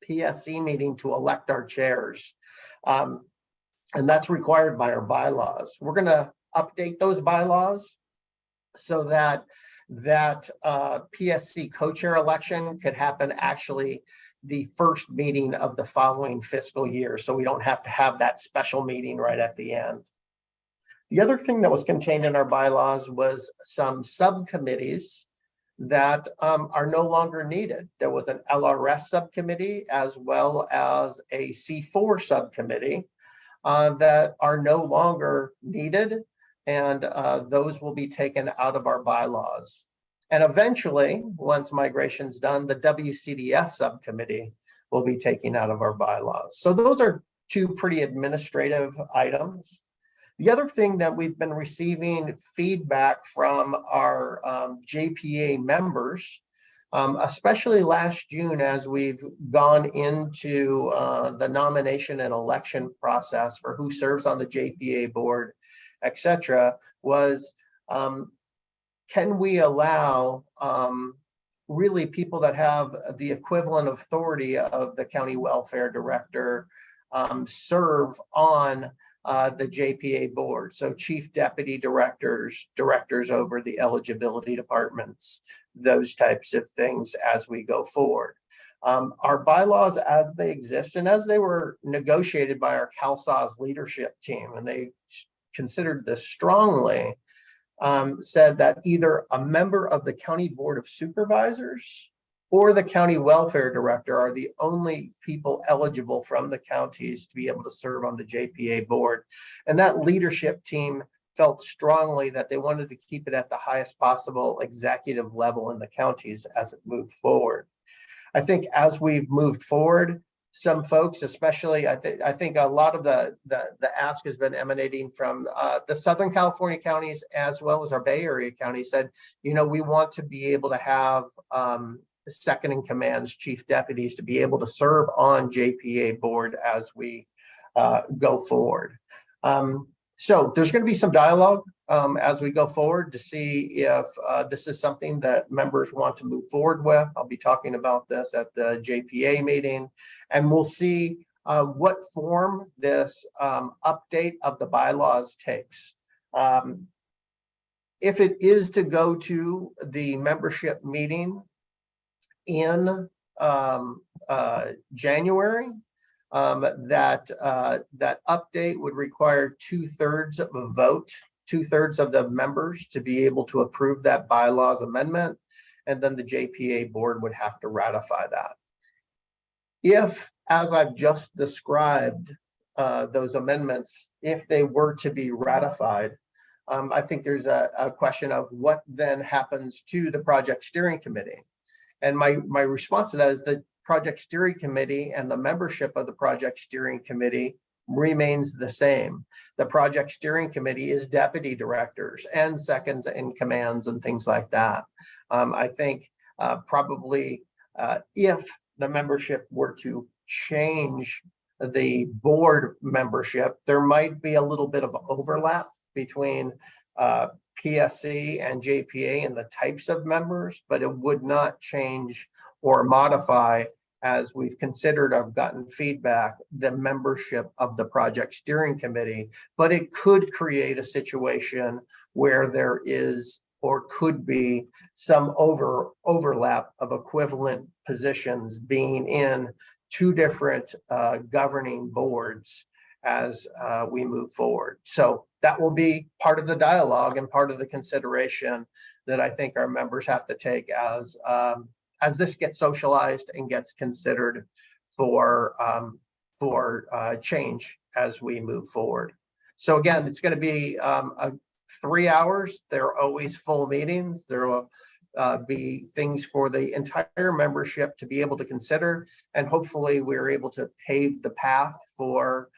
PSC meeting to elect our chairs. And that's required by our bylaws. We're going to update those bylaws so that PSC co-chair election could happen actually the first meeting of the following fiscal year. So we don't have to have that special meeting right at the end. The other thing that was contained in our bylaws was some subcommittees that are no longer needed. There was an LRS subcommittee as well as a C4 subcommittee that are no longer needed, and those will be taken out of our bylaws. And eventually, once migration's done, the WCDS subcommittee will be taken out of our bylaws. So those are two pretty administrative items. The other thing that we've been receiving feedback from our JPA members, especially last June as we've gone into the nomination and election process for who serves on the JPA board, etc., was can we allow really people that have the equivalent of authority of the county welfare director serve on the JPA board. So chief deputy directors, directors over the eligibility departments, those types of things as we go forward. Our bylaws as they exist and as they were negotiated by our CalSAWS leadership team, and they considered this strongly, said that either a member of the county board of supervisors or the county welfare director are the only people eligible from the counties to be able to serve on the JPA board. And that leadership team felt strongly that they wanted to keep it at the highest possible executive level in the counties as it moved forward. I think as we've moved forward, some folks, especially, I think a lot of the ask has been emanating from the Southern California counties as well as our Bay Area counties said, you know, we want to be able to have second in commands, chief deputies to be able to serve on JPA board as we go forward. So there's going to be some dialogue as we go forward to see if this is something that members want to move forward with. I'll be talking about this at the JPA meeting, and we'll see what form this update of the bylaws takes. If it is to go to the membership meeting in January, that update would require 2/3 of a vote, 2/3 of the members to be able to approve that bylaws amendment, and then the JPA board would have to ratify that. If, as I've just described, those amendments, if they were to be ratified, I think there's a question of what then happens to the project steering committee. And my response to that is the project steering committee and the membership of the project steering committee remains the same. The project steering committee is deputy directors and seconds in commands and things like that. I think probably if the membership were to change the board membership, there might be a little bit of overlap between PSC and JPA and the types of members, but it would not change or modify, as we've considered, I've gotten feedback, the membership of the project steering committee, but it could create a situation where there is or could be some overlap of equivalent positions being in two different governing boards as we move forward. So that will be part of the dialogue and part of the consideration that I think our members have to take as this gets socialized and gets considered for change as we move forward. So again, it's going to be 3 hours. There are always full meetings. There will be things for the entire membership to be able to consider, and hopefully we're able to pave the path for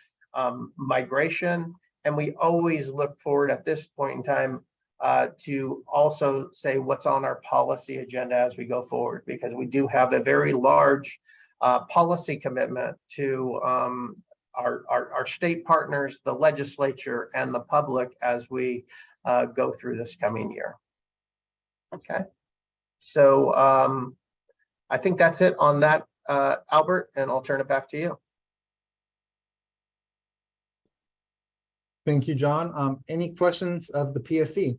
migration. And we always look forward at this point in time to also say what's on our policy agenda as we go forward, because we do have a very large policy commitment to our state partners, the legislature, and the public as we go through this coming year. Okay, so I think that's it on that, Albert, and I'll turn it back to you. Thank you, John. Any questions of the PSC?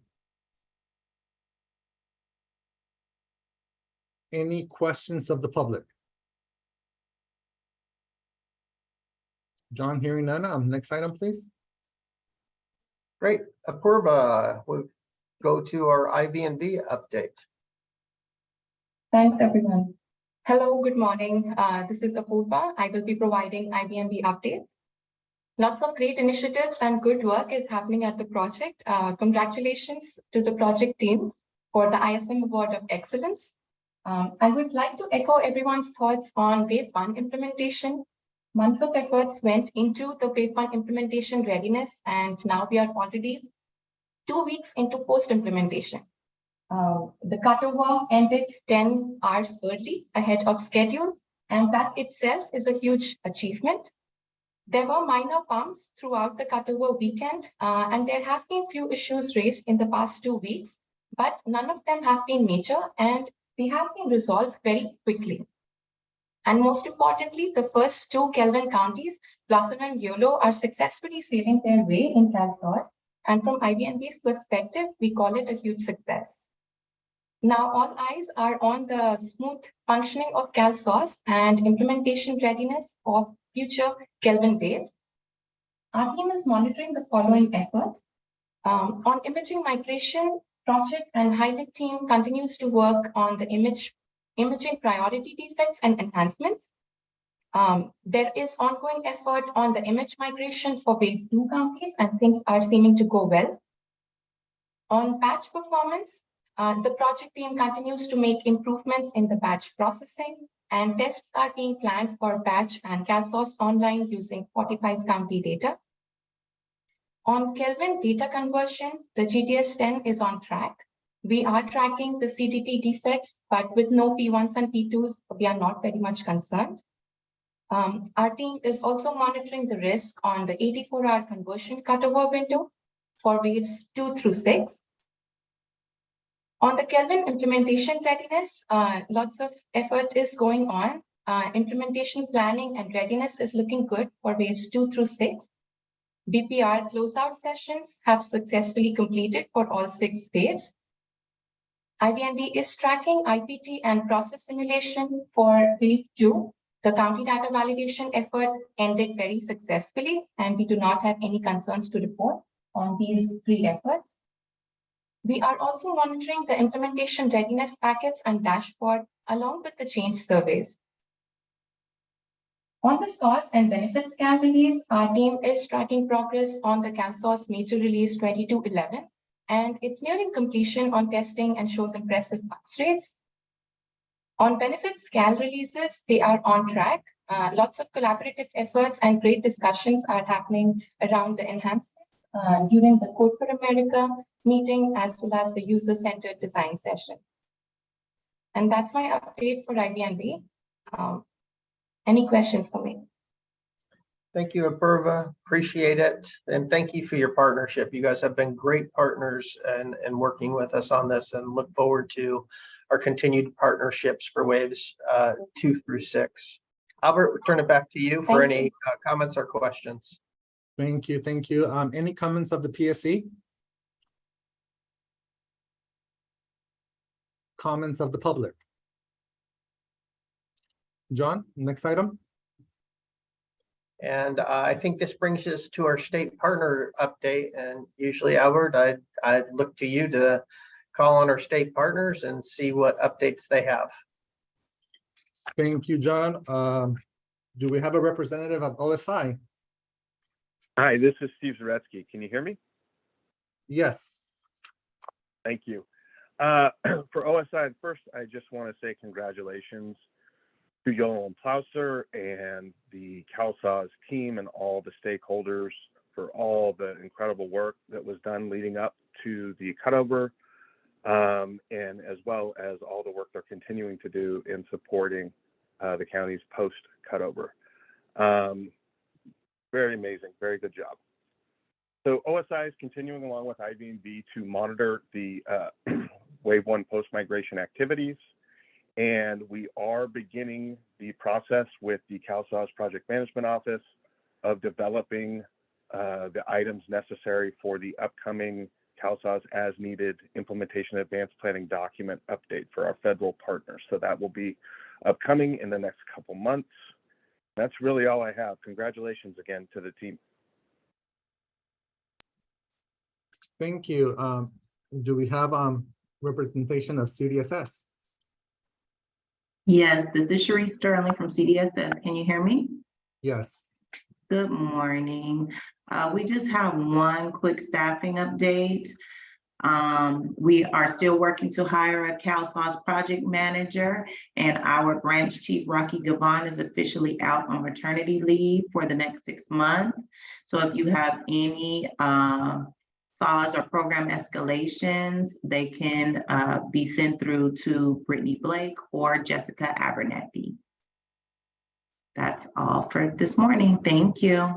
Any questions of the public? John, hearing none. Next item, please. Great. Apurva, we'll go to our IB&V update. Thanks, everyone. Hello, good morning. This is Apurva. I will be providing IB&V updates. Lots of great initiatives and good work is happening at the project. Congratulations to the project team for the ISM Award of Excellence. I would like to echo everyone's thoughts on Wave 1 implementation. Months of efforts went into the Wave 1 implementation readiness, and now we are already 2 weeks into post-implementation. The cutover ended 10 hours early ahead of schedule, and that itself is a huge achievement. There were minor bumps throughout the cutover weekend, and there have been few issues raised in the past 2 weeks, but none of them have been major, and they have been resolved very quickly. And most importantly, the first 2 Kelvin counties, Blossom and Yolo, are successfully sailing their way in CalSOS, and from IB&V's perspective, we call it a huge success. Now, all eyes are on the smooth functioning of CalSOS and implementation readiness of future Kelvin waves. Our team is monitoring the following efforts. On imaging migration, project and HILIC team continues to work on the imaging priority defects and enhancements. There is ongoing effort on the image migration for Wave 2 counties, and things are seeming to go well. On batch performance, the project team continues to make improvements in the batch processing, and tests are being planned for batch and CalSOS online using 45 county data. On Kelvin data conversion, the GTS-10 is on track. We are tracking the CDT defects, but with no P1s and P2s, we are not very much concerned. Our team is also monitoring the risk on the 84-hour conversion cutover window for waves 2 through 6. On the Kelvin implementation readiness, lots of effort is going on. Implementation planning and readiness is looking good for waves 2 through 6. BPR closeout sessions have successfully completed for all 6 waves. IB&V is tracking IPT and process simulation for wave 2. The county data validation effort ended very successfully, and we do not have any concerns to report on these 3 efforts. We are also monitoring the implementation readiness packets and dashboard along with the change surveys. On the SOS and benefits scan release, our team is tracking progress on the CalSOS major release 2211, and it's nearing completion on testing and shows impressive pass rates. On benefits scan releases, they are on track. Lots of collaborative efforts and great discussions are happening around the enhancements during the Code for America meeting, as well as the user-centered design session. And that's my update for IBNB. Any questions for me? Thank you, Apurva. Appreciate it. And thank you for your partnership. You guys have been great partners and working with us on this, and look forward to our continued partnerships for waves 2 through 6. Albert, we'll turn it back to you for any comments or questions. Thank you. Thank you. Any comments of the PSC? Comments of the public? John, next item. And I think this brings us to our state partner update. And usually, Albert, I'd look to you to call on our state partners and see what updates they have. Thank you, John. Do we have a representative of OSI? Hi, this is Steve Zaretsky. Can you hear me? Yes. Thank you. For OSI, first, I just want to say congratulations to Yoel and Plausser and the CalSAWS team and all the stakeholders for all the incredible work that was done leading up to the cutover, and as well as all the work they're continuing to do in supporting the county's post-cutover. Very amazing, very good job. So OSI is continuing along with IBNB to monitor the Wave 1 post-migration activities. And we are beginning the process with the CalSAWS Project Management Office of developing the items necessary for the upcoming CalSAWS as needed implementation advanced planning document update for our federal partners. So that will be upcoming in the next couple months. That's really all I have. Congratulations again to the team. Thank you. Do we have representation of CDSS? Yes, this is Cherie Sterling from CDSS. Can you hear me? Yes. Good morning. We just have one quick staffing update. We are still working to hire a CalSAWS project manager, and our branch chief, Rocky Gavon, is officially out on maternity leave for the next 6 months. So if you have any SAWS or program escalations, they can be sent through to Brittany Blake or Jessica Abernathy. That's all for this morning. Thank you.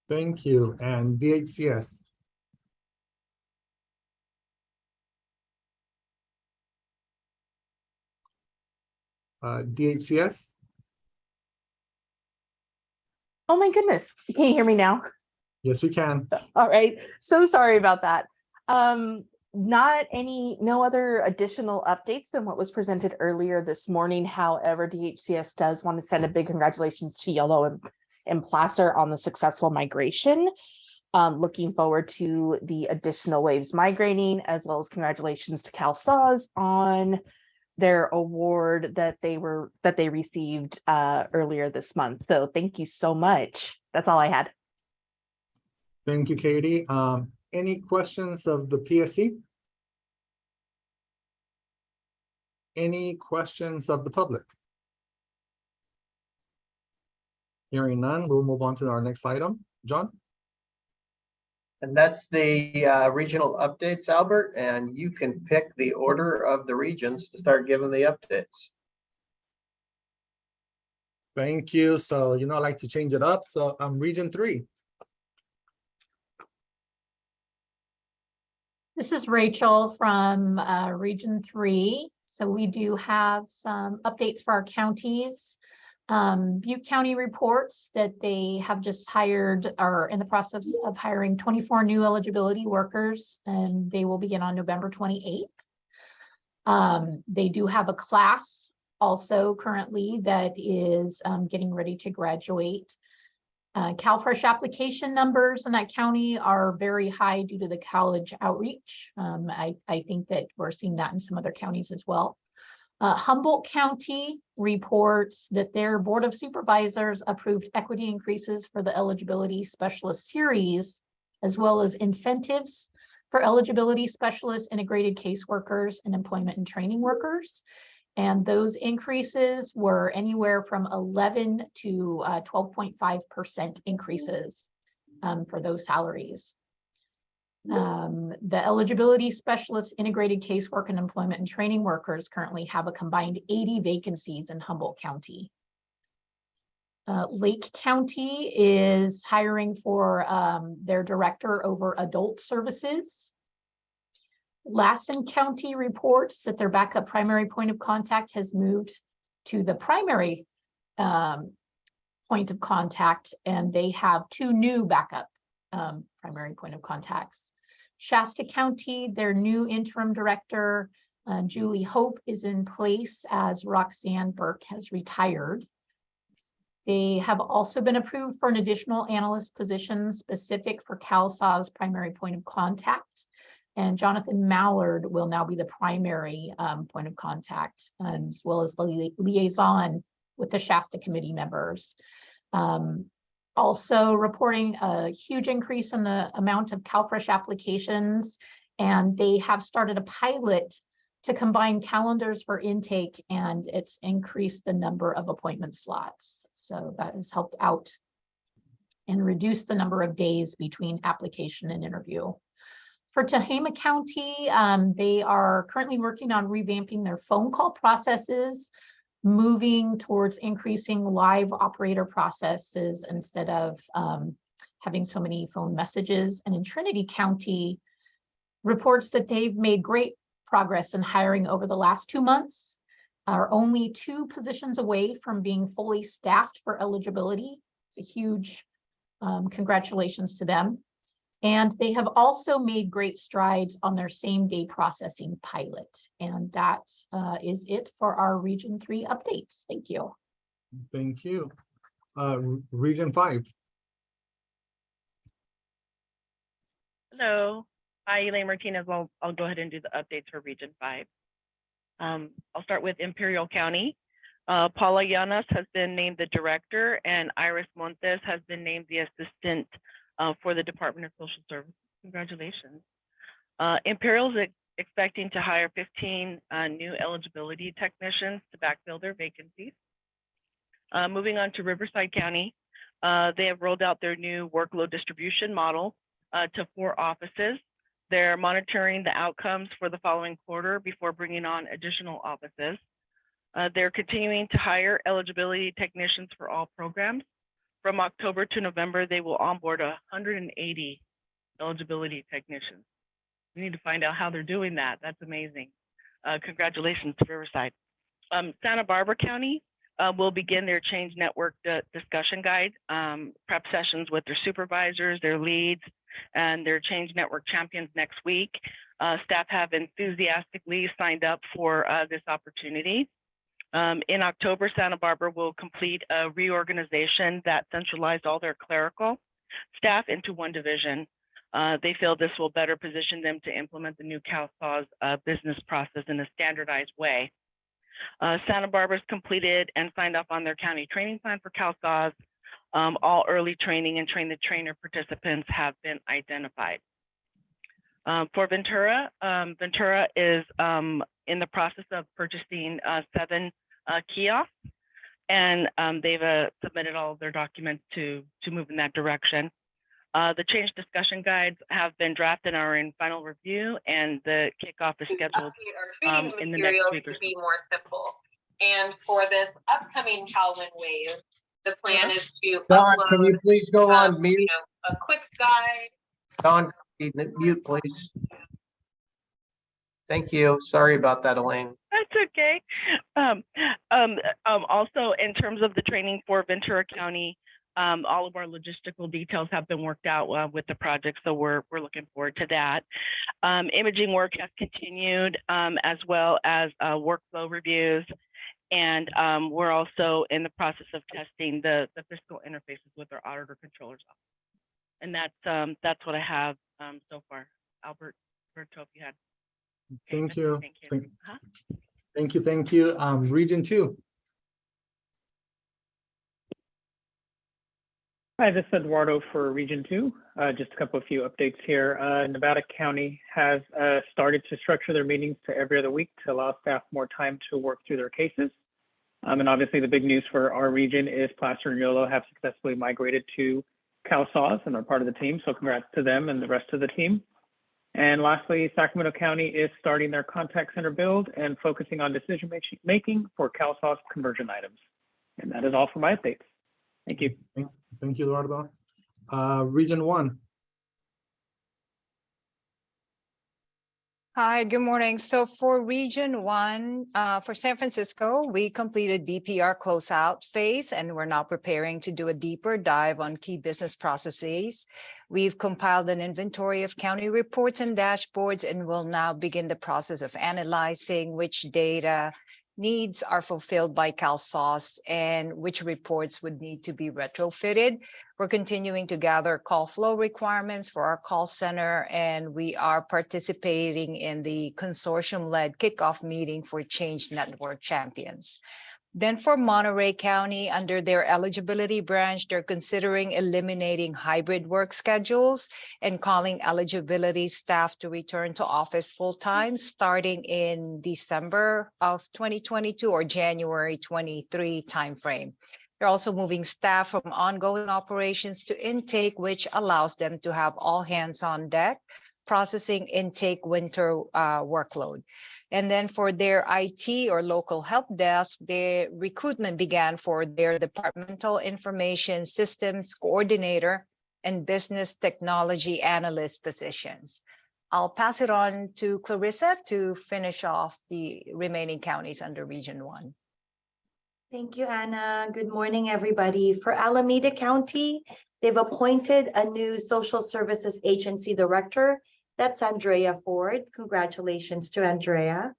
Thank you. And DHCS? DHCS? Oh my goodness, can you hear me now? Yes, we can. All right, so sorry about that. No other additional updates than what was presented earlier this morning. However, DHCS does want to send a big congratulations to Yellow and Placer on the successful migration. Looking forward to the additional waves migrating, as well as congratulations to CalSAWS on their award that they received earlier this month. So thank you so much. That's all I had. Thank you, Katie. Any questions of the PSC? Any questions of the public? Hearing none, we'll move on to our next item. John? And that's the regional updates, Albert, and you can pick the order of the regions to start giving the updates. Thank you. So, I like to change it up. So Region 3. This is Rachel from Region 3. So we do have some updates for our counties. Butte County reports that they have just hired, or in the process of hiring 24 new eligibility workers, and they will begin on November 28th. They do have a class also currently that is getting ready to graduate. CalFresh application numbers in that county are very high due to the college outreach. I think that we're seeing that in some other counties as well. Humboldt County reports that their Board of Supervisors approved equity increases for the eligibility specialist series, as well as incentives for eligibility specialists, integrated caseworkers, and employment and training workers. And those increases were anywhere from 11 to 12.5% increases for those salaries. The eligibility specialists, integrated casework, and employment and training workers currently have a combined 80 vacancies in Humboldt County. Lake County is hiring for their director over adult services. Lassen County reports that their backup primary point of contact has moved to the primary point of contact, and they have 2 new backup primary point of contacts. Shasta County, their new interim director, Julie Hope, is in place as Roxanne Burke has retired. They have also been approved for an additional analyst position specific for CalSAW's primary point of contact. And Jonathan Mallard will now be the primary point of contact, as well as the liaison with the Shasta committee members. Also reporting a huge increase in the amount of CalFresh applications, and they have started a pilot to combine calendars for intake, and it's increased the number of appointment slots. So that has helped out and reduced the number of days between application and interview. For Tehama County, they are currently working on revamping their phone call processes, moving towards increasing live operator processes instead of having so many phone messages. And in Trinity County, reports that they've made great progress in hiring over the last 2 months, are only 2 positions away from being fully staffed for eligibility. It's a huge congratulations to them. And they have also made great strides on their same-day processing pilot. And that is it for our Region 3 updates. Thank you. Thank you. Region 5. Hello. Hi, Elaine Martinez. I'll go ahead and do the updates for Region 5. I'll start with Imperial County. Paula Llanas has been named the director, and Iris Montes has been named the assistant for the Department of Social Services. Congratulations. Imperial's expecting to hire 15 new eligibility technicians to backfill their vacancies. Moving on to Riverside County, they have rolled out their new workload distribution model to 4 offices. They're monitoring the outcomes for the following quarter before bringing on additional offices. They're continuing to hire eligibility technicians for all programs. From October to November, they will onboard 180 eligibility technicians. We need to find out how they're doing that. That's amazing. Congratulations to Riverside. Santa Barbara County will begin their change network discussion guide, prep sessions with their supervisors, their leads, and their change network champions next week. Staff have enthusiastically signed up for this opportunity. In October, Santa Barbara will complete a reorganization that centralized all their clerical staff into one division. They feel this will better position them to implement the new CalSAW's business process in a standardized way. Santa Barbara's completed and signed up on their county training plan for CalSAW's. All early training and train the trainer participants have been identified. For Ventura, Ventura is in the process of purchasing 7 kiosks, and they've submitted all of their documents to move in that direction. The change discussion guides have been drafted and are in final review, and the kickoff is scheduled in the next week or so. Be more simple. And for this upcoming Calvin wave, the plan is to Don, upload, can you please go on mute? a quick guide. Don, mute, please. Thank you. Sorry about that, Elaine. That's okay. Also, in terms of the training for Ventura County, all of our logistical details have been worked out with the project, so we're looking forward to that. Imaging work has continued, as well as workflow reviews, and we're also in the process of testing the fiscal interfaces with our auditor controllers office. And that's what I have so far. Albert, if you had. Thank you. Thank you. Thank you, thank you. Region 2. Hi, this is Eduardo for Region 2. Just a couple of few updates here. Nevada County has started to structure their meetings to every other week to allow staff more time to work through their cases. And obviously the big news for our region is Placer and Yolo have successfully migrated to CalSAWS and are part of the team. So congrats to them and the rest of the team. And lastly, Sacramento County is starting their contact center build and focusing on decision making for CalSAWS conversion items. And that is all for my updates. Thank you. Thank you, Eduardo. Region 1. Hi, good morning. So for Region 1, for San Francisco, we completed BPR closeout phase, and we're now preparing to do a deeper dive on key business processes. We've compiled an inventory of county reports and dashboards, and will now begin the process of analyzing which data needs are fulfilled by CalSAWS and which reports would need to be retrofitted. We're continuing to gather call flow requirements for our call center, and we are participating in the consortium-led kickoff meeting for Change Network Champions. Then for Monterey County, under their eligibility branch, they're considering eliminating hybrid work schedules and calling eligibility staff to return to office full-time starting in December of 2022 or January 23 timeframe. They're also moving staff from ongoing operations to intake, which allows them to have all hands on deck, processing intake winter workload. And then for their IT or local help desk, their recruitment began for their departmental information systems coordinator and business technology analyst positions. I'll pass it on to Clarissa to finish off the remaining counties under Region 1. Thank you, Anna. Good morning, everybody. For Alameda County, they've appointed a new social services agency director. That's Andrea Ford. Congratulations to Andrea.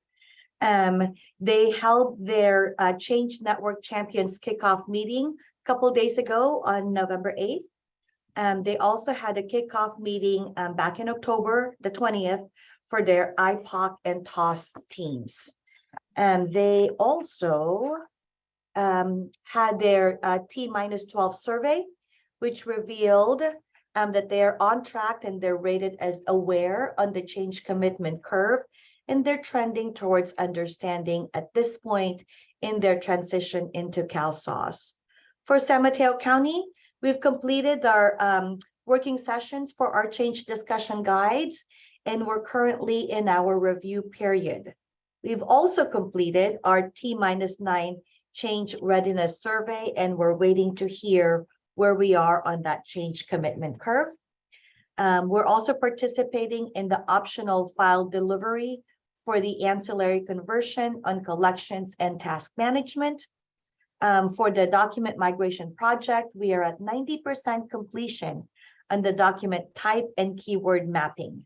They held their Change Network Champions kickoff meeting a couple of days ago on November 8th. They also had a kickoff meeting back in October the 20th for their IPOC and TOS teams. They also had their T-12 survey, which revealed that they're on track and they're rated as aware on the change commitment curve, and they're trending towards understanding at this point in their transition into CalSAWS. For San Mateo County, we've completed our working sessions for our change discussion guides, and we're currently in our review period. We've also completed our T-9 change readiness survey, and we're waiting to hear where we are on that change commitment curve. We're also participating in the optional file delivery for the ancillary conversion on collections and task management. For the document migration project, we are at 90% completion on the document type and keyword mapping.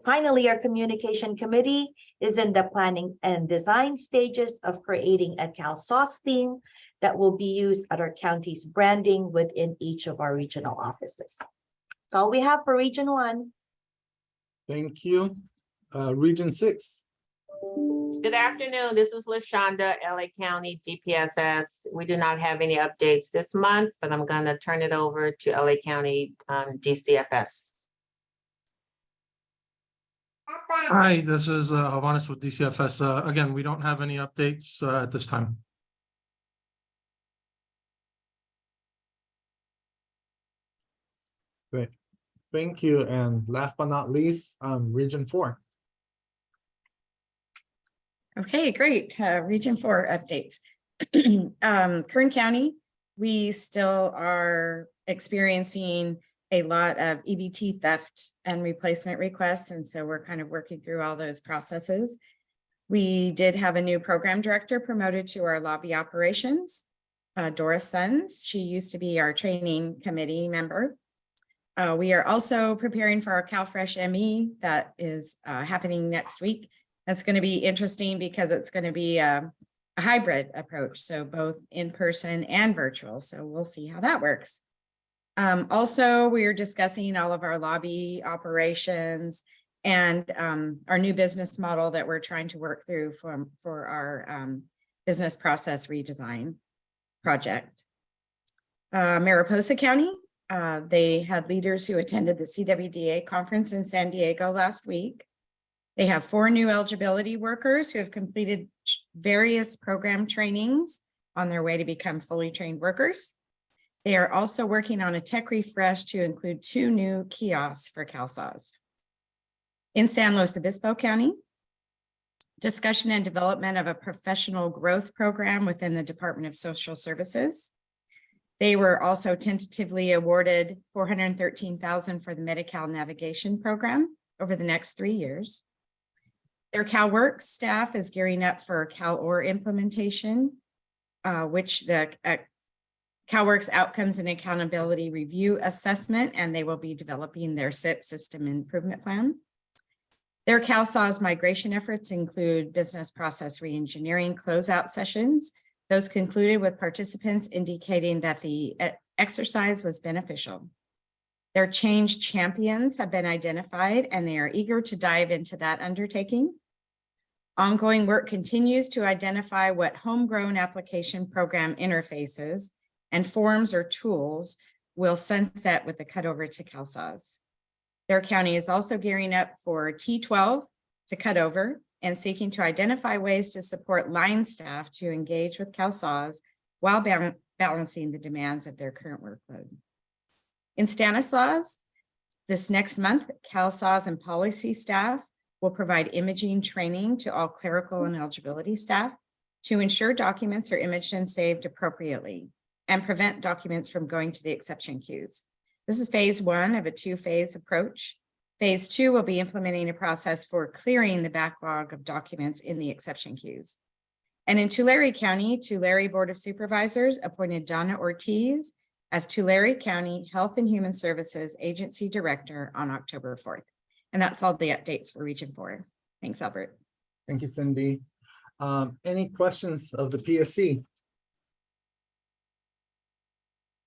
Finally, our communication committee is in the planning and design stages of creating a CalSAWS theme that will be used at our county's branding within each of our regional offices. That's all we have for Region 1. Thank you. Region 6. Good afternoon. This is LaShonda, LA County DPSS. We do not have any updates this month, but I'm going to turn it over to LA County DCFS. Hi, this is Avanis with DCFS. Again, we don't have any updates at this time. Great. Thank you. And last but not least, Region 4. Okay, great. Region 4 updates. Kern County, we still are experiencing a lot of EBT theft and replacement requests, and so we're kind of working through all those processes. We did have a new program director promoted to our lobby operations, Doris Sons. She used to be our training committee member. We are also preparing for our CalFresh ME that is happening next week. That's going to be interesting because it's going to be a hybrid approach, so both in person and virtual. So we'll see how that works. Also, we are discussing all of our lobby operations and our new business model that we're trying to work through for our business process redesign project. Mariposa County, they had leaders who attended the CWDA conference in San Diego last week. They have 4 new eligibility workers who have completed various program trainings on their way to become fully trained workers. They are also working on a tech refresh to include 2 new kiosks for CalSAWS. In San Luis Obispo County, discussion and development of a professional growth program within the Department of Social Services. They were also tentatively awarded $413,000 for the Medi-Cal navigation program over the next 3 years. Their CalWorks staff is gearing up for CalOR implementation, which the CalWorks Outcomes and Accountability Review Assessment, and they will be developing their SIP system improvement plan. Their CalSAWS migration efforts include business process reengineering closeout sessions. Those concluded with participants indicating that the exercise was beneficial. Their change champions have been identified and they are eager to dive into that undertaking. Ongoing work continues to identify what homegrown application program interfaces and forms or tools will sunset with the cutover to CalSAWS. Their county is also gearing up for T12 to cut over and seeking to identify ways to support line staff to engage with CalSAWS while balancing the demands of their current workload. In Stanislaus, this next month, CalSAWS and policy staff will provide imaging training to all clerical and eligibility staff to ensure documents are imaged and saved appropriately and prevent documents from going to the exception queues. This is phase 1 of a 2-phase approach. Phase 2 will be implementing a process for clearing the backlog of documents in the exception queues. And in Tulare County, Tulare Board of Supervisors appointed Donna Ortiz as Tulare County Health and Human Services Agency Director on October 4th. And that's all the updates for Region 4. Thanks, Albert. Thank you, Cindy. Any questions of the PSC?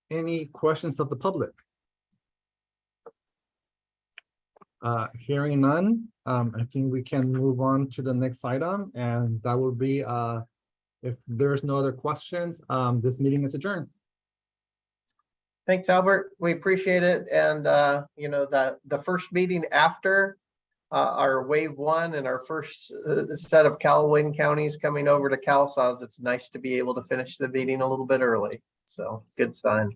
Any questions of the public? Hearing none, I think we can move on to the next item, and that will be, if there's no other questions, this meeting is adjourned. Thanks, Albert. We appreciate it. And, you know, that the first meeting after our wave 1 and our first set of Cowlin counties coming over to CalSAWS, it's nice to be able to finish the meeting a little bit early. So good sign.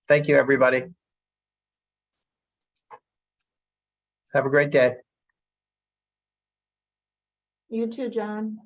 Thank you, everybody. Have a great day. You too, John.